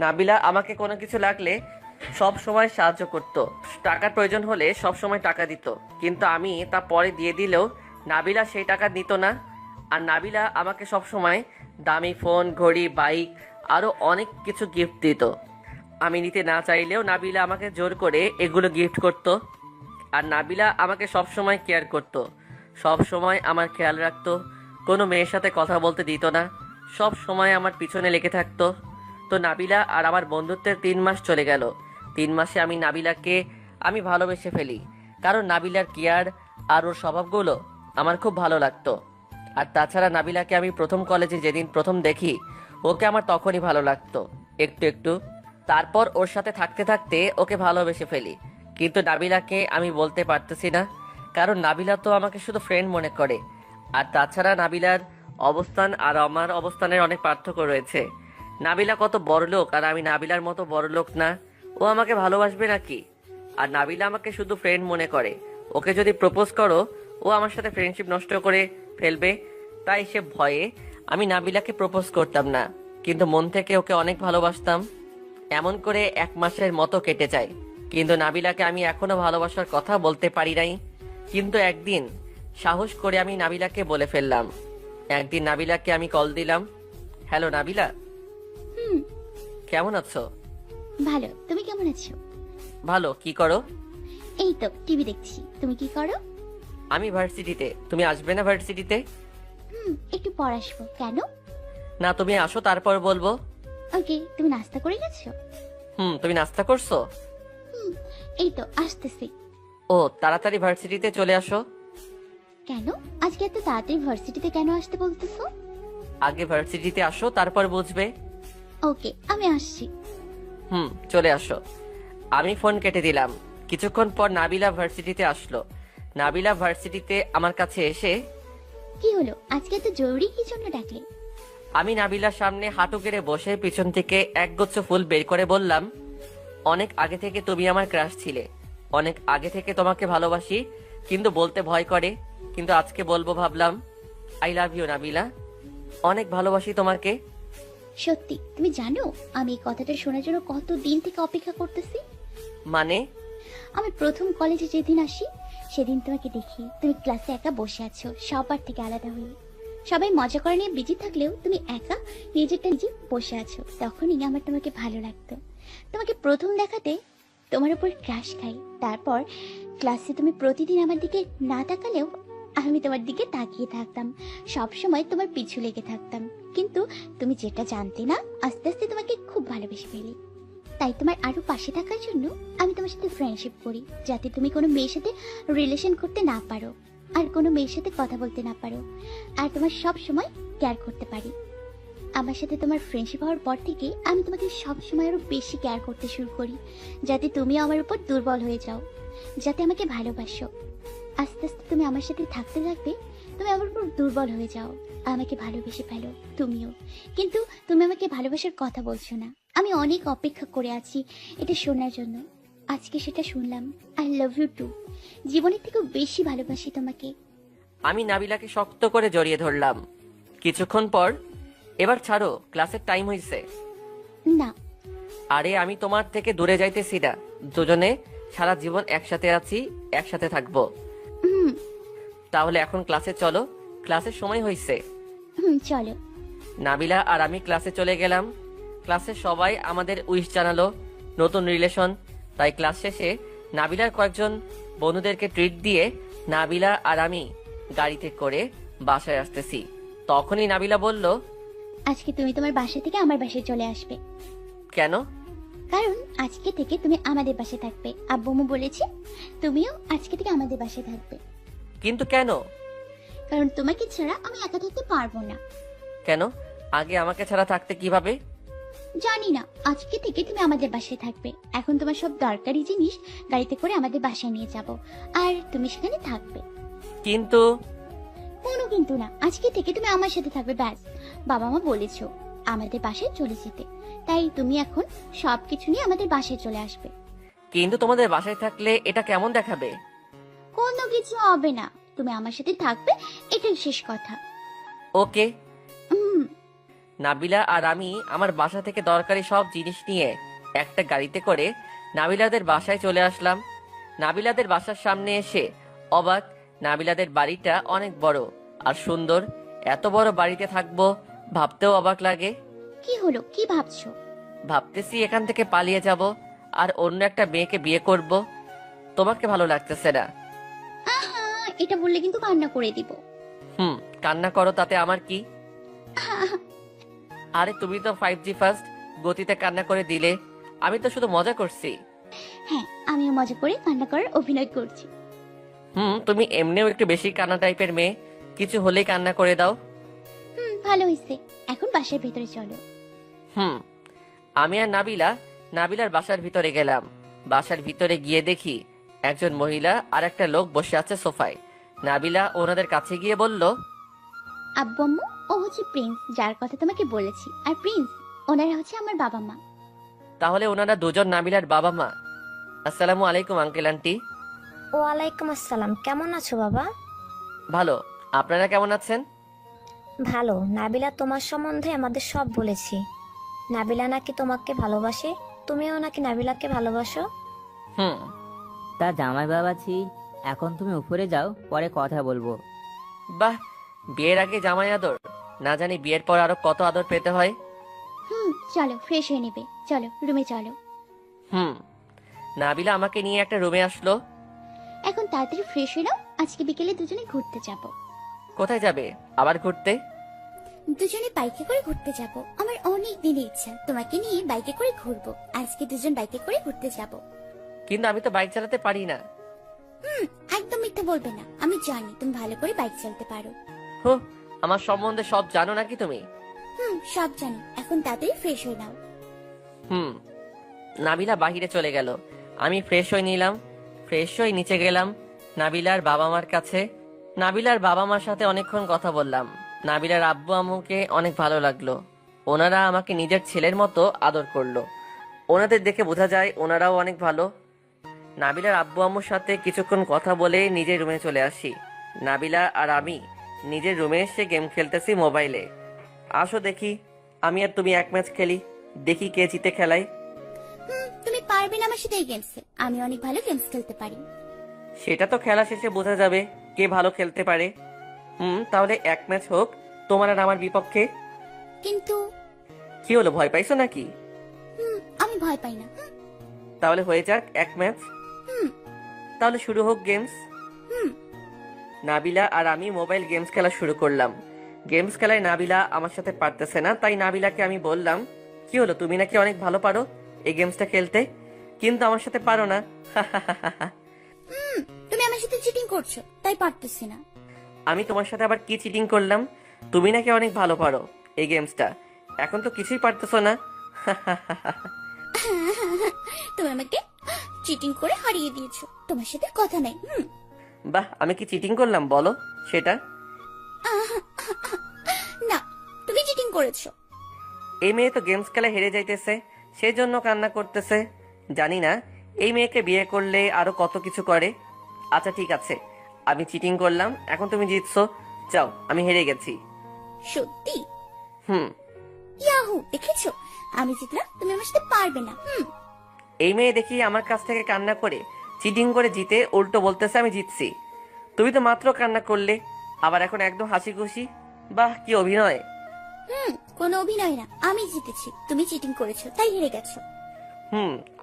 L: নাবিলা আমাকে কোনো কিছু লাগলে সব সময় সাহায্য করত, টাকার প্রয়োজন হলে সব সময় টাকা দিত, কিন্তু আমি তা পরে দিয়ে দিলেও নাবিলা সেই টাকা দিত না। আর নাবিলা আমাকে সব সময় দামি ফোন, ঘড়ি, বাইক আরও অনেক কিছু গিফট দিত। আমি নিতে না চাইলেও নাবিলা আমাকে জোর করে এগুলো গিফট করত। আর নাবিলা আমাকে সব সময় কেয়ার করত, সব সময় আমার খেয়াল রাখতো, কোনো মেয়ের সাথে কথা বলতে দিত না, সব সময় আমার পিছনে লেগে থাকতো। তো নাবিলা আর আমার বন্ধুত্বের 3 মাস চলে গেল। 3 মাসে আমি নাবিলাকে ভালোবেসে ফেলি, কারণ নাবিলার কেয়ার আর ওর স্বভাবগুলো আমার খুব ভালো লাগতো। আর তাছাড়া নাবিলাকে আমি প্রথম কলেজে যেদিন প্রথম দেখি, ওকে আমার তখনই ভালো লাগতো একটু একটু। তারপর ওর সাথে থাকতে থাকতে ওকে ভালোবেসে ফেলি, কিন্তু নাবিলাকে আমি বলতে পারতেছি না, কারণ নাবিলা তো আমাকে শুধু ফ্রেন্ড মনে করে। আর তাছাড়া নাবিলার অবস্থান আর আমার অবস্থানের অনেক পার্থক্য রয়েছে। নাবিলা কত বড় লোক, আর আমি নাবিলার মতো বড় লোক না। ও আমাকে ভালোবাসবে নাকি? আর নাবিলা আমাকে শুধু ফ্রেন্ড মনে করে। ওকে যদি প্রপোজ করো, ও আমার সাথে ফ্রেন্ডশিপ নষ্ট করে ফেলবে, তাই সে ভয়ে আমি নাবিলাকে প্রপোজ করতাম না, কিন্তু মন থেকে ওকে অনেক ভালোবাসতাম। এমন করে 1 মাসের মতো কেটে যায়, কিন্তু নাবিলাকে আমি এখনো ভালোবাসার কথা বলতে পারি নাই। কিন্তু একদিন সাহস করে আমি নাবিলাকে বলে ফেললাম। একদিন নাবিলাকে আমি কল দিলাম। হ্যালো নাবিলা, কেমন আছো?
D: ভালো, তুমি কেমন আছো?
L: ভালো। কি করো?
D: এই তো টিভি দেখছি। তুমি কি করো?
L: আমি ভার্সিটিতে। তুমি আসবে না ভার্সিটিতে?
D: একটু পর আসবো। কেন?
L: না, তুমি আসো তারপর বলবো।
D: ওকে, তুমি নাস্তা করে গেছো?
L: তুমি নাস্তা করছো?
D: হুম, এই তো আসতেছি।
L: ও, তাড়াতাড়ি ভার্সিটিতে চলে আসো।
D: কেন আজকে এত তাড়াতাড়ি ভার্সিটিতে কেন আসতে বলতেছো?
L: আগে ভার্সিটিতে আসো, তারপর বুঝবে।
D: ওকে, আমি আসছি।
L: চলে আসো। আমি ফোন কেটে দিলাম। কিছুক্ষণ পর নাবিলা ভার্সিটিতে আসলো। নাবিলা ভার্সিটিতে আমার কাছে এসে,
D: কি হলো আজকে এত জরুরি কি জন্য ডাকলে?
L: আমি নাবিলার সামনে হাঁটু গেড়ে বসে পিছন থেকে একগুচ্ছ ফুল বের করে বললাম, অনেক আগে থেকে তুমি আমার ক্রাশ ছিলে। অনেক আগে থেকে তোমাকে ভালোবাসি, কিন্তু বলতে ভয় করে। কিন্তু আজকে বলবো ভাবলাম। আই লাভ ইউ নাবিলা, অনেক ভালোবাসি তোমাকে।
D: সত্যি? তুমি জানো আমি এই কথাটা শোনার জন্য কত দিন থেকে অপেক্ষা করতেছি।
L: মানে?
D: আমি প্রথম কলেজে যেদিন আসি সেদিন তোমাকে দেখি তুমি ক্লাসে একা বসে আছো, সবার থেকে আলাদা হয়ে। সবাই মজা করে নিয়ে বিজি থাকলেও তুমি একা নিজেরটা নিজে বসে আছো। তখনই আমার তোমাকে ভালো লাগতো। তোমাকে প্রথম দেখাতে তোমার উপর ক্রাশ খাই। তারপর ক্লাসে তুমি প্রতিদিন আমার দিকে না তাকালেও আমি তোমার দিকে তাকিয়ে থাকতাম, সব সময় তোমার পিছু লেগে থাকতাম। কিন্তু তুমি যেটা জানতে না, আস্তে আস্তে তোমাকে খুব ভালোবেসে ফেলি। তাই তোমার আরো পাশে থাকার জন্য আমি তোমার সাথে ফ্রেন্ডশিপ করি, যাতে তুমি কোনো মেয়ের সাথে রিলেশন করতে না পারো, আর কোনো মেয়ের সাথে কথা বলতে না পারো, আর তোমার সব সময় কেয়ার করতে পারি। আমার সাথে তোমার ফ্রেন্ডশিপ হওয়ার পর থেকে আমি তোমাকে সব সময় আরো বেশি কেয়ার করতে শুরু করি, যাতে তুমি আমার উপর দুর্বল হয়ে যাও, যাতে আমাকে ভালোবাসো। আস্তে আস্তে তুমি আমার সাথে থাকতে থাকবে তুমি আমার উপর দুর্বল হয়ে যাও, আমাকে ভালোবেসে ফেলো তুমিও। কিন্তু তুমি আমাকে ভালোবাসার কথা বলছো না। আমি অনেক অপেক্ষা করে আছি এটা শোনার জন্য। আজকে সেটা শুনলাম। I love you too. জীবনের থেকেও বেশি ভালোবাসি তোমাকে।
L: আমি নাবিলাকে শক্ত করে জড়িয়ে ধরলাম। কিছুক্ষণ পর, এবার ছাড়ো, ক্লাসের টাইম হয়েছে।
D: না।
L: আরে আমি তোমার থেকে দূরে যাইতেছি না। দুজনে সারা জীবন একসাথে আছি, একসাথে থাকবো। তাহলে এখন ক্লাসে চলো, ক্লাসের সময় হয়েছে।
D: চলো।
L: নাবিলা আর আমি ক্লাসে চলে গেলাম। ক্লাসে সবাই আমাদের উইশ জানালো, নতুন রিলেশন। তাই ক্লাস শেষে নাবিলার কয়েকজন বন্ধুদেরকে ট্রিট দিয়ে নাবিলা আর আমি গাড়িতে করে বাসায় আসতেছি। তখনই নাবিলা বলল,
D: আজকে তুমি তোমার বাসা থেকে আমার বাসায় চলে আসবে।
L: কেন?
D: কারণ আজকে থেকে তুমি আমাদের বাসায় থাকবে। আব্বু আম্মু বলেছে তুমিও আজকে থেকে আমাদের বাসায় থাকবে।
L: কিন্তু কেন?
D: কারণ তোমাকে ছাড়া আমি একা থাকতে পারবো না।
L: কেন? আগে আমাকে ছাড়া থাকতে কিভাবে?
D: জানি না, আজকে থেকে তুমি আমাদের বাসায় থাকবে। এখন তোমার সব দরকারি জিনিস গাড়িতে করে আমাদের বাসায় নিয়ে যাব, আর তুমি সেখানে থাকবে।
L: কিন্তু?
D: কোনো কিন্তু না, আজকে থেকে তুমি আমার সাথে থাকবে, ব্যাস। বাবা মা বলেছো আমাদের বাসায় চলে যেতে, তাই তুমি এখন সবকিছু নিয়ে আমাদের বাসায় চলে আসবে।
L: কিন্তু তোমাদের বাসায় থাকলে এটা কেমন দেখাবে?
D: কোনো কিছু হবে না, তুমি আমার সাথে থাকবে, এটাই শেষ কথা।
L: ওকে। নাবিলা আর আমি আমার বাসা থেকে দরকারি সব জিনিস নিয়ে একটা গাড়িতে করে নাবিলাদের বাসায় চলে আসলাম। নাবিলাদের বাসার সামনে এসে অবাক। নাবিলাদের বাড়িটা অনেক বড় আর সুন্দর। এত বড় বাড়িতে থাকবো ভাবতেও অবাক লাগে।
D: কি হলো, কি ভাবছো?
L: ভাবতেছি এখান থেকে পালিয়ে যাব আর অন্য একটা মেয়েকে বিয়ে করব। তোমাকে ভালো লাগতেছে না?
D: এটা বললে কিন্তু কান্না করে দিব।
L: কান্না করো, তাতে আমার কি? আরে তুমি তো 5G ফার্স্ট গতিতে কান্না করে দিলে। আমি তো শুধু মজা করছি।
D: হ্যাঁ, আমিও মজা করে কান্না করার অভিনয় করছি।
L: তুমি এমনিও একটু বেশি কান্না টাইপের মেয়ে, কিছু হলেই কান্না করে দাও।
D: ভালো হয়েছে, এখন বাসার ভিতরে চলো।
L: আমি আর নাবিলার বাসার ভিতরে গেলাম। বাসার ভিতরে গিয়ে দেখি একজন মহিলা আর একটা লোক বসে আছে সোফায়। নাবিলা ওনাদের কাছে গিয়ে বলল,
D: আব্বু আম্মু, ও হচ্ছে প্রিন্স, যার কথা তোমাকে বলেছি। আর প্রিন্স, ওনারা হচ্ছে আমার বাবা মা।
L: তাহলে ওনারা দুজন নাবিলার বাবা মা। আসসালামু আলাইকুম আঙ্কেল আন্টি।
N: ওয়ালাইকুম আসসালাম। কেমন আছো বাবা?
L: ভালো, আপনারা কেমন আছেন?
N: ভালো। নাবিলা তোমার সম্বন্ধে আমাদের সব বলেছি। নাবিলা নাকি তোমাকে ভালোবাসে, তুমিও নাকি নাবিলাকে ভালোবাসো।
E: তা জামাই বাবাজি, এখন তুমি উপরে যাও, পরে কথা বলবো।
L: বাহ, বিয়ের আগে জামাই আদর, না জানি বিয়ের পর আরো কত আদর পেতে হয়।
D: চলো, ফ্রেশ হয়ে নেবে, চলো রুমে চলো।
L: নাবিলা আমাকে নিয়ে একটা রুমে আসলো।
D: এখন তাড়াতাড়ি ফ্রেশ হয়ে নাও, আজকে বিকেলে দুজনে ঘুরতে যাব।
L: কোথায় যাবে আবার ঘুরতে?
D: দুজনে বাইকে করে ঘুরতে যাব। আমার অনেক দিনের ইচ্ছা তোমাকে নিয়ে বাইকে করে ঘুরবো। আজকে দুজন বাইকে করে ঘুরতে যাব।
L: কিন্তু আমি তো বাইক চালাতে পারি না।
D: একদম মিথ্যা বলবে না, আমি জানি তুমি ভালো করে বাইক চালাতে পারো।
L: হো, আমার সম্বন্ধে সব জানো নাকি তুমি?
D: সব জানি। এখন তাড়াতাড়ি ফ্রেশ হয়ে নাও।
L: নাবিলা বাহিরে চলে গেল। আমি ফ্রেশ হয়ে নিলাম। ফ্রেশ হয়ে নিচে গেলাম নাবিলার বাবা মার কাছে। নাবিলার বাবা মার সাথে অনেকক্ষণ কথা বললাম। নাবিলার আব্বু আম্মুকে অনেক ভালো লাগলো। ওনারা আমাকে নিজের ছেলের মতো আদর করলো। ওনাদের দেখে বোঝা যায় ওনারাও অনেক ভালো। নাবিলার আব্বু আম্মুর সাথে কিছুক্ষণ কথা বলে নিজের রুমে চলে আসি। নাবিলা আর আমি নিজের রুমে এসে গেম খেলতেছি মোবাইলে। আসো দেখি আমি আর তুমি এক ম্যাচ খেলি, দেখি কে জিতে খেলায়।
D: তুমি পারবে না আমার সাথে এই গেমসে। আমি অনেক ভালো গেমস খেলতে পারি।
L: সেটা তো খেলা শেষে বোঝা যাবে কে ভালো খেলতে পারে। তাহলে এক ম্যাচ হোক তোমার আর আমার বিপক্ষে।
D: কিন্তু
L: কি হলো, ভয় পাইছো নাকি?
D: আমি ভয় পাই না।
L: তাহলে হয়ে যাক এক ম্যাচ। তাহলে শুরু হোক গেমস। নাবিলা আর আমি মোবাইল গেমস খেলা শুরু করলাম। গেমস খেলায় নাবিলা আমার সাথে পারতেছে না, তাই নাবিলাকে আমি বললাম, কি হলো, তুমি নাকি অনেক ভালো পারো এই গেমসটা খেলতে, কিন্তু আমার সাথে পারো না।
D: তুমি আমার সাথে চিটিং করছো, তাই পারতেছি না।
L: আমি তোমার সাথে আবার কি চিটিং করলাম? তুমি নাকি অনেক ভালো পারো এই গেমসটা, এখন তো কিছুই পারতেছো না।
D: তুমি আমাকে চিটিং করে হারিয়ে দিয়েছো, তোমার সাথে কথা নাই।
L: বাহ, আমি কি চিটিং করলাম বলো সেটা?
D: না, তুমি চিটিং করেছো।
L: এই মেয়ে তো গেমস খেলা হেরে যাইতেছে, সেই জন্য কান্না করতেছে। জানি না এই মেয়েকে বিয়ে করলে আরো কত কিছু করে। আচ্ছা ঠিক আছে, আমি চিটিং করলাম, এখন তুমি জিতছো। যাও, আমি হেরে গেছি।
D: সত্যি?
L: ইয়াহু,
D: দেখেছো, আমি জিতলাম, তুমি আমার সাথে পারবে না।
L: এই মেয়ে দেখি আমার কাছ থেকে কান্না করে চিটিং করে জিতে উল্টো বলতেছে আমি জিতছি। তুমি তো মাত্র কান্না করলে, আবার এখন একদম হাসি খুশি। বাহ, কি অভিনয়।
D: কোনো অভিনয় না, আমি জিতেছি, তুমি চিটিং করেছো তাই হেরে গেছো।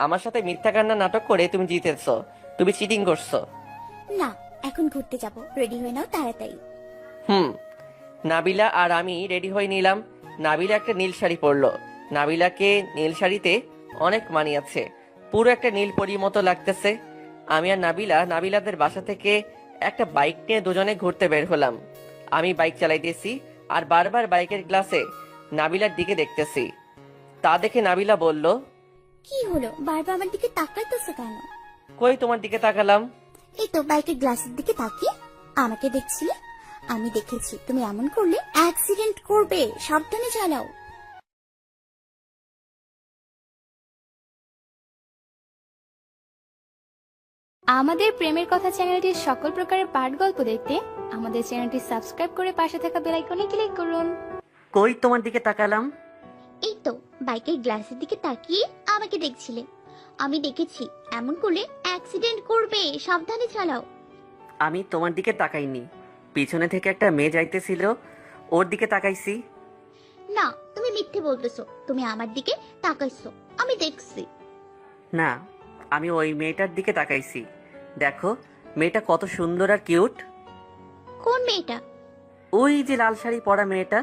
L: আমার সাথে মিথ্যা কান্না নাটক করে তুমি জিতেছো, তুমি চিটিং করছো।
D: না, এখন ঘুরতে যাব, রেডি হয়ে নাও তাড়াতাড়ি।
L: নাবিলা আর আমি রেডি হয়ে নিলাম। নাবিলা একটা নীল শাড়ি পরলো। নাবিলাকে নীল শাড়িতে অনেক মানিয়েছে, পুরো একটা নীল পরীর মতো লাগতেছে। আমি আর নাবিলা নাবিলাদের বাসা থেকে একটা বাইক নিয়ে দুজনে ঘুরতে বের হলাম। আমি বাইক চালাইতেছি আর বারবার বাইকের গ্লাসে নাবিলার দিকে দেখতেছি। তা দেখে নাবিলা বলল,
D: কি হলো, বারবার আমার দিকে তাকাইতেছো কেন?
L: কই তোমার দিকে তাকালাম?
D: এই তো বাইকের গ্লাসের দিকে তাকিয়ে আমাকে দেখছিলে। আমি দেখেছি, তুমি এমন করলে অ্যাক্সিডেন্ট করবে, সাবধানে চালাও।
I: আমাদের প্রেমের কথা চ্যানেলটির সকল প্রকারের পাঠ গল্প দেখতে আমাদের চ্যানেলটি সাবস্ক্রাইব করে পাশে থাকা বেল আইকনে ক্লিক করুন।
L: কই তোমার দিকে তাকালাম?
D: এই তো বাইকের গ্লাসের দিকে তাকিয়ে আমাকে দেখছিলে। আমি দেখেছি, এমন করলে অ্যাক্সিডেন্ট করবে, সাবধানে চালাও।
L: আমি তোমার দিকে তাকাইনি, পিছনে থেকে একটা মেয়ে যাইতেছিল, ওর দিকে তাকাইছি।
D: না, তুমি মিথ্যে বলতেছো, তুমি আমার দিকে তাকাইছো, আমি দেখছি।
L: না, আমি ওই মেয়েটার দিকে তাকাইছি। দেখো মেয়েটা কত সুন্দর আর কিউট।
D: কোন মেয়েটা?
L: ওই যে লাল শাড়ি পরা মেয়েটা,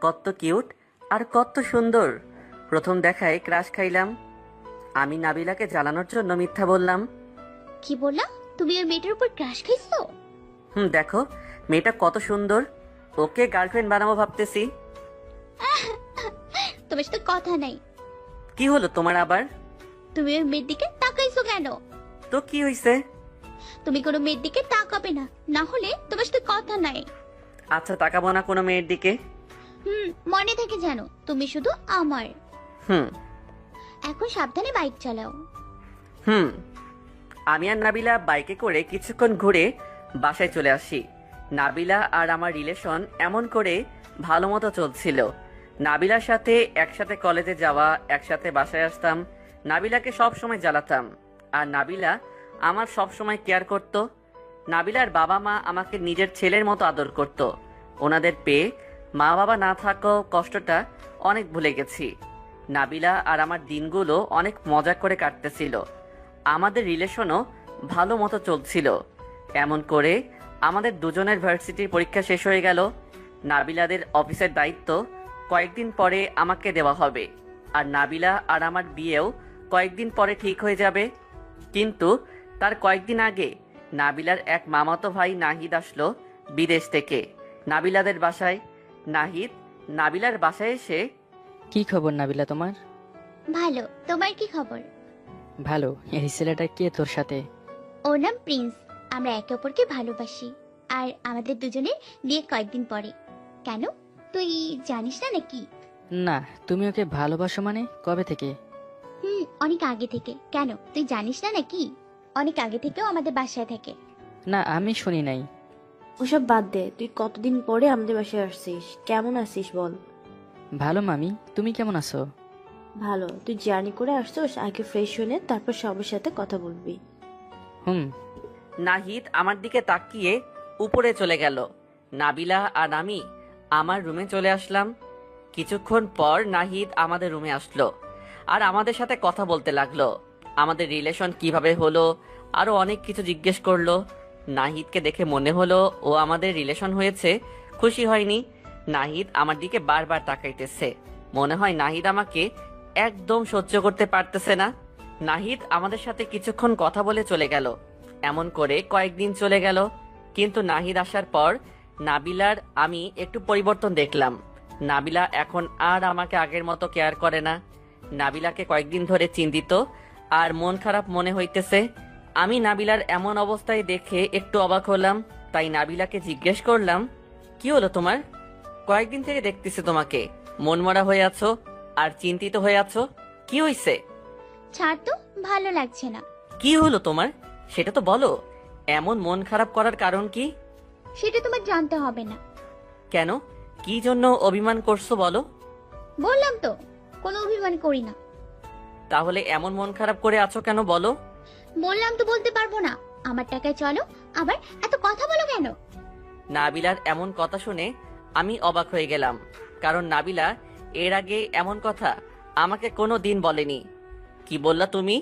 L: কত কিউট আর কত সুন্দর। প্রথম দেখায় ক্রাশ খাইলাম। আমি নাবিলাকে জ্বালানোর জন্য মিথ্যা বললাম।
D: কি বললা? তুমি ওই মেয়েটার উপর ক্রাশ খাইছো?
L: দেখো মেয়েটা কত সুন্দর, ওকে গার্লফ্রেন্ড বানাবো ভাবতেছি।
D: তোমার সাথে কথা নাই।
L: কি হলো তোমার আবার?
D: তুমি ওই মেয়ের দিকে তাকাইছো কেন?
L: তো কি হইছে?
D: তুমি কোনো মেয়ের দিকে তাকাবে না, না হলে তোমার সাথে কথা নাই।
L: আচ্ছা, তাকাবো না কোনো মেয়ের দিকে।
D: মনে থেকে জানো, তুমি শুধু আমার। এখন সাবধানে বাইক চালাও।
L: আমি আর নাবিলা বাইকে করে কিছুক্ষণ ঘুরে বাসায় চলে আসি। নাবিলা আর আমার রিলেশন এমন করে ভালো মতো চলছিল। নাবিলার সাথে একসাথে কলেজে যাওয়া, একসাথে বাসায় আসতাম। নাবিলাকে সব সময় জ্বালাতাম আর নাবিলা আমার সব সময় কেয়ার করত। নাবিলার বাবা মা আমাকে নিজের ছেলের মতো আদর করত। ওনাদের পেয়ে মা বাবা না থাকাও কষ্টটা অনেক ভুলে গেছি। নাবিলা আর আমার দিনগুলো অনেক মজা করে কাটতেছিল। আমাদের রিলেশনও ভালো মতো চলছিল। এমন করে আমাদের দুজনের ভার্সিটির পরীক্ষা শেষ হয়ে গেল। নাবিলাদের অফিসের দায়িত্ব কয়েকদিন পরে আমাকে দেওয়া হবে, আর নাবিলা আর আমার বিয়েও কয়েকদিন পরে ঠিক হয়ে যাবে। কিন্তু তার কয়েকদিন আগে নাবিলার এক মামাতো ভাই নাহিদ আসলো বিদেশ থেকে নাবিলাদের বাসায়। নাহিদ নাবিলার বাসায় এসে,
C: কি খবর নাবিলা তোমার?
D: ভালো, তোমার কি খবর?
C: ভালো। এই ছেলেটা কে তোর সাথে?
D: ওর নাম প্রিন্স। আমরা একে অপরকে ভালোবাসি, আর আমাদের দুজনের বিয়ে কয়েকদিন পরে। কেন, তুই জানিস না নাকি?
C: না, তুমি ওকে ভালোবাসো মানে কবে থেকে?
D: অনেক আগে থেকে। কেন, তুই জানিস না নাকি? অনেক আগে থেকেও আমাদের বাসায় থাকে।
C: না, আমি শুনি নাই।
M: ওসব বাদ দে, তুই কতদিন পরে আমাদের বাসায় আসছিস? কেমন আছিস বল?
C: ভালো মামি, তুমি কেমন আছো?
M: ভালো। তুই জার্নি করে আসছোস, আগে ফ্রেশ হয়ে নে, তারপর সবার সাথে কথা বলবি।
L: নাহিদ আমার দিকে তাকিয়ে উপরে চলে গেল। নাবিলা আর আমি আমার রুমে চলে আসলাম। কিছুক্ষণ পর নাহিদ আমাদের রুমে আসলো আর আমাদের সাথে কথা বলতে লাগলো। আমাদের রিলেশন কিভাবে হলো আরো অনেক কিছু জিজ্ঞেস করলো। নাহিদকে দেখে মনে হলো ও আমাদের রিলেশন হয়েছে, খুশি হয়নি। নাহিদ আমার দিকে বারবার তাকাইতেছে, মনে হয় নাহিদ আমাকে একদম সহ্য করতে পারতেছে না। নাহিদ আমাদের সাথে কিছুক্ষণ কথা বলে চলে গেল। এমন করে কয়েকদিন চলে গেল, কিন্তু নাহিদ আসার পর নাবিলার আমি একটু পরিবর্তন দেখলাম। নাবিলা এখন আর আমাকে আগের মতো কেয়ার করে না। নাবিলাকে কয়েকদিন ধরে চিন্তিত আর মন খারাপ মনে হইতেছে। আমি নাবিলার এমন অবস্থায় দেখে একটু অবাক হলাম, তাই নাবিলাকে জিজ্ঞেস করলাম, কি হলো তোমার? কয়েকদিন থেকে দেখতেছি তোমাকে মনমরা হয়ে আছো আর চিন্তিত হয়ে আছো, কি হইছে?
D: ছাড় তো, ভালো লাগছে না।
L: কি হলো তোমার, সেটা তো বলো। এমন মন খারাপ করার কারণ কি?
D: সেটা তোমার জানতে হবে না।
L: কেন, কি জন্য অভিমান করছো বলো?
D: বললাম তো, কোনো অভিমান করি না।
L: তাহলে এমন মন খারাপ করে আছো কেন বলো?
D: বললাম তো বলতে পারবো না। আমার টাকায় চলো, আবার এত কথা বলো কেন?
L: নাবিলার এমন কথা শুনে আমি অবাক হয়ে গেলাম, কারণ নাবিলা এর আগে এমন কথা আমাকে কোনো দিন বলেনি। কি বললা তুমি?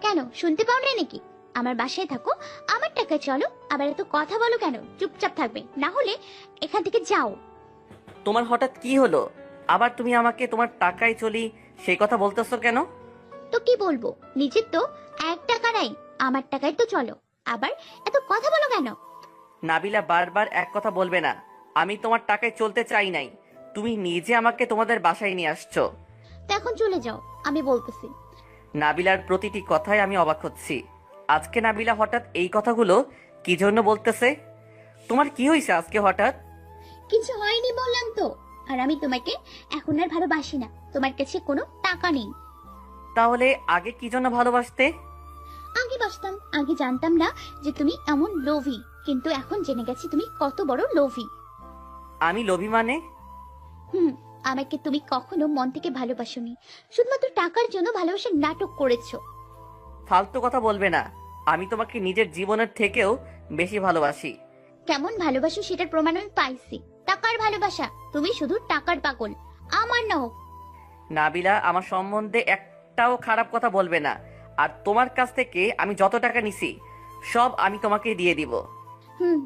D: কেন, শুনতে পাও না নাকি? আমার বাসায় থাকো, আমার টাকায় চলো, আবার এত কথা বলো কেন? চুপচাপ থাকবে, না হলে এখান থেকে যাও।
L: তোমার হঠাৎ কি হলো? আবার তুমি আমাকে তোমার টাকায় চলি সেই কথা বলতেছো কেন?
D: তো কি বলবো, নিজের তো 1 টাকা নাই, আমার টাকায় তো চলো, আবার এত কথা বলো কেন?
L: নাবিলা বারবার এক কথা বলবে না। আমি তোমার টাকায় চলতে চাই নাই, তুমি নিজে আমাকে তোমাদের বাসায় নিয়ে আসছো।
D: তো এখন চলে যাও, আমি বলতেছি।
L: নাবিলার প্রতিটি কথায় আমি অবাক হচ্ছি। আজকে নাবিলা হঠাৎ এই কথাগুলো কি জন্য বলতেছে? তোমার কি হয়েছে আজকে হঠাৎ?
D: কিছু হয়নি বললাম তো। আর আমি তোমাকে এখন আর ভালোবাসি না, তোমার কাছে কোনো টাকা নেই।
L: তাহলে আগে কি জন্য ভালোবাসতে?
D: আগে বাসতাম, আগে জানতাম না যে তুমি এমন লোভী, কিন্তু এখন জেনে গেছি তুমি কত বড় লোভী।
L: আমি লোভী মানে?
D: আমাকে তুমি কখনো মন থেকে ভালোবাসোনি, শুধুমাত্র টাকার জন্য ভালোবাসার নাটক করেছো।
L: ফালতু কথা বলবে না, আমি তোমাকে নিজের জীবনের থেকেও বেশি ভালোবাসি।
D: কেমন ভালোবাসো সেটার প্রমাণ আমি পাইছি। টাকার ভালোবাসা, তুমি শুধু টাকার পাগল, আমার নাও।
L: নাবিলা আমার সম্বন্ধে একটাও খারাপ কথা বলবে না, আর তোমার কাছ থেকে আমি যত টাকা নিছি সব আমি তোমাকে দিয়ে দিব।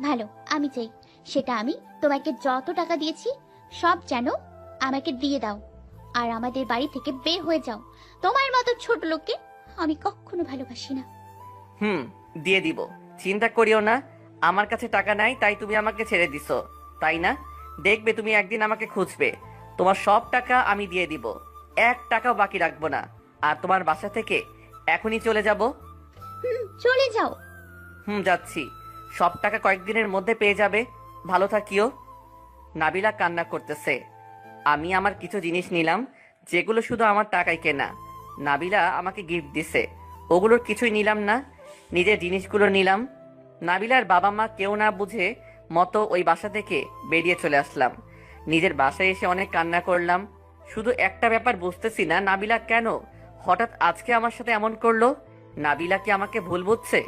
D: ভালো, আমি চাই সেটা আমি তোমাকে যত টাকা দিয়েছি সব যেন আমাকে দিয়ে দাও, আর আমাদের বাড়ি থেকে বের হয়ে যাও। তোমার মতো ছোট লোককে আমি কখনো ভালোবাসি না।
L: দিয়ে দিব, চিন্তা করিও না। আমার কাছে টাকা নাই তাই তুমি আমাকে ছেড়ে দিছো, তাই না? দেখবে তুমি একদিন আমাকে খুঁজবে, তোমার সব টাকা আমি দিয়ে দিব, 1 টাকাও বাকি রাখবো না। আর তোমার বাসা থেকে এখনই চলে যাব।
D: চলে যাও।
L: যাচ্ছি, সব টাকা কয়েকদিনের মধ্যে পেয়ে যাবে, ভালো থাকিও। নাবিলা কান্না করতেছে। আমি আমার কিছু জিনিস নিলাম যেগুলো শুধু আমার টাকায় কেনা। নাবিলা আমাকে গিফট দিছে, ওগুলোর কিছুই নিলাম না, নিজের জিনিসগুলো নিলাম। নাবিলার বাবা মা কেউ না বুঝে মতো ওই বাসা থেকে বেরিয়ে চলে আসলাম। নিজের বাসায় এসে অনেক কান্না করলাম। শুধু একটা ব্যাপার বুঝতেছি না, নাবিলা কেন হঠাৎ আজকে আমার সাথে এমন করলো? নাবিলা কি আমাকে ভুল বুঝছে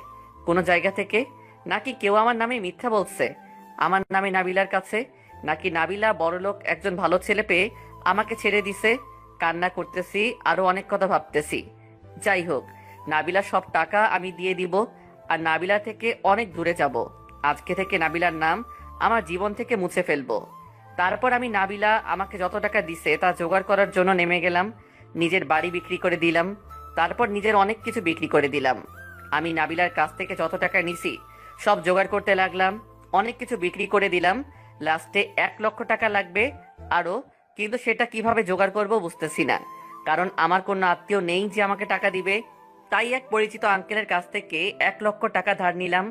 L: কোনো জায়গা থেকে, নাকি কেউ আমার নামে মিথ্যা বলছে আমার নামে নাবিলার কাছে, নাকি নাবিলা বড়লোক একজন ভালো ছেলে পেয়ে আমাকে ছেড়ে দিছে? কান্না করতেছি, আরো অনেক কথা ভাবতেছি। যাই হোক, নাবিলা সব টাকা আমি দিয়ে দিব, আর নাবিলা থেকে অনেক দূরে যাব। আজকে থেকে নাবিলার নাম আমার জীবন থেকে মুছে ফেলবো। তারপর আমি নাবিলা আমাকে যত টাকা দিছে তা জোগাড় করার জন্য নেমে গেলাম। নিজের বাড়ি বিক্রি করে দিলাম, তারপর নিজের অনেক কিছু বিক্রি করে দিলাম। আমি নাবিলার কাছ থেকে যত টাকা নিছি সব জোগাড় করতে লাগলাম, অনেক কিছু বিক্রি করে দিলাম। লাস্টে 1 লক্ষ টাকা লাগবে আরও, কিন্তু সেটা কিভাবে জোগাড় করব বুঝতেছি না, কারণ আমার কোনো আত্মীয় নেই যে আমাকে টাকা দিবে। তাই এক পরিচিত আঙ্কেলের কাছ থেকে 1 লক্ষ টাকা ধার নিলাম।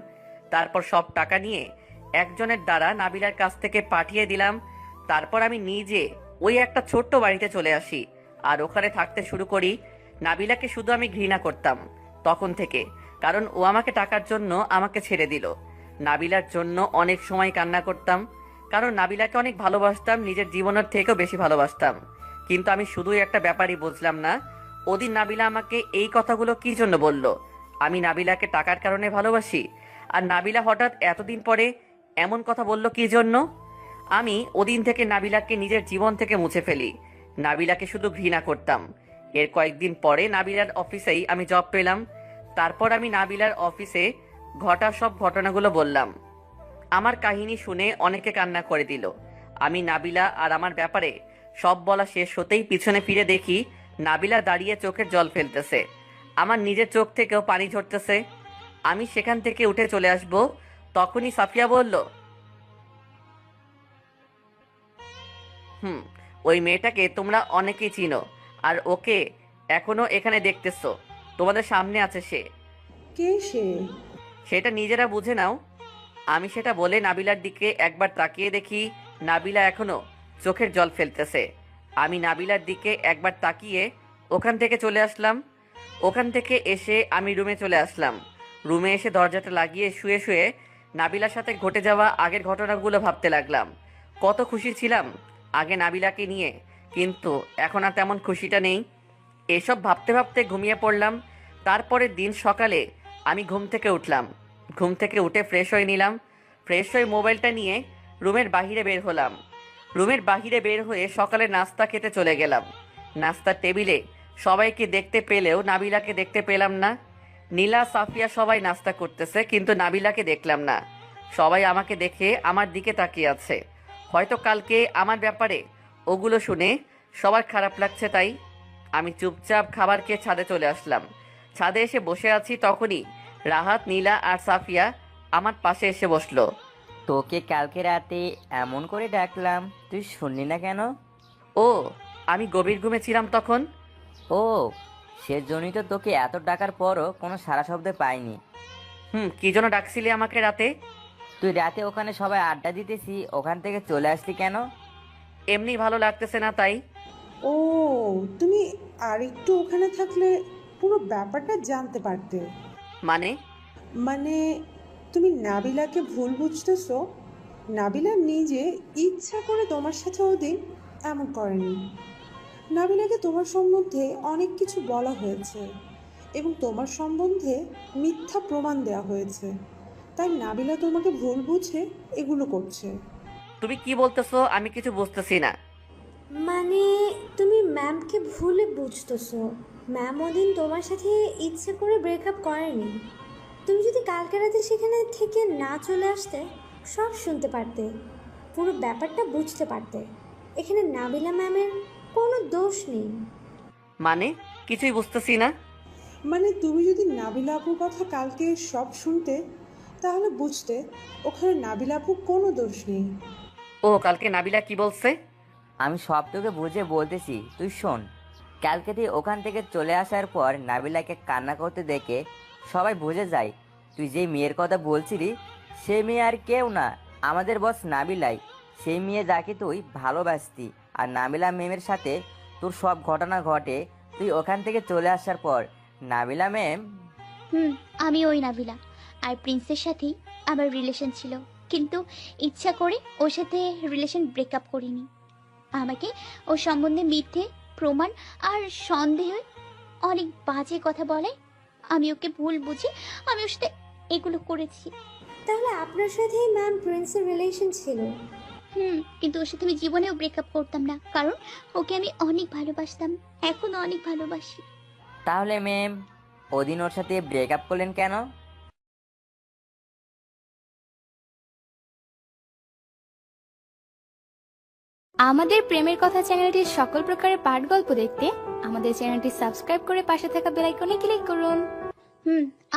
L: তারপর সব টাকা নিয়ে একজনের দ্বারা নাবিলার কাছ থেকে পাঠিয়ে দিলাম। তারপর আমি নিজে ওই একটা ছোট্ট বাড়িতে চলে আসি আর ওখানে থাকতে শুরু করি। নাবিলাকে শুধু আমি ঘৃণা করতাম তখন থেকে, কারণ ও আমাকে টাকার জন্য আমাকে ছেড়ে দিল। নাবিলার জন্য অনেক সময় কান্না করতাম, কারণ নাবিলাকে অনেক ভালোবাসতাম, নিজের জীবনের থেকেও বেশি ভালোবাসতাম। কিন্তু আমি শুধুই একটা ব্যাপারই বুঝলাম না, ওদিন নাবিলা আমাকে এই কথাগুলো কি জন্য বলল। আমি নাবিলাকে টাকার কারণে ভালোবাসি, আর নাবিলা হঠাৎ এতদিন পরে এমন কথা বলল কি জন্য। আমি ওদিন থেকে নাবিলাকে নিজের জীবন থেকে মুছে ফেলি, নাবিলাকে শুধু ঘৃণা করতাম। এর কয়েকদিন পরে নাবিলার অফিসেই আমি জব পেলাম। তারপর আমি নাবিলার অফিসে ঘটা সব ঘটনাগুলো বললাম। আমার কাহিনী শুনে অনেকে কান্না করে দিল। আমি নাবিলা আর আমার ব্যাপারে সব বলা শেষ হতেই পিছনে ফিরে দেখি নাবিলা দাঁড়িয়ে চোখের জল ফেলতেছে, আমার নিজের চোখ থেকেও পানি ঝরতেছে। আমি সেখান থেকে উঠে চলে আসব, তখনই সাফিয়া বলল, ওই মেয়েটাকে তোমরা অনেকেই চিনো, আর ওকে এখনো এখানে দেখতেছো, তোমাদের সামনে আছে সে।
J: কে সে?
L: সেটা নিজেরা বুঝে নাও। আমি সেটা বলে নাবিলার দিকে একবার তাকিয়ে দেখি নাবিলা এখনো চোখের জল ফেলতেছে। আমি নাবিলার দিকে একবার তাকিয়ে ওখান থেকে চলে আসলাম। ওখান থেকে এসে আমি রুমে চলে আসলাম। রুমে এসে দরজাটা লাগিয়ে শুয়ে শুয়ে নাবিলার সাথে ঘটে যাওয়া আগের ঘটনাগুলো ভাবতে লাগলাম। কত খুশি ছিলাম আগে নাবিলাকে নিয়ে, কিন্তু এখন আর তেমন খুশিটা নেই। এসব ভাবতে ভাবতে ঘুমিয়ে পড়লাম। তারপরের দিন সকালে আমি ঘুম থেকে উঠলাম। ঘুম থেকে উঠে ফ্রেশ হয়ে নিলাম। ফ্রেশ হয়ে মোবাইলটা নিয়ে রুমের বাহিরে বের হলাম। রুমের বাহিরে বের হয়ে সকালে নাস্তা খেতে চলে গেলাম। নাস্তার টেবিলে সবাইকে দেখতে পেলেও নাবিলাকে দেখতে পেলাম না। নীলা, সাফিয়া সবাই নাস্তা করতেছে, কিন্তু নাবিলাকে দেখলাম না। সবাই আমাকে দেখে আমার দিকে তাকিয়ে আছে, হয়তো কালকে আমার ব্যাপারে ওগুলো শুনে সবার খারাপ লাগছে তাই। আমি চুপচাপ খাবার খেয়ে ছাদে চলে আসলাম। ছাদে এসে বসে আছি, তখনই রাহাত, নীলা আর সাফিয়া আমার পাশে এসে বসলো।
E: তোকে কালকে রাতে এমন করে ডাকলাম, তুই শুনলি না কেন?
L: ও, আমি গভীর ঘুমে ছিলাম তখন।
E: ও, সেজন্যই তো তোকে এত ডাকার পরও কোনো সারা শব্দ পাইনি।
L: কি জন্য ডাকছিলি আমাকে রাতে?
E: তুই রাতে ওখানে সবাই আড্ডা দিতেছি, ওখান থেকে চলে আসলি কেন?
L: এমনি ভালো লাগতেছে না তাই।
J: ও, তুমি আরেকটু ওখানে থাকলে পুরো ব্যাপারটা জানতে পারতে।
L: মানে
J: তুমি নাবিলাকে ভুল বুঝতেছো। নাবিলা নিজে ইচ্ছা করে তোমার সাথে ওদিন এমন করেনি। নাবিলাকে তোমার সম্বন্ধে অনেক কিছু বলা হয়েছে এবং তোমার সম্বন্ধে মিথ্যা প্রমাণ দেওয়া হয়েছে, তাই নাবিলা তোমাকে ভুল বুঝে এগুলো করছে।
L: তুমি কি বলতেছো? আমি কিছু বুঝতেছি না।
F: মানে তুমি ম্যামকে ভুলে বুঝতেছো। ম্যাম ওদিন তোমার সাথে ইচ্ছে করে ব্রেকআপ করেনি। তুমি যদি কালকে রাতে সেখানে থেকে না চলে আসতে, সব শুনতে পারতে, পুরো ব্যাপারটা বুঝতে পারতে। এখানে নাবিলা ম্যামের কোনো দোষ নেই।
L: মানে কিছুই বুঝতেছি না।
J: মানে তুমি যদি নাবিলা আপুর কথা কালকে সব শুনতে, তাহলে বুঝতে ওখানে নাবিলা আপুর কোনো দোষ নেই।
L: ও, কালকে নাবিলা কি বলছে?
E: আমি সব তোকে বুঝে বলতেছি, তুই শোন। কালকে তুই ওখান থেকে চলে আসার পর নাবিলাকে কান্না করতে দেখে সবাই বুঝে যায় তুই যে মেয়ের কথা বলছিলি সে মেয়ে আর কেউ না, আমাদের বস নাবিলাই। সেই মেয়ে যাকে তুই ভালোবাসতি, আর নাবিলা ম্যামের সাথে তোর সব ঘটনা ঘটে তুই ওখান থেকে চলে আসার পর নাবিলা ম্যাম।
D: আমি ওই নাবিলা, আর প্রিন্সের সাথেই আমার রিলেশন ছিল, কিন্তু ইচ্ছা করে ওর সাথে রিলেশন ব্রেকআপ করিনি। আমাকে ওর সম্বন্ধে মিথ্যে প্রমাণ আর সন্দেহে অনেক বাজে কথা বলে আমি ওকে ভুল বুঝি আমি ওর সাথে এগুলো করেছি।
F: তাহলে আপনার সাথেই ম্যাম প্রিন্সের রিলেশন ছিল?
D: কিন্তু ওর সাথে আমি জীবনেও ব্রেকআপ করতাম না, কারণ ওকে আমি অনেক ভালোবাসতাম, এখনো অনেক ভালোবাসি।
E: তাহলে ম্যাম ওদিন ওর সাথে ব্রেকআপ করলেন কেন?
I: আমাদের প্রেমের কথা চ্যানেলটির সকল প্রকারের পাঠ গল্প দেখতে আমাদের চ্যানেলটি সাবস্ক্রাইব করে পাশে থাকা বেল আইকনে ক্লিক করুন।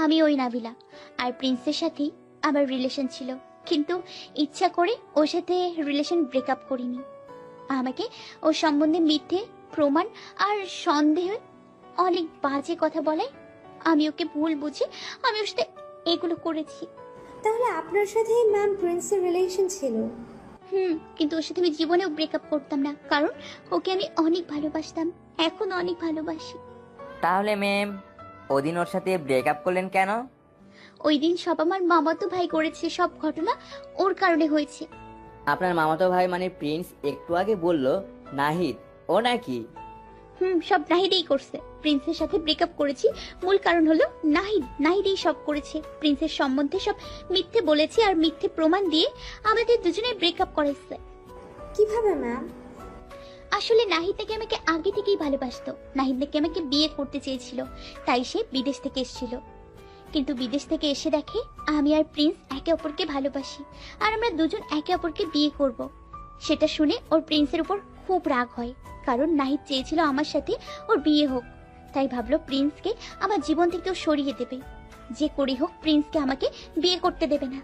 D: আমি ওই নাবিলা, আর প্রিন্সের সাথে আমার রিলেশন ছিল, কিন্তু ইচ্ছা করে ওর সাথে রিলেশন ব্রেকআপ করিনি। আমাকে ওর সম্বন্ধে মিথ্যে প্রমাণ আর সন্দেহে অনেক বাজে কথা বলায় আমি ওকে ভুল বুঝে আমি ওর সাথে এগুলো করেছি।
J: তাহলে আপনার সাথে ম্যাম প্রিন্সের রিলেশন ছিল?
D: কিন্তু ওর সাথে আমি জীবনেও ব্রেকআপ করতাম না, কারণ ওকে আমি অনেক ভালোবাসতাম, এখন অনেক ভালোবাসি।
E: তাহলে ম্যাম ওদিন ওর সাথে ব্রেকআপ করলেন কেন?
D: ওই দিন সব আমার মামাতো ভাই করেছে, সব ঘটনা ওর কারণে হয়েছে।
E: আপনার মামাতো ভাই মানে প্রিন্স একটু আগে বলল নাহিদ, ও নাকি?
D: সব নাহিদেই করছে। প্রিন্সের সাথে ব্রেকআপ করেছি, মূল কারণ হলো নাহিদেই সব করেছে। প্রিন্সের সম্বন্ধে সব মিথ্যে বলেছে আর মিথ্যে প্রমাণ দিয়ে আমাদের দুজনের ব্রেকআপ করেছে।
J: কিভাবে ম্যাম?
D: আসলে নাহিদ নাকি আমাকে আগে থেকেই ভালোবাসতো। নাহিদ নাকি আমাকে বিয়ে করতে চেয়েছিল, তাই সে বিদেশ থেকে এসেছিল। কিন্তু বিদেশ থেকে এসে দেখে আমি আর প্রিন্স একে অপরকে ভালোবাসি আর আমরা দুজন একে অপরকে বিয়ে করব। সেটা শুনে ওর প্রিন্সের উপর খুব রাগ হয়, কারণ নাহিদ চেয়েছিল আমার সাথে ওর বিয়ে হোক। তাই ভাবলো প্রিন্সকে আমার জীবন থেকে সরিয়ে দেবে, যে করে হোক প্রিন্সকে আমাকে বিয়ে করতে দেবে না।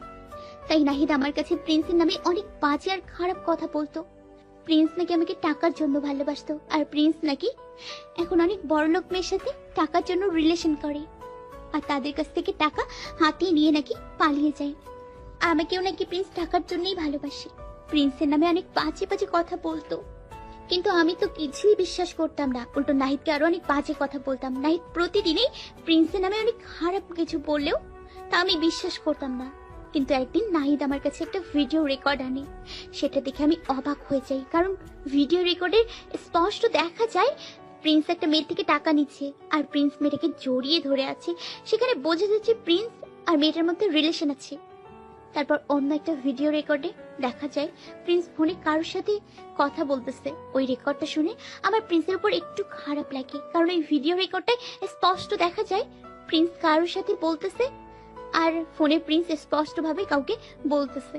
D: তাই নাহিদ আমার কাছে প্রিন্সের নামে অনেক বাজে আর খারাপ কথা বলতো। প্রিন্স নাকি আমাকে টাকার জন্য ভালোবাসতো, আর প্রিন্স নাকি এখন অনেক বড়লোক মেয়ের সাথে টাকার জন্য রিলেশন করে, আর তাদের কাছ থেকে টাকা হাতিয়ে নিয়ে নাকি পালিয়ে যায়। আমাকেও নাকি প্রিন্স টাকার জন্যই ভালোবাসে। প্রিন্সের নামে অনেক বাজে বাজে কথা বলতো, কিন্তু আমি তো কিছুই বিশ্বাস করতাম না, উল্টো নাহিদকে আরো অনেক বাজে কথা বলতাম। নাহিদ প্রতিদিনই প্রিন্সের নামে অনেক খারাপ কিছু বললেও তা আমি বিশ্বাস করতাম না। কিন্তু একদিন নাহিদ আমার কাছে একটা ভিডিও রেকর্ড আনে, সেটা দেখে আমি অবাক হয়ে যাই, কারণ ভিডিও রেকর্ডে স্পষ্ট দেখা যায় প্রিন্স একটা মেয়ের থেকে টাকা নিচ্ছে আর প্রিন্স মেয়েটাকে জড়িয়ে ধরে আছে। সেখানে বোঝা যাচ্ছে প্রিন্স আর মেয়েটার মধ্যে রিলেশন আছে। তারপর অন্য একটা ভিডিও রেকর্ডে দেখা যায় প্রিন্স ফোনে কারোর সাথে কথা বলতেছে। ওই রেকর্ডটা শুনে আমার প্রিন্সের উপর একটু খারাপ লাগে, কারণ ওই ভিডিও রেকর্ডটায় স্পষ্ট দেখা যায় প্রিন্স কারোর সাথে বলতেছে আর ফোনে প্রিন্স স্পষ্ট ভাবে কাউকে বলতেছে।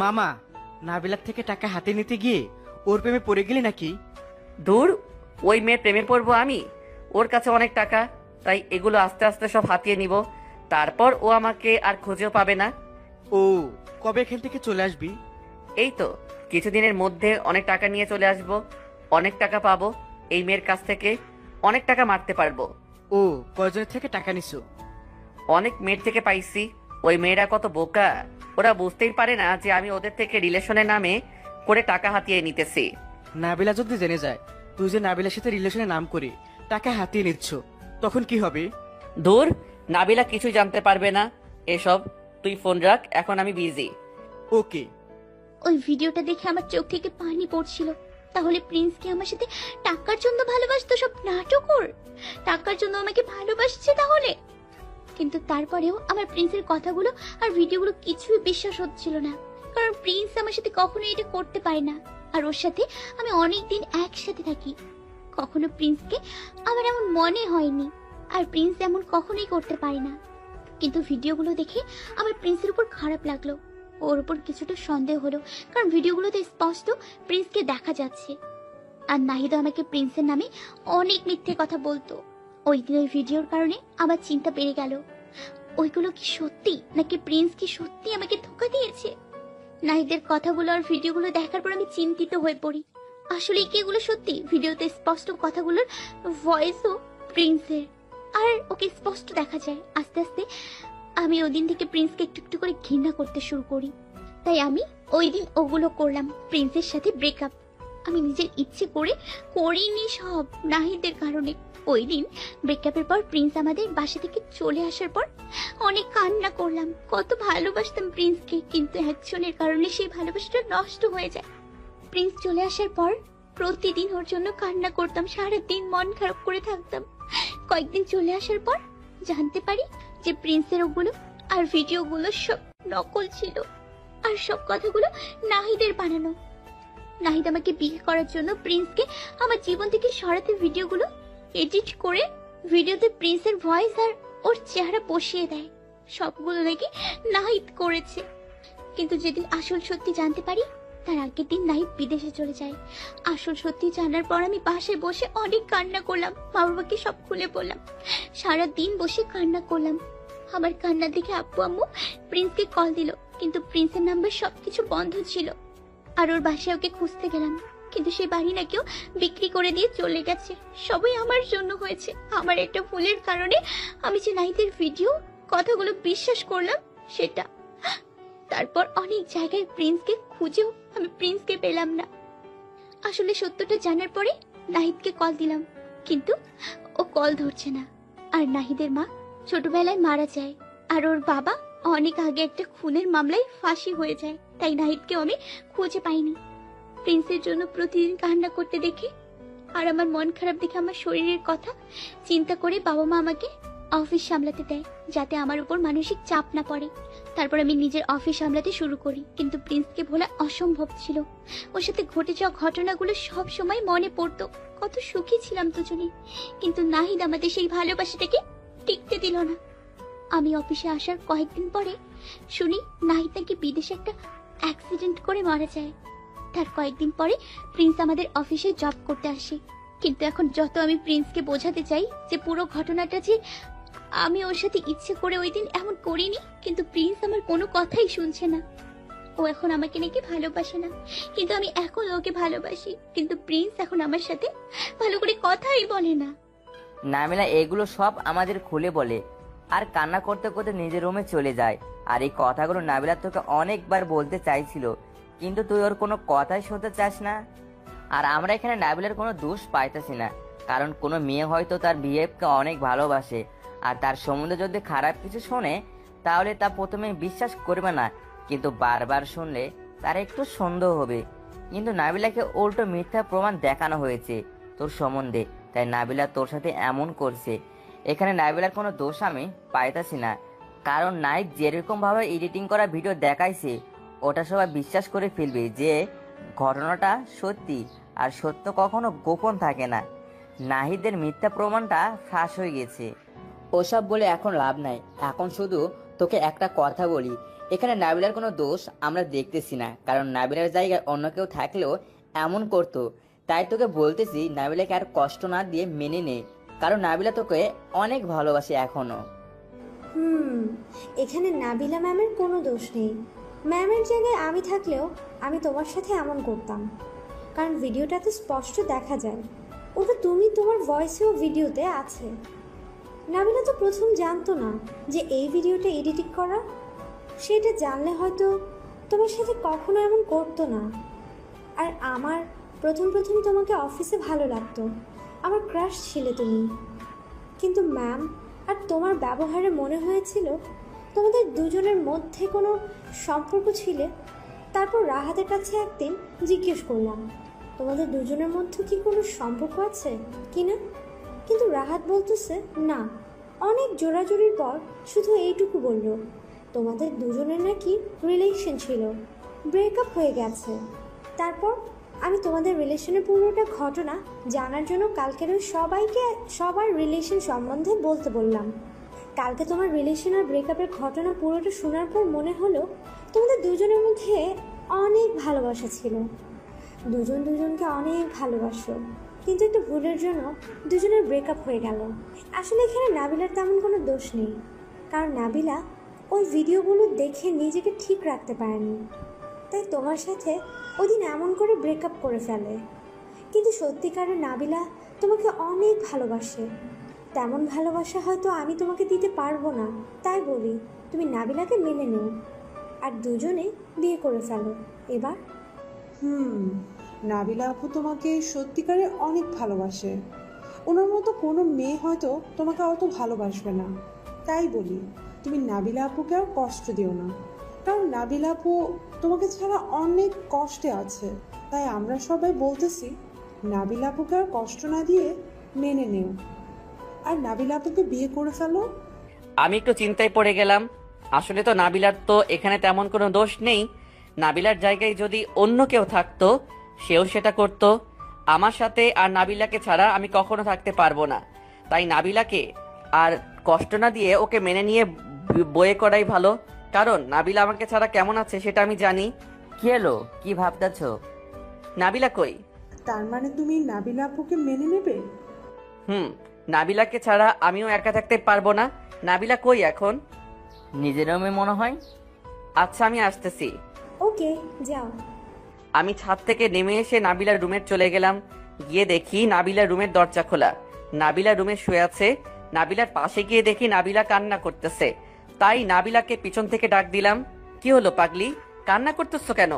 O: মামা, নাবিলার থেকে টাকা হাতে নিতে গিয়ে ওর প্রেমে পড়ে গেলি নাকি?
L: দূর, ওই মেয়ের প্রেমে পড়বো আমি? ওর কাছে অনেক টাকা, তাই এগুলো আস্তে আস্তে সব হাতিয়ে নিব, তারপর ও আমাকে আর খুঁজেও পাবে না।
O: ও, কবে এখান থেকে চলে আসবি?
L: এই তো কিছুদিনের মধ্যে অনেক টাকা নিয়ে চলে আসব, অনেক টাকা পাবো। এই মেয়ের কাছ থেকে অনেক টাকা মারতে পারবো।
O: ও, কয়জনের থেকে টাকা নিছো?
L: অনেক মেয়ের থেকে পাইছি। ওই মেয়েরা কত বোকা, ওরা বুঝতেই পারে না যে আমি ওদের থেকে রিলেশনের নামে করে টাকা হাতিয়ে নিতেছি।
O: নাবিলা যদি জেনে যায় তুই যে নাবিলার সাথে রিলেশনের নাম করে টাকা হাতিয়ে নিচ্ছ, তখন কি হবে?
L: দূর, নাবিলা কিছু জানতে পারবে না এসব। তুই ফোন রাখ, এখন আমি বিজি।
O: ওকে।
D: ওই ভিডিওটা দেখে আমার চোখ থেকে পানি পড়ছিল। তাহলে প্রিন্স কি আমার সাথে টাকার জন্য ভালোবাসতো? সব নাটকর, টাকার জন্য আমাকে ভালোবাসছে তাহলে। কিন্তু তারপরেও আমার প্রিন্সের কথাগুলো আর ভিডিওগুলো কিছুই বিশ্বাস হচ্ছিল না, কারণ প্রিন্স আমার সাথে কখনোই এটা করতে পারে না। আর ওর সাথে আমি অনেকদিন একসাথে থাকি, কখনো প্রিন্সকে আমার এমন মনে হয়নি, আর প্রিন্স এমন কখনোই করতে পারে না। কিন্তু ভিডিওগুলো দেখে আমার প্রিন্সের উপর খারাপ লাগলো, ওর উপর কিছুটা সন্দেহ হলো, কারণ ভিডিওগুলোতে স্পষ্ট প্রিন্সকে দেখা যাচ্ছে। আর নাহিদ আমাকে প্রিন্সের নামে অনেক মিথ্যে কথা বলতো। ওই দিন ওই ভিডিওর কারণে আমার চিন্তা বেড়ে গেল, ওইগুলো কি সত্যি, নাকি প্রিন্স কি সত্যি আমাকে ধোঁকা দিয়েছে? নাহিদের কথাগুলো আর ভিডিওগুলো দেখার পর আমি চিন্তিত হয়ে পড়ি, আসলে কি এগুলো সত্যি? ভিডিওতে স্পষ্ট কথাগুলোর ভয়েসও প্রিন্সের, আর ওকে স্পষ্ট দেখা যায়। আস্তে আস্তে আমি ওই দিন থেকে প্রিন্সকে একটু একটু করে ঘৃণা করতে শুরু করি। তাই আমি ওই দিন ওগুলো করলাম, প্রিন্সের সাথে ব্রেকআপ। আমি নিজের ইচ্ছে করে করিনি, সব নাহিদের কারণে। ওই দিন ব্রেকআপের পর প্রিন্স আমাদের বাসা থেকে চলে আসার পর অনেক কান্না করলাম, কত ভালোবাসতাম প্রিন্সকে, কিন্তু একজনের কারণে সেই ভালোবাসাটা নষ্ট হয়ে যায়। প্রিন্স চলে আসার পর প্রতিদিন ওর জন্য কান্না করতাম, সারাদিন মন খারাপ করে থাকতাম। কয়েকদিন চলে আসার পর জানতে পারি যে প্রিন্সের ওগুলো আর ভিডিওগুলো সব নকল ছিল, আর সব কথাগুলো নাহিদের বানানো। নাহিদ আমাকে বিয়ে করার জন্য প্রিন্সকে আমার জীবন থেকে সরাতে ভিডিওগুলো এডিট করে ভিডিওতে প্রিন্সের ভয়েস আর ওর চেহারা বসিয়ে দেয়। সবগুলো নাকি নাহিদ করেছে। কিন্তু যেদিন আসল সত্যি জানতে পারি, তার আগের দিন নাহিদ বিদেশে চলে যায়। আসল সত্যি জানার পর আমি বাসায় বসে অনেক কান্না করলাম, মা বাবাকে সব খুলে বললাম, সারা দিন বসে কান্না করলাম। আমার কান্না দেখে আব্বু আম্মু প্রিন্সকে কল দিল, কিন্তু প্রিন্সের নাম্বার সবকিছু বন্ধ ছিল। আর ওর বাসায় ওকে খুঁজতে গেলাম, কিন্তু সেই বাড়ি নাকিও বিক্রি করে দিয়ে চলে গেছে। সবই আমার জন্য হয়েছে, আমার একটা ভুলের কারণে। আমি যে নাহিদের ভিডিও কথাগুলো বিশ্বাস করলাম সেটা। তারপর অনেক জায়গায় প্রিন্সকে খুঁজেও আমি প্রিন্সকে পেলাম না। আসলে সত্যটা জানার পরে নাহিদকে কল দিলাম, কিন্তু ও কল ধরছে না। আর নাহিদের মা ছোটবেলায় মারা যায়, আর ওর বাবা অনেক আগে একটা খুনের মামলায় ফাঁসি হয়ে যায়। তাই নাহিদকেও আমি খুঁজে পাইনি। প্রিন্সের জন্য প্রতিদিন কান্না করতে দেখে আর আমার মন খারাপ দেখে আমার শরীরের কথা চিন্তা করে বাবা মা আমাকে অফিস সামলাতে দেয়, যাতে আমার উপর মানসিক চাপ না পড়ে। তারপর আমি নিজের অফিস সামলাতে শুরু করি, কিন্তু প্রিন্সকে ভোলা অসম্ভব ছিল। ওর সাথে ঘটে যাওয়া ঘটনাগুলো সব সময় মনে পড়তো। কত সুখী ছিলাম দুজনে, কিন্তু নাহিদ আমাদের সেই ভালোবাসাটাকে টিকতে দিল না। আমি অফিসে আসার কয়েকদিন পরে শুনি নাহিদ নাকি বিদেশে একটা অ্যাক্সিডেন্ট করে মারা যায়। তার কয়েকদিন পরে প্রিন্স আমাদের অফিসে জব করতে আসে। কিন্তু এখন যত আমি প্রিন্সকে বোঝাতে চাই যে পুরো ঘটনাটা যে আমি ওর সাথে ইচ্ছে করে ওই দিন এমন করিনি, কিন্তু প্রিন্স আমার কোনো কথাই শুনছে না। ও এখন আমাকে নাকি ভালোবাসে না, কিন্তু আমি এখন ওকে ভালোবাসি। কিন্তু প্রিন্স এখন আমার সাথে ভালো করে কথাই বলে না।
E: নাবিলা এগুলো সব আমাদের খুলে বলে আর কান্না করতে করতে নিজের রুমে চলে যায়। আর এই কথাগুলো নাবিলা তোকে অনেকবার বলতে চাইছিল, কিন্তু তুই ওর কোনো কথাই শুনতে চাস না। আর আমরা এখানে নাবিলার কোনো দোষ পাইতেছি না, কারণ কোনো মেয়ে হয়তো তার বিহেভকে অনেক ভালোবাসে, আর তার সম্বন্ধে যদি খারাপ কিছু শোনে তাহলে তা প্রথমে বিশ্বাস করবে না, কিন্তু বারবার শুনলে তার একটু সন্দেহ হবে। কিন্তু নাবিলাকে উল্টো মিথ্যা প্রমাণ দেখানো হয়েছে তোর সম্বন্ধে, তাই নাবিলা তোর সাথে এমন করছে। এখানে নাবিলার কোনো দোষ আমি পাইতেছি না, কারণ নাইক যেরকম ভাবে এডিটিং করা ভিডিও দেখাইছে ওটা সবাই বিশ্বাস করে ফেলবে যে ঘটনাটা সত্যি, আর সত্য কখনো গোপন থাকে না। নাহিদের মিথ্যা প্রমাণটা ফাঁস হয়ে গেছে। ওসব বলে এখন লাভ নাই, এখন শুধু তোকে একটা কথা বলি, এখানে নাবিলার কোনো দোষ আমরা দেখতেছি না, কারণ নাবিলার জায়গায় অন্য কেউ থাকলেও এমন করতো। তাই তোকে বলতেছি নাবিলাকে আর কষ্ট না দিয়ে মেনে নে, কারণ নাবিলা তোকে অনেক ভালোবাসে এখনো।
J: এখানে নাবিলা ম্যামের কোনো দোষ নেই। ম্যামের জায়গায় আমি থাকলেও আমি তোমার সাথে এমন করতাম, কারণ ভিডিওটাতে স্পষ্ট দেখা যায় ওটা তুমি তোমার ভয়েসেও ভিডিওতে আছে। নাবিলা তো প্রথম জানতো না যে এই ভিডিওটা এডিটিং করা, সেটা জানলে হয়তো তোমার সাথে কখনো এমন করতো না। আর আমার প্রথম তোমাকে অফিসে ভালো লাগতো, আমার ক্রাশ ছিলে তুমি, কিন্তু ম্যাম আর তোমার ব্যবহারে মনে হয়েছিল তোমাদের দুজনের মধ্যে কোনো সম্পর্ক ছিল। তারপর রাহাতের কাছে একদিন জিজ্ঞেস করলাম তোমাদের দুজনের মধ্যে কি কোনো সম্পর্ক আছে কি না, কিন্তু রাহাত বলতেছে না। অনেক জোরাজুরির পর শুধু এইটুকু বলল তোমাদের দুজনের নাকি রিলেশন ছিল, ব্রেকআপ হয়ে গেছে। তারপর আমি তোমাদের রিলেশনের পুরোটা ঘটনা জানার জন্য কালকের সবার রিলেশন সম্বন্ধে বলতে বললাম। কালকে তোমার রিলেশন আর ব্রেকআপের ঘটনা পুরোটা শোনার পর মনে হলো তোমাদের দুজনের মধ্যে অনেক ভালোবাসা ছিল, দুজন দুজনকে অনেক ভালোবাসো, কিন্তু একটা ভুলের জন্য দুজনের ব্রেকআপ হয়ে গেল। আসলে এখানে নাবিলার তেমন কোনো দোষ নেই, কারণ নাবিলা ওই ভিডিওগুলো দেখে নিজেকে ঠিক রাখতে পারেনি, তাই তোমার সাথে ওদিন এমন করে ব্রেকআপ করে ফেলে। কিন্তু সত্যিকারের নাবিলা তোমাকে অনেক ভালোবাসে, তেমন ভালোবাসা হয়তো আমি তোমাকে দিতে পারবো না। তাই বলি তুমি নাবিলাকে মেনে নিও আর দুজনে বিয়ে করে ফেলো এবার।
P: নাবিলা আপু তোমাকে সত্যিকারে অনেক ভালোবাসে, ওনার মতো কোনো মেয়ে হয়তো তোমাকে অত ভালোবাসবে না। তাই বলি তুমি নাবিলা আপুকে আর কষ্ট দিও না, কারণ নাবিলা আপু তোমাকে ছাড়া অনেক কষ্টে আছে। তাই আমরা সবাই বলতেছি নাবিলা আপুকে আর কষ্ট না দিয়ে মেনে নেও আর নাবিলা আপুকে বিয়ে করে ফেলো।
L: আমি একটু চিন্তায় পড়ে গেলাম। আসলে তো নাবিলার তো এখানে তেমন কোনো দোষ নেই। নাবিলার জায়গায় যদি অন্য কেউ থাকতো সেও সেটা করতো। আমার সাথে আর নাবিলাকে ছাড়া আমি কখনো থাকতে পারবো না। তাই নাবিলাকে আর কষ্ট না দিয়ে ওকে মেনে নিয়ে বয়ে করাই ভালো, কারণ নাবিলা আমাকে ছাড়া কেমন আছে সেটা আমি জানি।
E: কি হলো, কি ভাবতেছ?
B: নাবিলা কই?
P: তার মানে তুমি নাবিলা আপুকে মেনে নেবে?
B: নাবিলাকে ছাড়া আমিও একা থাকতে পারবো না। নাবিলা কই এখন?
E: নিজের রুমে মনে হয়।
B: আচ্ছা, আমি আসতেছি।
J: ওকে, যাও।
B: আমি ছাদ থেকে নেমে এসে নাবিলার রুমে চলে গেলাম। গিয়ে দেখি নাবিলার রুমের দরজা খোলা। নাবিলা রুমে শুয়ে আছে। নাবিলার পাশে গিয়ে দেখি নাবিলা কান্না করতেছে। তাই নাবিলাকে পিছন থেকে ডাক দিলাম, কি হলো পাগলি, কান্না করতেছো কেন?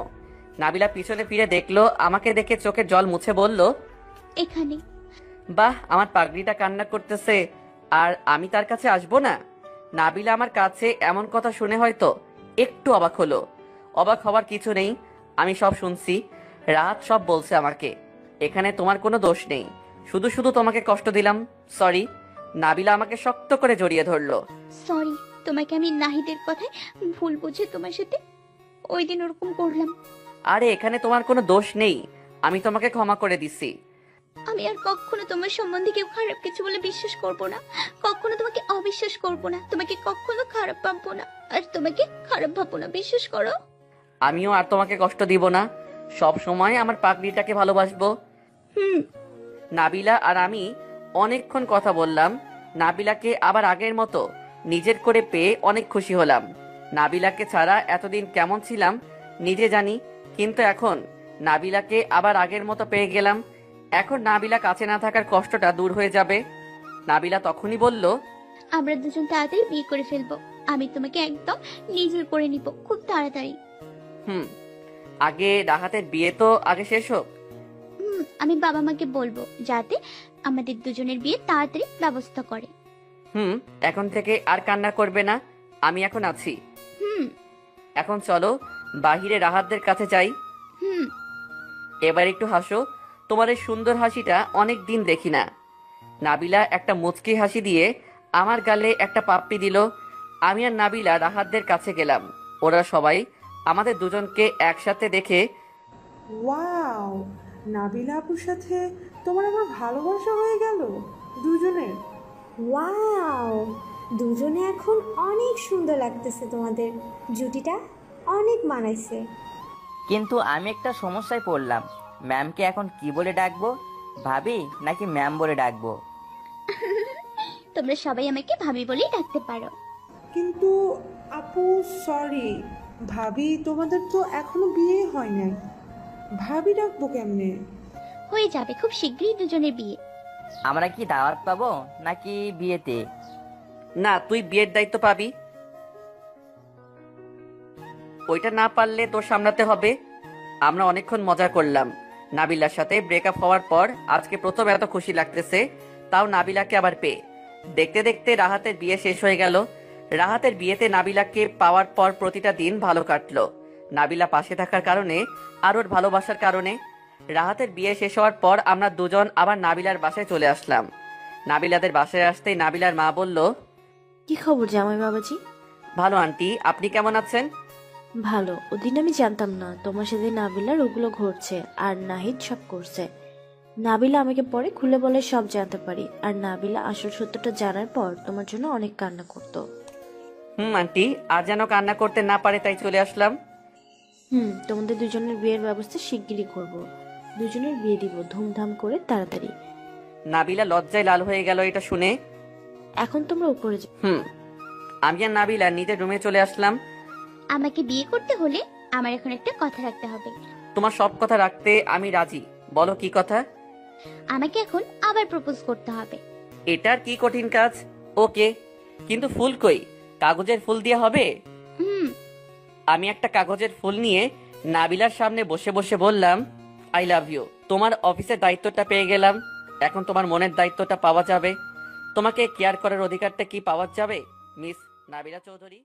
B: নাবিলা পিছনে ফিরে দেখলো, আমাকে দেখে চোখের জল মুছে বলল,
D: এখানে।
B: বাহ, আমার পাগলিটা কান্না করতেছে আর আমি তার কাছে আসবো না? নাবিলা আমার কাছে এমন কথা শুনে হয়তো একটু অবাক হলো। অবাক হওয়ার কিছু নেই, আমি সব শুনছি। রাত সব বলছে আমাকে। এখানে তোমার কোনো দোষ নেই, শুধু শুধু তোমাকে কষ্ট দিলাম, সরি। নাবিলা আমাকে শক্ত করে জড়িয়ে ধরলো।
D: সরি, তোমাকে আমি নাহিদের কথায় ভুল বুঝে তোমার সাথে ওই দিন ওরকম করলাম।
B: আরে এখানে তোমার কোনো দোষ নেই, আমি তোমাকে ক্ষমা করে দিছি।
D: আমি আর কখনো তোমার সম্বন্ধে কেউ খারাপ কিছু বলে বিশ্বাস করব না, কখনো তোমাকে অবিশ্বাস করব না, তোমাকে কখনো খারাপ ভাববো না, আর তোমাকে খারাপ ভাববো না, বিশ্বাস করো।
B: আমিও আর তোমাকে কষ্ট দিব না, সব সময় আমার পাগলিটাকে ভালোবাসবো। নাবিলা আর আমি অনেকক্ষণ কথা বললাম। নাবিলাকে আবার আগের মতো নিজের করে পেয়ে অনেক খুশি হলাম। নাবিলাকে ছাড়া এতদিন কেমন ছিলাম নিজে জানি, কিন্তু এখন নাবিলাকে আবার আগের মতো পেয়ে গেলাম। এখন নাবিলা কাছে না থাকার কষ্টটা দূর হয়ে যাবে। নাবিলা তখনই বলল,
D: আমরা দুজন তাড়াতাড়ি বিয়ে করে ফেলবো, আমি তোমাকে একদম নিজের করে নিব খুব তাড়াতাড়ি।
B: আগে রাহাতের বিয়ে তো আগে শেষ হোক।
D: আমি বাবা মাকে বলবো যাতে আমাদের দুজনের বিয়ে তাড়াতাড়ি ব্যবস্থা করে।
B: এখন থেকে আর কান্না করবে না, আমি এখন আছি। এখন চলো বাহিরে রাহাতদের কাছে যাই। এবার একটু হাসো, তোমার এই সুন্দর হাসিটা অনেক দিন দেখি না। নাবিলা একটা মুচকি হাসি দিয়ে আমার গালে একটা পাপ্পি দিল। আমি আর নাবিলা রাহাতদের কাছে গেলাম। ওরা সবাই আমাদের দুজনকে একসাথে দেখে,
P: ওয়াও, নাবিলা আপুর সাথে তোমার আবার ভালোবাসা হয়ে গেল দুজনের।
J: ওয়াও, দুজনে এখন অনেক সুন্দর লাগতেছে, তোমাদের জুটিটা অনেক মানাইছে।
E: কিন্তু আমি একটা সমস্যায় পড়লাম, ম্যামকে এখন কি বলে ডাকবো, ভাবি নাকি ম্যাম বলে ডাকবো?
D: তোমরা সবাই আমাকে ভাবি বলেই ডাকতে পারো।
P: কিন্তু আপু সরি, ভাবি তোমাদের তো এখনো বিয়ে হয় নাই, ভাবি ডাকবো কেমনে?
D: হয়ে যাবে খুব শীঘ্রই দুজনের বিয়ে।
E: আমরা কি দাওয়াত পাবো নাকি বিয়েতে?
B: না, তুই বিয়ের দায়িত্ব পাবি, ওইটা না পারলে তোর সামলাতে হবে। আমরা অনেকক্ষণ মজা করলাম। নাবিলার সাথে ব্রেকআপ হওয়ার পর আজকে প্রথম এত খুশি লাগতেছে, তাও নাবিলাকে আবার পেয়ে। দেখতে দেখতে রাহাতের বিয়ে শেষ হয়ে গেল। রাহাতের বিয়েতে নাবিলাকে পাওয়ার পর প্রতিটা দিন ভালো কাটলো। নাবিলা পাশে থাকার কারণে আর ওর ভালোবাসার কারণে। রাহাতের বিয়ে শেষ হওয়ার পর আমরা দুজন আবার নাবিলার বাসায় চলে আসলাম। নাবিলাদের বাসায় আসতেই নাবিলার মা বলল,
M: কি খবর জামাই বাবাজি?
B: ভালো আন্টি, আপনি কেমন আছেন?
M: ভালো। ওদিন আমি জানতাম না তোমার সাথে নাবিলার ওগুলো ঘটছে আর নাহিদ সব করছে। নাবিলা আমাকে পরে খুলে বলে সব জানতে পারি, আর নাবিলা আসল সত্যটা জানার পর তোমার জন্য অনেক কান্না করতো।
B: আন্টি, আর যেন কান্না করতে না পারে তাই চলে আসলাম।
M: তোমাদের দুজনের বিয়ের ব্যবস্থা শিগগিরই করব, দুজনের বিয়ে দিব ধুমধাম করে তাড়াতাড়ি।
B: নাবিলা লজ্জায় লাল হয়ে গেল এটা শুনে।
M: এখন তোমরা উপরে যাও।
B: আমি আর নাবিলা নিজের রুমে চলে আসলাম।
D: আমাকে বিয়ে করতে হলে আমার এখন একটা কথা রাখতে হবে।
B: তোমার সব কথা রাখতে আমি রাজি, বলো কি কথা?
D: আমাকে এখন আবার প্রপোজ করতে হবে।
B: এটার কি কঠিন কাজ? ওকে, কিন্তু ফুল কই? কাগজের ফুল দিয়ে হবে? আমি একটা কাগজের ফুল নিয়ে নাবিলার সামনে বসে বসে বললাম, আই লাভ ইউ। তোমার অফিসের দায়িত্বটা পেয়ে গেলাম, এখন তোমার মনের দায়িত্বটা পাওয়া যাবে। তোমাকে কেয়ার করার অধিকারটা কি পাওয়া যাবে মিস নাবিলা চৌধুরী?